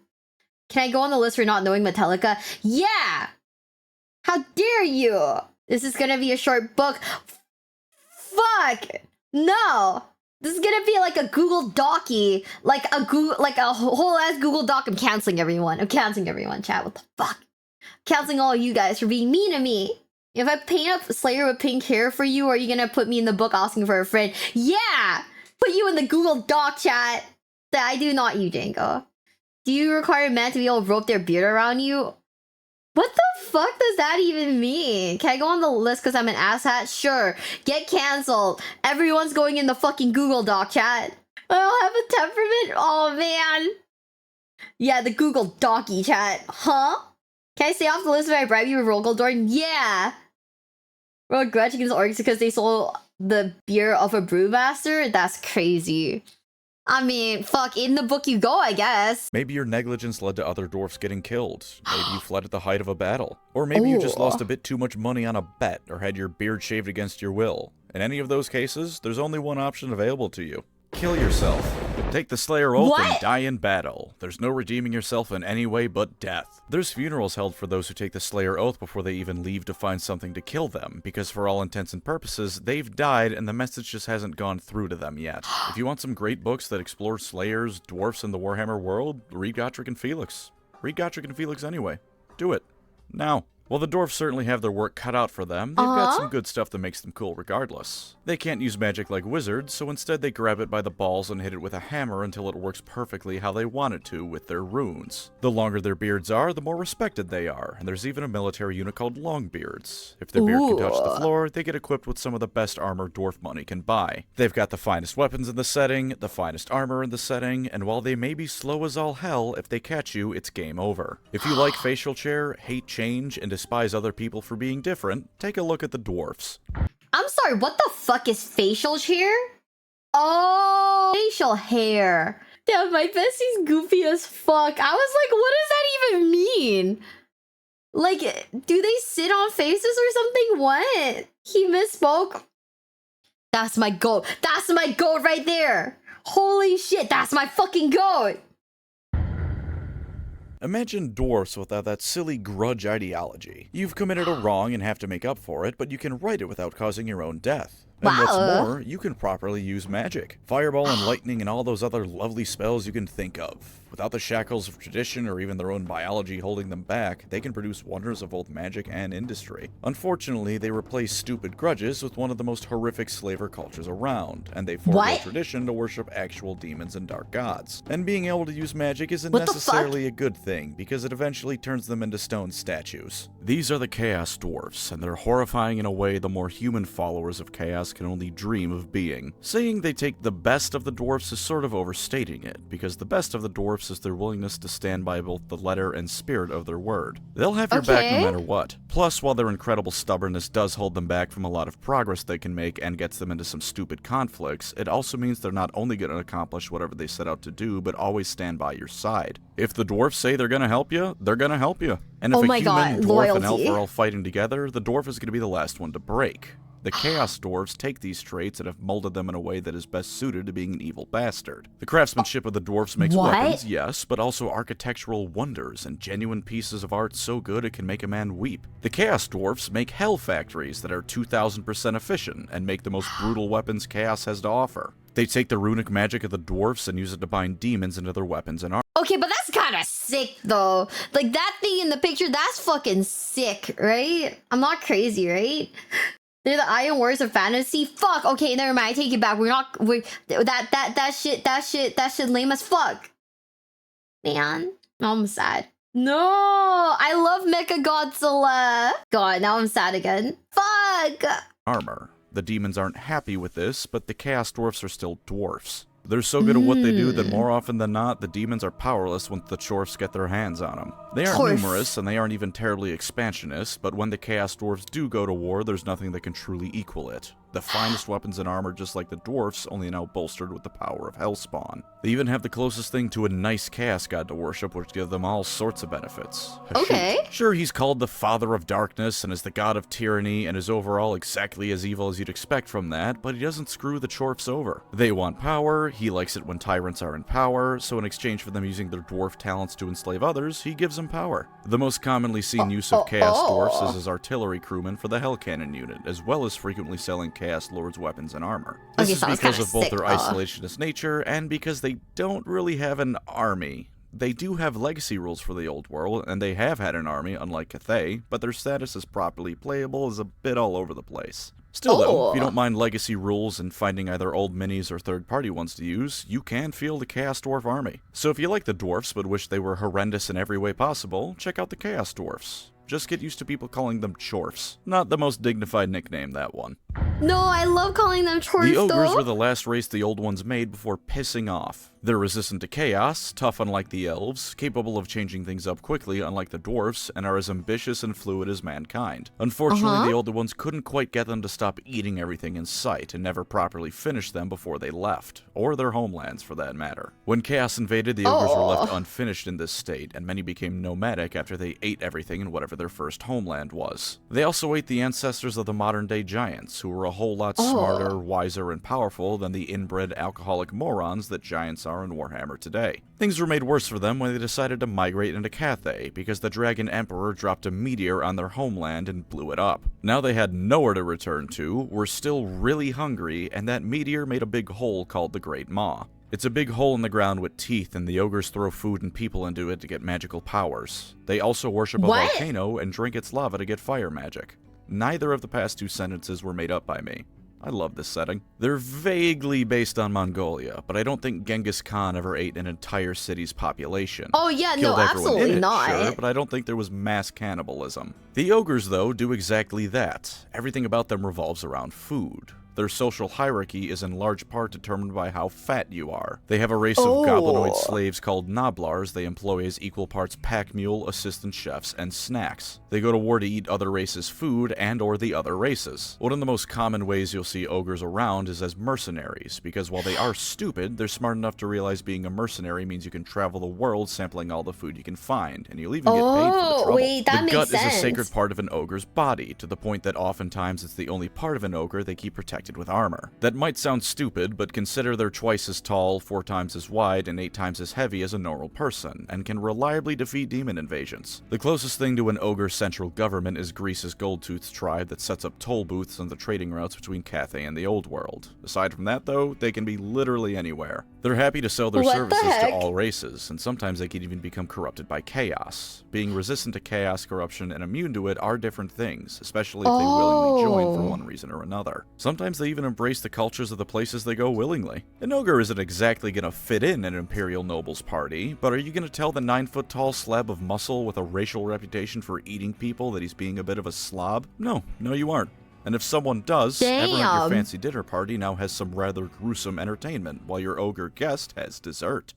Can I go on the list for not knowing Metallica? Yeah! How dare you? This is gonna be a short book. Fuck! No! This is gonna be like a Google Docy, like a whole ass Google Doc. I'm canceling everyone. Chat. What the fuck? Canceling all of you guys for being mean to me. If I paint a Slayer with pink hair for you, are you gonna put me in the book asking for a friend? Yeah! Put you in the Google Doc, chat. That I do not, you Django. Do you require men to be able to rope their beard around you? What the fuck does that even mean? Can I go on the list because I'm an asshat? Sure. Get cancelled. Everyone's going in the fucking Google Doc, chat. I don't have a temperament? Oh, man. Yeah, the Google Docky chat. Huh? Can I stay off the list if I bribe you with Rogaldorn? Yeah. We're a grudge against orcs because they stole the beer of a brewmaster? That's crazy. I mean, fuck, in the book you go, I guess. Maybe your negligence led to other dwarfs getting killed. Maybe you fled at the height of a battle. Or maybe you just lost a bit too much money on a bet or had your beard shaved against your will. In any of those cases, there's only one option available to you. Kill yourself. Take the Slayer Oath and die in battle. There's no redeeming yourself in any way but death. There's funerals held for those who take the Slayer Oath before they even leave to find something to kill them, because for all intents and purposes, they've died and the message just hasn't gone through to them yet. If you want some great books that explore Slayers, dwarfs, and the Warhammer world, read Gotrek and Felix. Read Gotrek and Felix anyway. Do it. Now. While the dwarfs certainly have their work cut out for them, they've got some good stuff that makes them cool regardless. They can't use magic like wizards, so instead they grab it by the balls and hit it with a hammer until it works perfectly how they want it to with their runes. The longer their beards are, the more respected they are, and there's even a military unit called Longbeards. If their beard can touch the floor, they get equipped with some of the best armor dwarf money can buy. They've got the finest weapons in the setting, the finest armor in the setting, and while they may be slow as all hell, if they catch you, it's game over. If you like facial chair, hate change, and despise other people for being different, take a look at the dwarfs. I'm sorry, what the fuck is facial chair? Oh, facial hair. Damn, my bestie's goofy as fuck. I was like, what does that even mean? Like, do they sit on faces or something? What? He misspoke. That's my goat. That's my goat right there. Holy shit, that's my fucking goat. Imagine dwarfs without that silly grudge ideology. You've committed a wrong and have to make up for it, but you can right it without causing your own death. And what's more, you can properly use magic. Fireball and lightning and all those other lovely spells you can think of. Without the shackles of tradition or even their own biology holding them back, they can produce wonders of both magic and industry. Unfortunately, they replace stupid grudges with one of the most horrific slaver cultures around, and they forego tradition to worship actual demons and dark gods. And being able to use magic isn't necessarily a good thing, because it eventually turns them into stone statues. These are the Chaos Dwarfs, and they're horrifying in a way the more human followers of Chaos can only dream of being. Saying they take the best of the dwarfs is sort of overstating it, because the best of the dwarfs is their willingness to stand by both the letter and spirit of their word. They'll have your back no matter what. Plus, while their incredible stubbornness does hold them back from a lot of progress they can make and gets them into some stupid conflicts, it also means they're not only going to accomplish whatever they set out to do, but always stand by your side. If the dwarfs say they're going to help you, they're going to help you. And if a human, dwarf, and elf are all fighting together, the dwarf is going to be the last one to break. The Chaos Dwarves take these traits and have molded them in a way that is best suited to being an evil bastard. The craftsmanship of the dwarves makes weapons, yes, but also architectural wonders and genuine pieces of art so good it can make a man weep. The Chaos Dwarves make hell factories that are 2000% efficient and make the most brutal weapons Chaos has to offer. They take the runic magic of the dwarfs and use it to bind demons into their weapons and armor. Okay, but that's kind of sick, though. Like, that thing in the picture, that's fucking sick, right? I'm not crazy, right? They're the Iron Wars of fantasy. Fuck. Okay, never mind. I take it back. That shit lame as fuck. Man, now I'm sad. No, I love Mecha Godzilla. God, now I'm sad again. Fuck. Armor. The demons aren't happy with this, but the Chaos Dwarfs are still dwarfs. They're so good at what they do that more often than not, the demons are powerless once the dwarfs get their hands on them. They aren't numerous, and they aren't even terribly expansionist, but when the Chaos Dwarfs do go to war, there's nothing that can truly equal it. The finest weapons and armor just like the dwarfs, only now bolstered with the power of Hellspawn. They even have the closest thing to a nice chaos god to worship, which give them all sorts of benefits. Sure, he's called the Father of Darkness and is the god of tyranny and is overall exactly as evil as you'd expect from that, but he doesn't screw the dwarfs over. They want power, he likes it when tyrants are in power, so in exchange for them using their dwarf talents to enslave others, he gives them power. The most commonly seen use of Chaos Dwarfs is as artillery crewmen for the Hell Cannon unit, as well as frequently selling Chaos Lord's weapons and armor. This is because of both their isolationist nature and because they don't really have an army. They do have legacy rules for the old world, and they have had an army, unlike Cathay, but their status as properly playable is a bit all over the place. Still though, if you don't mind legacy rules and finding either old minis or third-party ones to use, you can feel the Chaos Dwarf army. So if you like the dwarfs but wish they were horrendous in every way possible, check out the Chaos Dwarfs. Just get used to people calling them chorfs. Not the most dignified nickname, that one. No, I love calling them chores The ogres though. were the last race the old ones made before pissing off. They're resistant to chaos, tough unlike the elves, capable of changing things up quickly unlike the dwarfs, and are as ambitious and fluid as mankind. Unfortunately, the older ones couldn't quite get them to stop eating everything in sight, and never properly finished them before they left, or their homelands for that matter. When chaos invaded, the ogres were left unfinished in this state, and many became nomadic after they ate everything in whatever their first homeland was. They also ate the ancestors of the modern-day giants, who were a whole lot smarter, wiser, and powerful than the inbred alcoholic morons that giants are in Warhammer today. Things were made worse for them when they decided to migrate into Cathay, because the Dragon Emperor dropped a meteor on their homeland and blew it up. Now they had nowhere to return to, were still really hungry, and that meteor made a big hole called the Great Maw. It's a big hole in the ground with teeth, and the ogres throw food and people into it to get magical powers. They also worship a volcano and drink its lava to get fire magic. Neither of the past two sentences were made up by me. I love this setting. They're vaguely based on Mongolia, but I don't think Genghis Khan ever ate an entire city's population. Oh yeah, Killed no, everyone absolutely in it, not. Sure, but I don't think there was mass cannibalism. The ogres, though, do exactly that. Everything about them revolves around food. Their social hierarchy is in large part determined by how fat you are. They have a race of goblinoid slaves called noblars they employ as equal parts pack mule, assistant chefs, and snacks. They go to war to eat other races' food and or the other races. One of the most common ways you'll see ogres around is as mercenaries, because while they are stupid, they're smart enough to realize being a mercenary means you can travel the world sampling all the food you can find, and you'll even get paid for the trouble. Wait, that the gut makes sense. is a sacred part of an ogre's body, to the point that oftentimes it's the only part of an ogre they keep protected with armor. That might sound stupid, but consider they're twice as tall, 4 times as wide, and 8 times as heavy as a normal person, and can reliably defeat demon invasions. The closest thing to an ogre's central government is Greece's Goldtooth's tribe that sets up toll booths on the trading routes between Cathay and the Old World. Aside from that, though, they can be literally anywhere. They're happy to sell their services to all races, and sometimes they can even become corrupted by chaos. Being resistant to chaos, corruption, and immune to it are different things, especially if they willingly join for one reason or another. Sometimes they even embrace the cultures of the places they go willingly. An ogre isn't exactly gonna fit in an imperial noble's party, but are you gonna tell the 9-foot-tall slab of muscle with a racial reputation for eating people that he's being a bit of a slob? No, you aren't. And if someone does, everyone at your fancy dinner party now has some rather gruesome entertainment, while your ogre guest has dessert.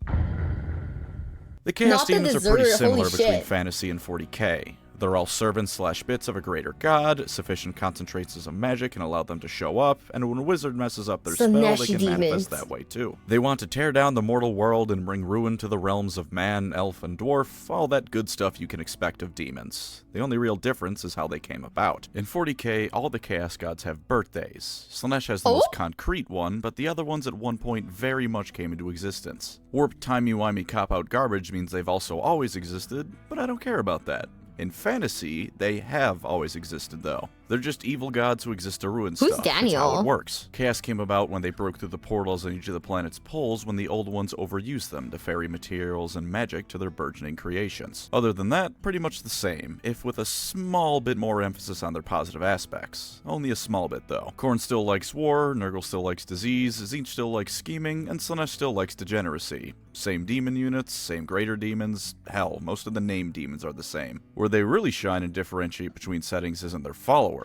The Chaos Demons are pretty similar between Fantasy and 40k. They're all servants/bits of a greater god. Sufficient concentrations of magic can allow them to show up, and when a wizard messes up their spell, they can manifest that way too. They want to tear down the mortal world and bring ruin to the realms of man, elf, and dwarf, all that good stuff you can expect of demons. The only real difference is how they came about. In 40k, all the Chaos Gods have birthdays. Slaanesh has the most concrete one, but the other ones at one point very much came into existence. Warped timey-wimey cop-out garbage means they've also always existed, but I don't care about that. In fantasy, they have always existed, though. They're just evil gods who exist to ruin stuff. Who's Daniel? That's how it works. Chaos came about when they broke through the portals on each of the planet's poles when the old ones overused them to ferry materials and magic to their burgeoning creations. Other than that, pretty much the same, if with a small bit more emphasis on their positive aspects. Only a small bit, though. Khorne still likes war, Nurgle still likes disease, Tzeentch still likes scheming, and Slaanesh still likes degeneracy. Same demon units, same greater demons, hell, most of the named demons are the same. Where they really shine and differentiate between settings isn't their followers.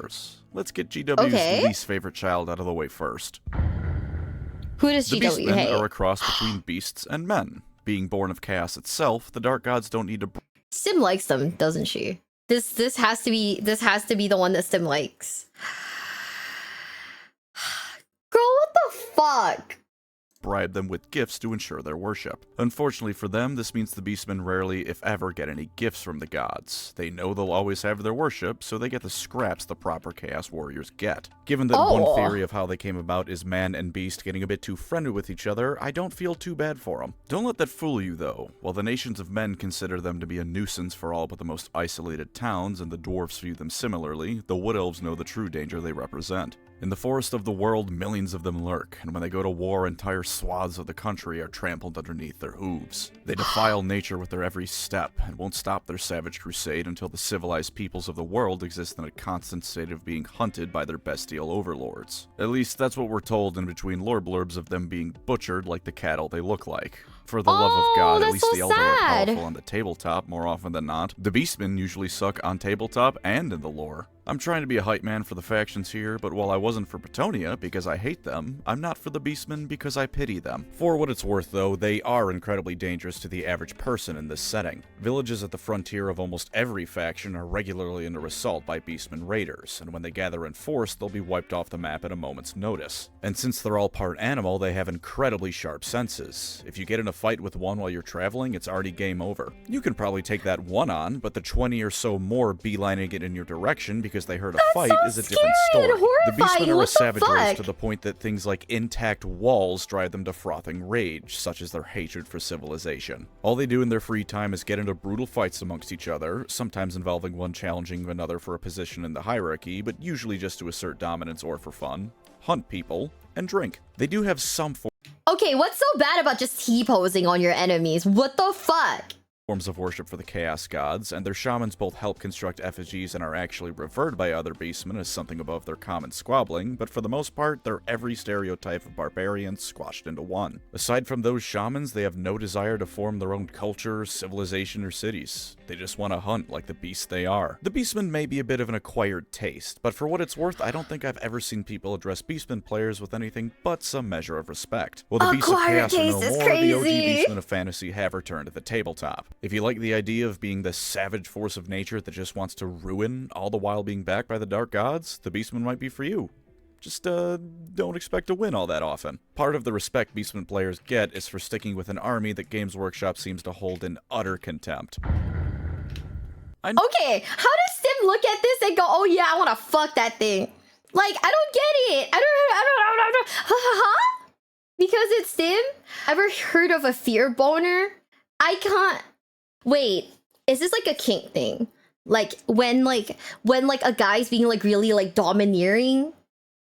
Let's get GW's least favorite child out of the way first. Who does GW hate? The Beastmen are a cross between beasts and men. Being born of chaos itself, the Dark Gods don't need to... Sim likes them, doesn't she? This has to be the one that Sim likes. Girl, what the fuck? bribe them with gifts to ensure their worship. Unfortunately for them, this means the Beastmen rarely, if ever, get any gifts from the gods. They know they'll always have their worship, so they get the scraps the proper Chaos Warriors get. Given that one theory of how they came about is man and beast getting a bit too friendly with each other, I don't feel too bad for them. Don't let that fool you, though. While the nations of men consider them to be a nuisance for all but the most isolated towns, and the dwarves view them similarly, the wood elves know the true danger they represent. In the forest of the world, millions of them lurk, and when they go to war, entire swaths of the country are trampled underneath their hooves. They defile nature with their every step, and won't stop their savage crusade until the civilized peoples of the world exist in a constant state of being hunted by their bestial overlords. At least, that's what we're told in between lore blurbs of them being butchered like the cattle they look like. For the love of God, at that's least so the Elder are sad. powerful on the tabletop more often than not. The Beastmen usually suck on tabletop and in the lore. I'm trying to be a hype man for the factions here, but while I wasn't for Bretonnia because I hate them, I'm not for the Beastmen because I pity them. For what it's worth though, they are incredibly dangerous to the average person in this setting. Villages at the frontier of almost every faction are regularly under assault by Beastmen raiders, and when they gather in force, they'll be wiped off the map at a moment's notice. And since they're all part animal, they have incredibly sharp senses. If you get in a fight with one while you're traveling, it's already game over. You can probably take that one on, but the 20 or so more beelining it in your direction because they heard a fight is a different story. The Beastmen are a savage race to the point that things like intact walls drive them to frothing rage, such as their hatred for civilization. All they do in their free time is get into brutal fights amongst each other, sometimes involving one challenging another for a position in the hierarchy, but usually just to assert dominance or for fun, hunt people, and drink. They do have some Okay, what's so bad about just T-posing on your enemies? What the fuck? forms of worship for the Chaos Gods, and their shamans both help construct effigies and are actually revered by other beastmen as something above their common squabbling, but for the most part, they're every stereotype of barbarians squashed into one. Aside from those shamans, they have no desire to form their own culture, civilization, or cities. They just want to hunt like the beasts they are. The beastmen may be a bit of an acquired taste, but for what it's worth, I don't think I've ever seen people address beastmen players with anything but some measure of respect. Well, the beasts of chaos are no more, the OG beastmen of fantasy have returned to the tabletop. If you like the idea of being this savage force of nature that just wants to ruin, all the while being backed by the dark gods, the beastmen might be for you. Just, don't expect to win all that often. Part of the respect beastmen players get is for sticking with an army that Games Workshop seems to hold in utter contempt. Okay, how does Sim look at this and go, oh yeah, I want to fuck that thing? Like, I don't get it. I don't. Huh? Because it's Sim? Ever heard of a fear boner? I can't. Wait, is this like a kink thing? Like when a guy's being like really like domineering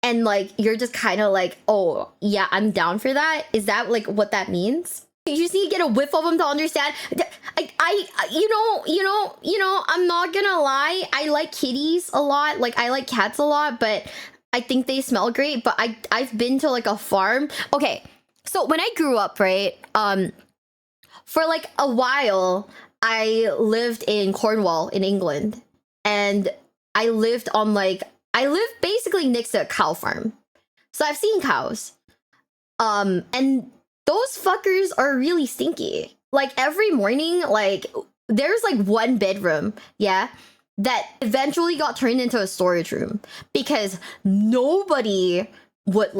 and like you're just kind of like, oh yeah, I'm down for that. Is that like what that means? You just need to get a whiff of them to understand. I'm not gonna lie. I like kitties a lot. Like I like cats a lot, but I think they smell great. But I've been to like a farm. Okay, so when I grew up, right, for like a while, I lived in Cornwall in England, and I lived basically next to a cow farm. So I've seen cows. And those fuckers are really stinky. Like every morning, like there's like one bedroom, yeah, that eventually got turned into a storage room because nobody would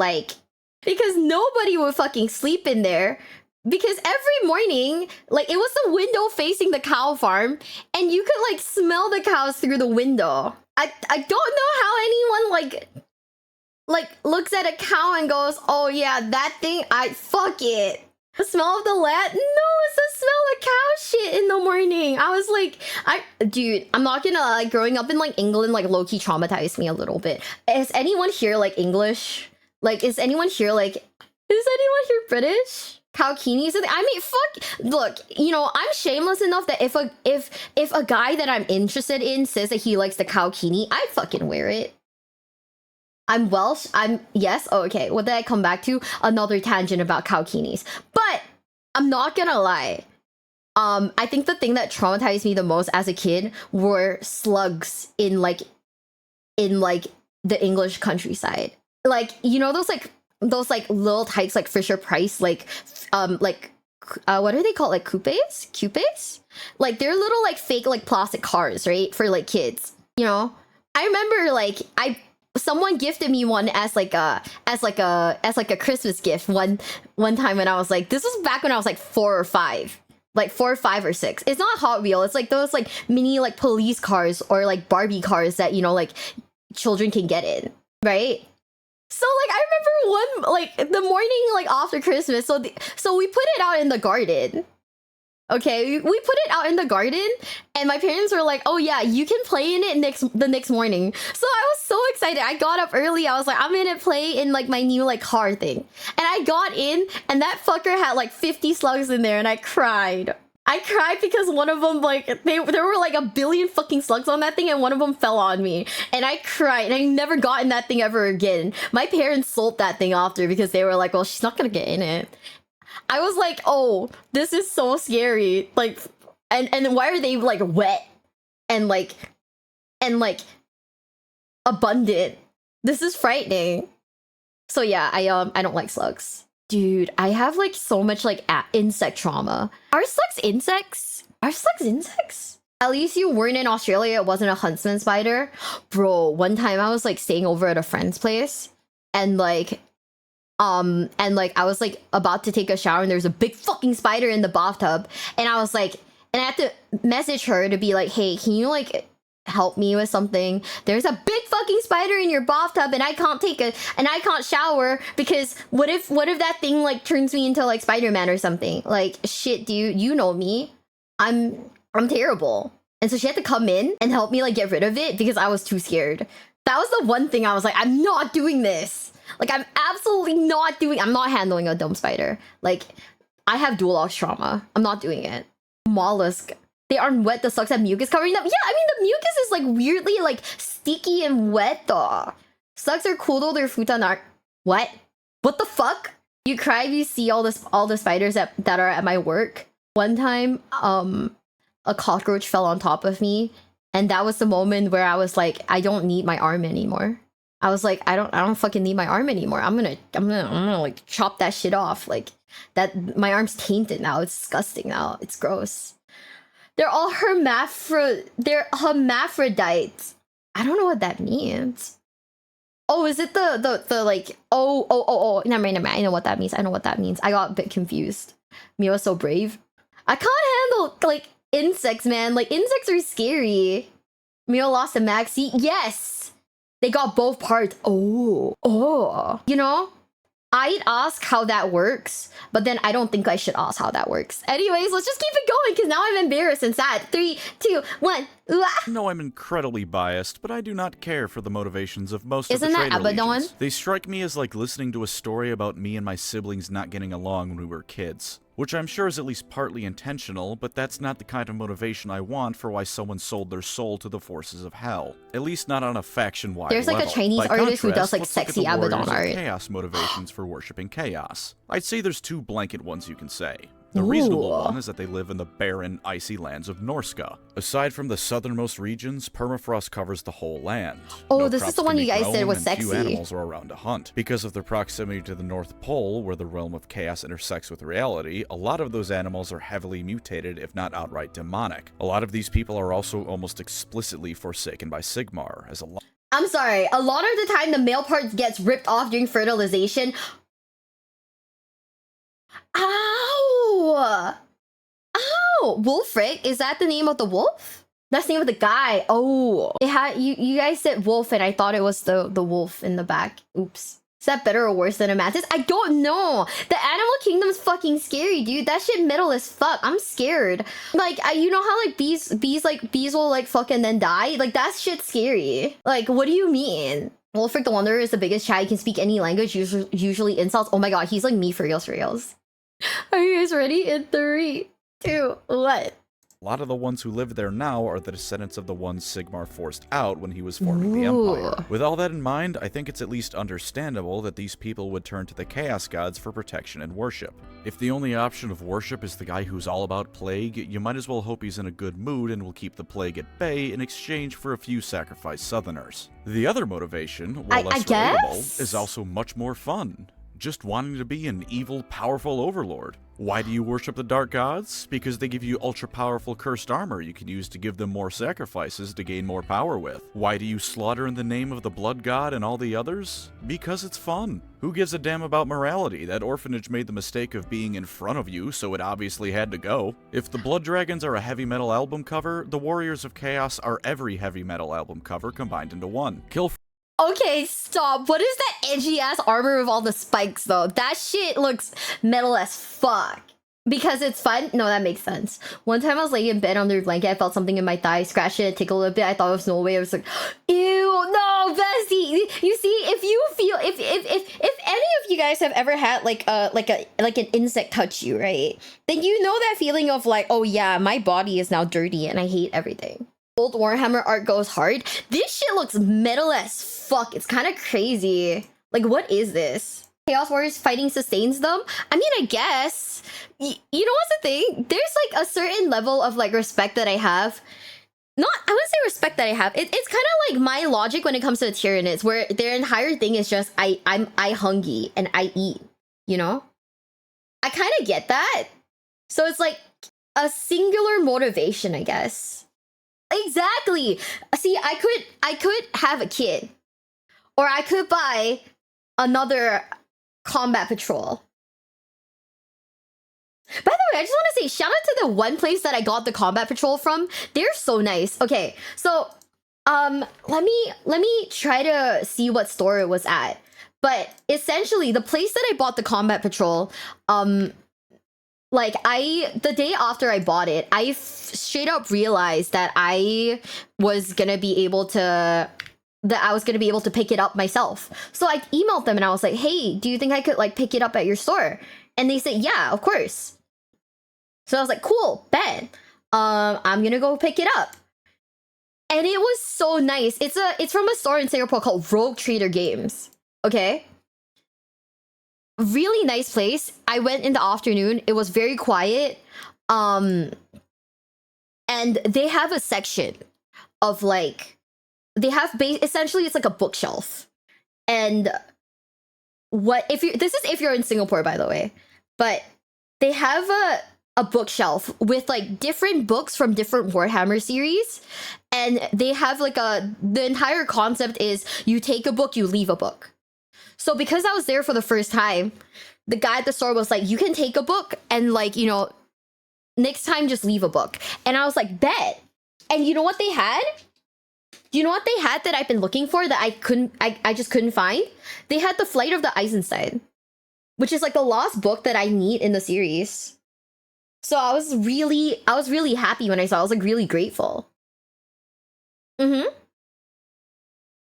fucking sleep in there. Because every morning, like it was the window facing the cow farm, and you could like smell the cows through the window. I don't know how anyone like looks at a cow and goes, oh yeah, that thing, fuck it. The smell of the land? No, it's the smell of cow shit in the morning. I was like, dude, I'm not gonna lie, growing up in like England, like low-key traumatized me a little bit. Is anyone here like English? Like, is anyone here British? Cowkinis? I mean, fuck. Look, you know, I'm shameless enough that if a guy that I'm interested in says that he likes the cowkini, I fucking wear it. I'm Welsh. Yes. Oh, okay. What did I come back to? Another tangent about cowkinis. But I'm not gonna lie. I think the thing that traumatized me the most as a kid were slugs in the English countryside. Like, you know, those little types like Fisher Price, what are they called? Like coupes? Like they're little like fake like plastic cars, right? For like kids, you know? I remember like someone gifted me one as a Christmas gift one time when I was like, this was back when I was like 4 or 5. Like 4 or 5 or 6. It's not Hot Wheel. It's like those like mini like police cars or like Barbie cars that, you know, like children can get in, right? So like I remember one like the morning like after Christmas, so we put it out in the garden. Okay, we put it out in the garden, and my parents were like, "Oh yeah, you can play in it the next morning." So I was so excited. I got up early. I was like, "I'm gonna play in like my new like car thing," and I got in, and that fucker had like 50 slugs in there, and I cried. I cried because one of them, like, there were like a billion fucking slugs on that thing, and one of them fell on me. And I cried, and I never got in that thing ever again. My parents sold that thing after because they were like, well, she's not gonna get in it. I was like, oh, this is so scary. Like, and why are they like wet and like abundant? This is frightening. So yeah, I don't like slugs. Dude, I have like so much like insect trauma. Are slugs insects? Are slugs insects? At least you weren't in Australia. It wasn't a huntsman spider. Bro, one time I was like staying over at a friend's place and like I was like about to take a shower and there's a big fucking spider in the bathtub and I was like, and I had to message her to be like, hey, can you like help me with something? There's a big fucking spider in your bathtub and I can't shower because what if that thing like turns me into like Spider-Man or something? Like shit, dude, you know me. I'm terrible. And so she had to come in and help me like get rid of it because I was too scared. That was the one thing I was like, I'm not doing this. Like I'm absolutely not doing, I'm not handling a dumb spider. Like I have dual ox trauma. I'm not doing it. Mollusk. They aren't wet, the slugs have mucus covering them. Yeah, I mean the mucus is like weirdly like sticky and wet though. Slugs are cool though, their futon are what? What the fuck? You cry if you see all the spiders that are at my work. One time, a cockroach fell on top of me, and that was the moment where I was like, I don't need my arm anymore. I was like, I don't fucking need my arm anymore. I'm gonna like chop that shit off. Like that, my arm's tainted now. It's disgusting now. It's gross. They're all they're hermaphrodites. I don't know what that means. Oh, is it the like, oh, never mind. I know what that means. I got a bit confused. Miwa's so brave. I can't handle like insects, man. Like insects are scary. Miwa lost a maxi. Yes, they got both parts. Oh. You know, I'd ask how that works, but then I don't think I should ask how that works. Anyways, let's just keep it going because now I'm embarrassed and sad. 3, 2, 1. No, I'm incredibly biased, but I do not care for the motivations of most Isn't of the that traitor Abaddon? legions. They strike me as like listening to a story about me and my siblings not getting along when we were kids. Which I'm sure is at least partly intentional, but that's not the kind of motivation I want for why someone sold their soul to the forces of hell. At least not on a faction-wide level. There's like a Chinese By artist who contrast, does like let's look at sexy the Warriors Abaddon of art. Chaos motivations for worshipping chaos. I'd say there's 2 blanket ones you can say. The reasonable one is that they live in the barren, icy lands of Norska. Aside from the southernmost regions, permafrost covers the whole land. Oh, No this is crops the can one be you guys said grown, was and sexy. few animals are around to hunt. Because of their proximity to the North Pole, where the realm of chaos intersects with reality, a lot of those animals are heavily mutated, if not outright demonic. A lot of these people are also almost explicitly forsaken by Sigmar, as a lot. I'm sorry, a lot of the time the male part gets ripped off during fertilization. Ow! Ow! Wolfric? Is that the name of the wolf? That's the name of the guy. Oh. It had you guys said wolf and I thought it was the wolf in the back. Oops. Is that better or worse than a mantis? I don't know. The animal kingdom's fucking scary, dude. That shit metal as fuck. I'm scared. Like, you know how like bees will like fuck and then die? Like that shit's scary. Like, what do you mean? Wolfric the Wanderer is the biggest chat. He can speak any language, usually insults. Oh my god, he's like me for reals. Are you guys ready? In 3, 2, 1. A lot of the ones who live there now are the descendants of the ones Sigmar forced out when he was forming the Empire. With all that in mind, I think it's at least understandable that these people would turn to the Chaos Gods for protection and worship. If the only option of worship is the guy who's all about plague, you might as well hope he's in a good mood and will keep the plague at bay in exchange for a few sacrificed southerners. The other motivation, while less relatable, is also much more fun. Just wanting to be an evil, powerful overlord. Why do you worship the Dark Gods? Because they give you ultra-powerful cursed armor you can use to give them more sacrifices to gain more power with. Why do you slaughter in the name of the Blood God and all the others? Because it's fun. Who gives a damn about morality? That orphanage made the mistake of being in front of you, so it obviously had to go. If the Blood Dragons are a heavy metal album cover, the Warriors of Chaos are every heavy metal album cover combined into one. Kill. Okay, stop. What is that edgy ass armor with all the spikes though? That shit looks metal as fuck. Because it's fun? No, that makes sense. One time I was laying in bed under a blanket, I felt something in my thigh, scratched it, and tickled a bit. I thought it was no way. I was like, ew, no, Bessie. You see, if you feel, if any of you guys have ever had like an insect touch you, right? Then you know that feeling of like, oh yeah, my body is now dirty and I hate everything. Old Warhammer art goes hard. This shit looks metal as fuck. It's kind of crazy. Like, what is this? Chaos Warriors fighting sustains them. I mean, I guess. You know what's the thing? There's like a certain level of like respect that I have. Not, I wouldn't say respect that I have. It's kind of like my logic when it comes to the Tyranids, where their entire thing is just I hungry and I eat. You know, I kind of get that. So it's like a singular motivation, I guess. Exactly. See, I could have a kid, or I could buy another combat patrol. By the way, I just want to say shout out to the one place that I got the combat patrol from. They're so nice. Okay, so let me try to see what store it was at. But essentially, the place that I bought the combat patrol, like the day after I bought it, I straight up realized that I was gonna be able to pick it up myself. So I emailed them and I was like, hey, do you think I could like pick it up at your store? And they said, yeah, of course. So I was like, cool, bet. I'm gonna go pick it up. And it was so nice. It's from a store in Singapore called Rogue Trader Games. Okay? Really nice place. I went in the afternoon. It was very quiet. And they have a section of like, they have essentially it's like a bookshelf. And if you're in Singapore, by the way, but they have a bookshelf with like different books from different Warhammer series, and they have like the entire concept is you take a book, you leave a book. So because I was there for the first time, the guy at the store was like, you can take a book and like, you know, next time just leave a book. And I was like, bet. And you know what they had? Do you know what they had that I've been looking for that I just couldn't find? They had the Flight of the Eisenstein, which is like the last book that I need in the series. So I was really happy when I saw it. I was like really grateful. Mm-hmm.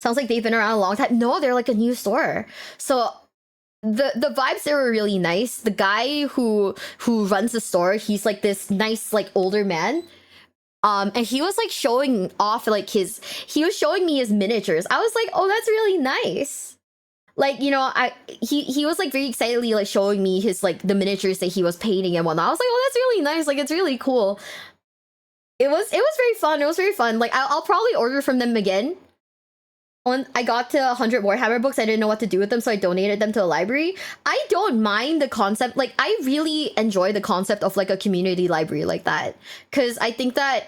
Sounds like they've been around a long time. No, they're like a new store. So the vibes there were really nice. The guy who runs the store, he's like this nice like older man. And he was like showing off like he was showing me his miniatures. I was like, oh, that's really nice. Like, you know, he was like very excitedly like showing me his like the miniatures that he was painting and whatnot. I was like, oh, that's really nice. Like, it's really cool. It was very fun. It was very fun. Like, I'll probably order from them again. When I got to 100 Warhammer books, I didn't know what to do with them, so I donated them to a library. I don't mind the concept. Like, I really enjoy the concept of like a community library like that, because I think that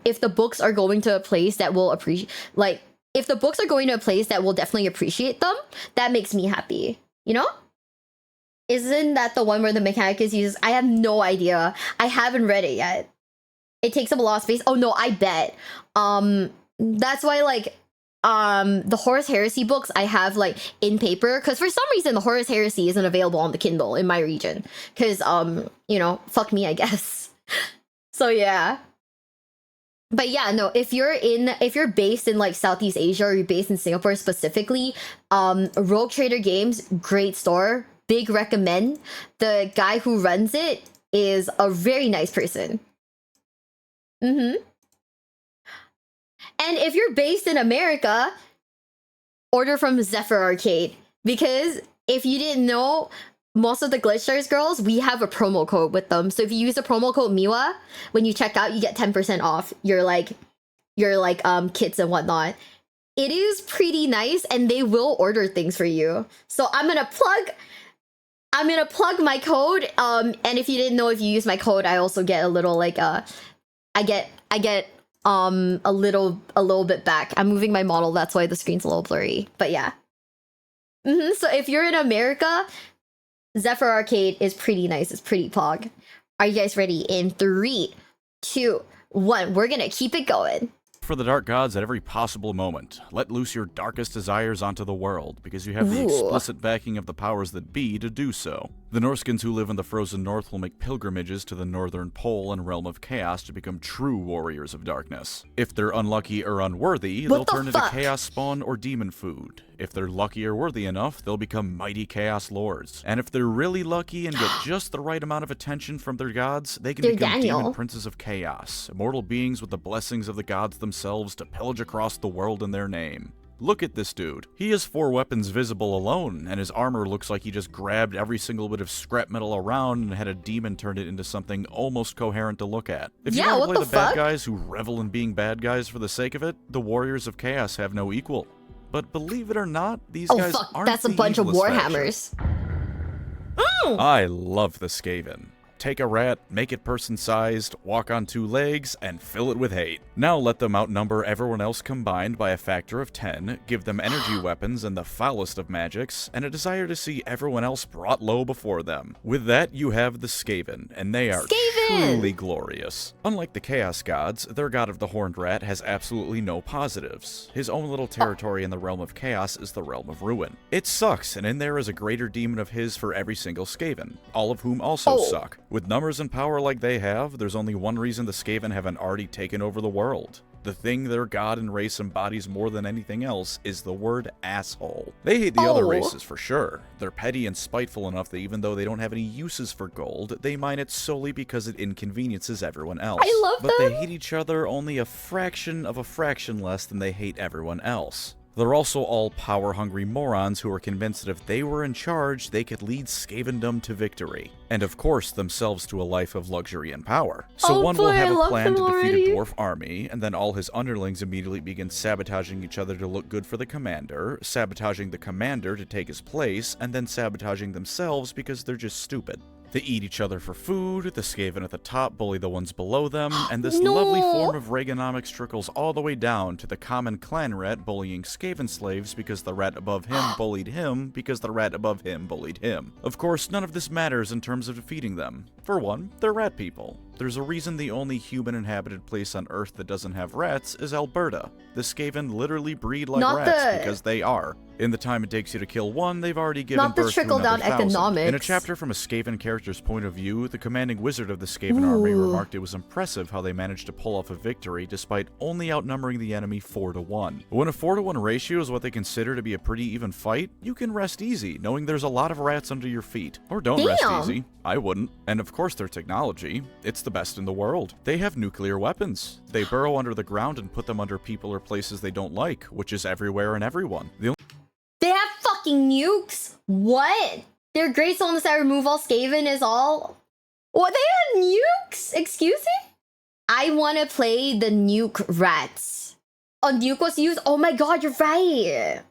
if the books are going to a place that will appreciate, like, if the books are going to a place that will definitely appreciate them, that makes me happy. You know? Isn't that the one where the Mechanicus uses? I have no idea. I haven't read it yet. It takes up a lot of space. Oh no, I bet. That's why like the Horus Heresy books I have like in paper, because for some reason the Horus Heresy isn't available on the Kindle in my region, because you know, fuck me, I guess. So yeah. But yeah, no, if you're based in like Southeast Asia, or you're based in Singapore specifically, Rogue Trader Games, great store, big recommend. The guy who runs it is a very nice person. Mm-hmm. And if you're based in America, order from Zephyr Arcade, because if you didn't know, most of the Glitch Stars girls, we have a promo code with them. So if you use the promo code Miwa, when you check out, you get 10% off your kits and whatnot. It is pretty nice, and they will order things for you. So I'm gonna plug my code. And if you didn't know, if you use my code, I also get a little like I get a little bit back. I'm moving my model, that's why the screen's a little blurry. But yeah. So if you're in America, Zephyr Arcade is pretty nice. It's pretty pog. Are you guys ready? In 3, 2, 1. We're gonna keep it going. For the dark gods at every possible moment. Let loose your darkest desires onto the world, because you have the explicit backing of the powers that be to do so. The Norskins who live in the frozen north will make pilgrimages to the northern pole and realm of chaos to become true warriors of darkness. If they're unlucky or unworthy, they'll turn into chaos spawn or demon food. If they're lucky or worthy enough, they'll become mighty chaos lords. And if they're really lucky and get just the right amount of attention from their gods, they can become demon princes of chaos, immortal beings with the blessings of the gods themselves to pillage across the world in their name. Look at this dude. He has 4 weapons visible alone, and his armor looks like he just grabbed every single bit of scrap metal around and had a demon turn it into something almost coherent to look at. If you want to play the bad guys who revel in being bad guys for the sake of it, the Warriors of Chaos have no equal. But believe it or not, these guys aren't that's a bunch of Warhammers. I love the Skaven. Take a rat, make it person-sized, walk on 2 legs, and fill it with hate. Now let them outnumber everyone else combined by a factor of 10, give them energy weapons and the foulest of magics, and a desire to see everyone else brought low before them. With that, you have the Skaven, and they are truly glorious. Unlike the Chaos Gods, their god of the Horned Rat has absolutely no positives. His own little territory in the realm of Chaos is the realm of Ruin. It sucks, and in there is a greater demon of his for every single Skaven, all of whom also suck. With numbers and power like they have, there's only one reason the Skaven haven't already taken over the world. The thing their god and race embodies more than anything else is the word asshole. They hate the other races for sure. They're petty and spiteful enough that even though they don't have any uses for gold, they mine it solely because it inconveniences everyone else. I love them. But they hate each other only a fraction of a fraction less than they hate everyone else. They're also all power-hungry morons who are convinced that if they were in charge, they could lead Skavendom to victory. And of course, themselves to a life of luxury and power. So one will have a plan to defeat a dwarf army, and then all his underlings immediately begin sabotaging each other to look good for the commander, sabotaging the commander to take his place, and then sabotaging themselves because they're just stupid. They eat each other for food, the Skaven at the top bully the ones below them, and this lovely form of Reaganomics trickles all the way down to the common clan rat bullying Skaven slaves because the rat above him bullied him because the rat above him bullied him. Of course, none of this matters in terms of defeating them. For one, they're rat people. There's a reason the only human-inhabited place on Earth that doesn't have rats is Alberta. The Skaven literally breed like rats because they are. In the time it takes you to kill one, they've already given birth to another 1,000. Economics. In a chapter from a Skaven character's point of view, the commanding wizard of the Skaven army remarked it was impressive how they managed to pull off a victory despite only outnumbering the enemy 4-1. When a 4-1 ratio is what they consider to be a pretty even fight, you can rest easy, knowing there's a lot of rats under your feet. Or don't rest easy. I wouldn't. And of course their technology. It's the best in the world. They have nuclear weapons. They burrow under the ground and put them under people or places they don't like, which is everywhere and everyone. They have fucking nukes? What? Their great illness that remove all Skaven is all... What? They had nukes? Excuse me? I want to play the nuke rats. A nuke was used? Oh my god, you're right.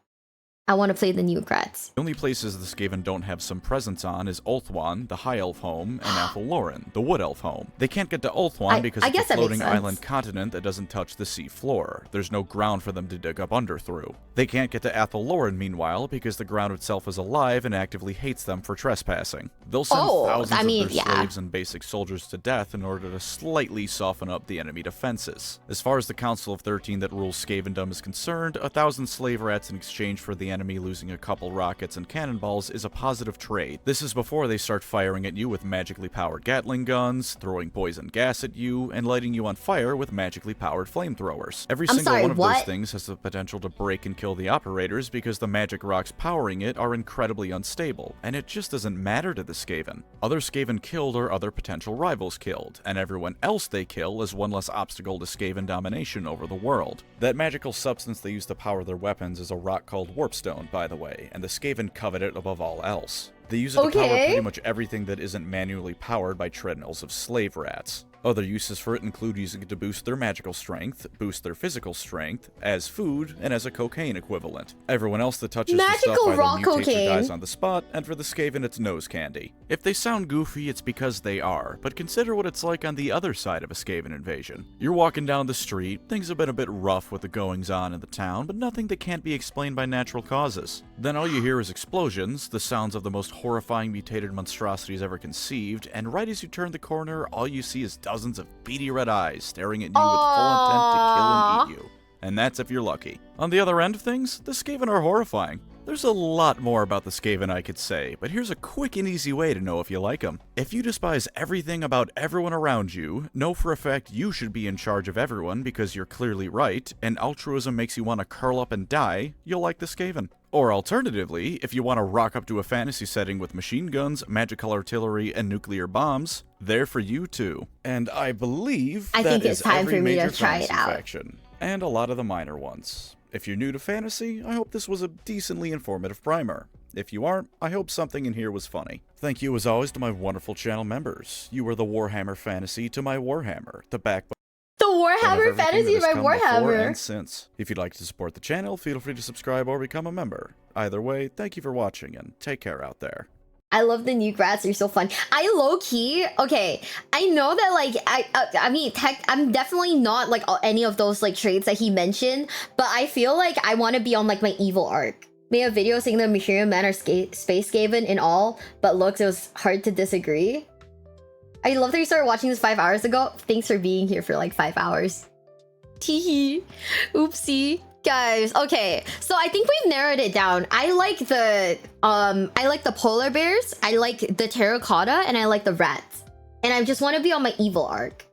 I want to play the nuke rats. The only places the Skaven don't have some presence on is Ulthuan, the High Elf home, and Athelloren, the Wood Elf home. They can't get to Ulthuan because it's a floating island continent that doesn't touch the sea floor. There's no ground for them to dig up under through. They can't get to Athelloren, meanwhile, because the ground itself is alive and actively hates them for trespassing. They'll send thousands of their slaves and basic soldiers to death in order to slightly soften up the enemy defenses. As far as the Council of 13 that rules Skavendom is concerned, 1,000 slave rats in exchange for the enemy losing a couple rockets and cannonballs is a positive trade. This is before they start firing at you with magically powered Gatling guns, throwing poison gas at you, and lighting you on fire with magically powered flamethrowers. Every single one of those things has the potential to break and kill the operators because the magic rocks powering it are incredibly unstable, and it just doesn't matter to the Skaven. Other Skaven killed are other potential rivals killed, and everyone else they kill is one less obstacle to Skaven domination over the world. That magical substance they use to power their weapons is a rock called Warpstone, by the way, and the Skaven covet it above all else. They use it to power pretty much everything that isn't manually powered by treadmills of slave rats. Other uses for it include using it to boost their magical strength, boost their physical strength, as food, and as a cocaine equivalent. Everyone else that touches the stuff either mutates or dies on the spot, and for the Skaven it's nose candy. If they sound goofy, it's because they are, but consider what it's like on the other side of a Skaven invasion. You're walking down the street, things have been a bit rough with the goings-on in the town, but nothing that can't be explained by natural causes. Then all you hear is explosions, the sounds of the most horrifying mutated monstrosities ever conceived, and right as you turn the corner, all you see is dozens of beady red eyes staring at you with full intent to kill and eat you. And that's if you're lucky. On the other end of things, the Skaven are horrifying. There's a lot more about the Skaven I could say, but here's a quick and easy way to know if you like them. If you despise everything about everyone around you, know for a fact you should be in charge of everyone because you're clearly right, and altruism makes you want to curl up and die, you'll like the Skaven. Or alternatively, if you want to rock up to a fantasy setting with machine guns, magical artillery, and nuclear bombs, they're for you too. And I believe I think it's time for me to try it out. Faction, and a lot of the minor ones. If you're new to fantasy, I hope this was a decently informative primer. If you aren't, I hope something in here was funny. Thank you as always to my wonderful channel members. You are the Warhammer Fantasy to my Warhammer, the backbone The of Warhammer everything Fantasy that by has come before Warhammer. and since. If you'd like to support the channel, feel free to subscribe or become a member. Either way, thank you for watching and take care out there. I love the new grads. They're so fun. I low key, okay. I know that like I mean, I'm definitely not like any of those like traits that he mentioned, but I feel like I want to be on like my evil arc. Made a video saying the Material Men are space Skaven in all, but looks, it was hard to disagree. I love that you started watching this 5 hours ago. Thanks for being here for like 5 hours. Teehee. Oopsie. Guys, okay, so I think we've narrowed it down. I like the polar bears, I like the terracotta, and I like the rats. And I just want to be on my evil arc.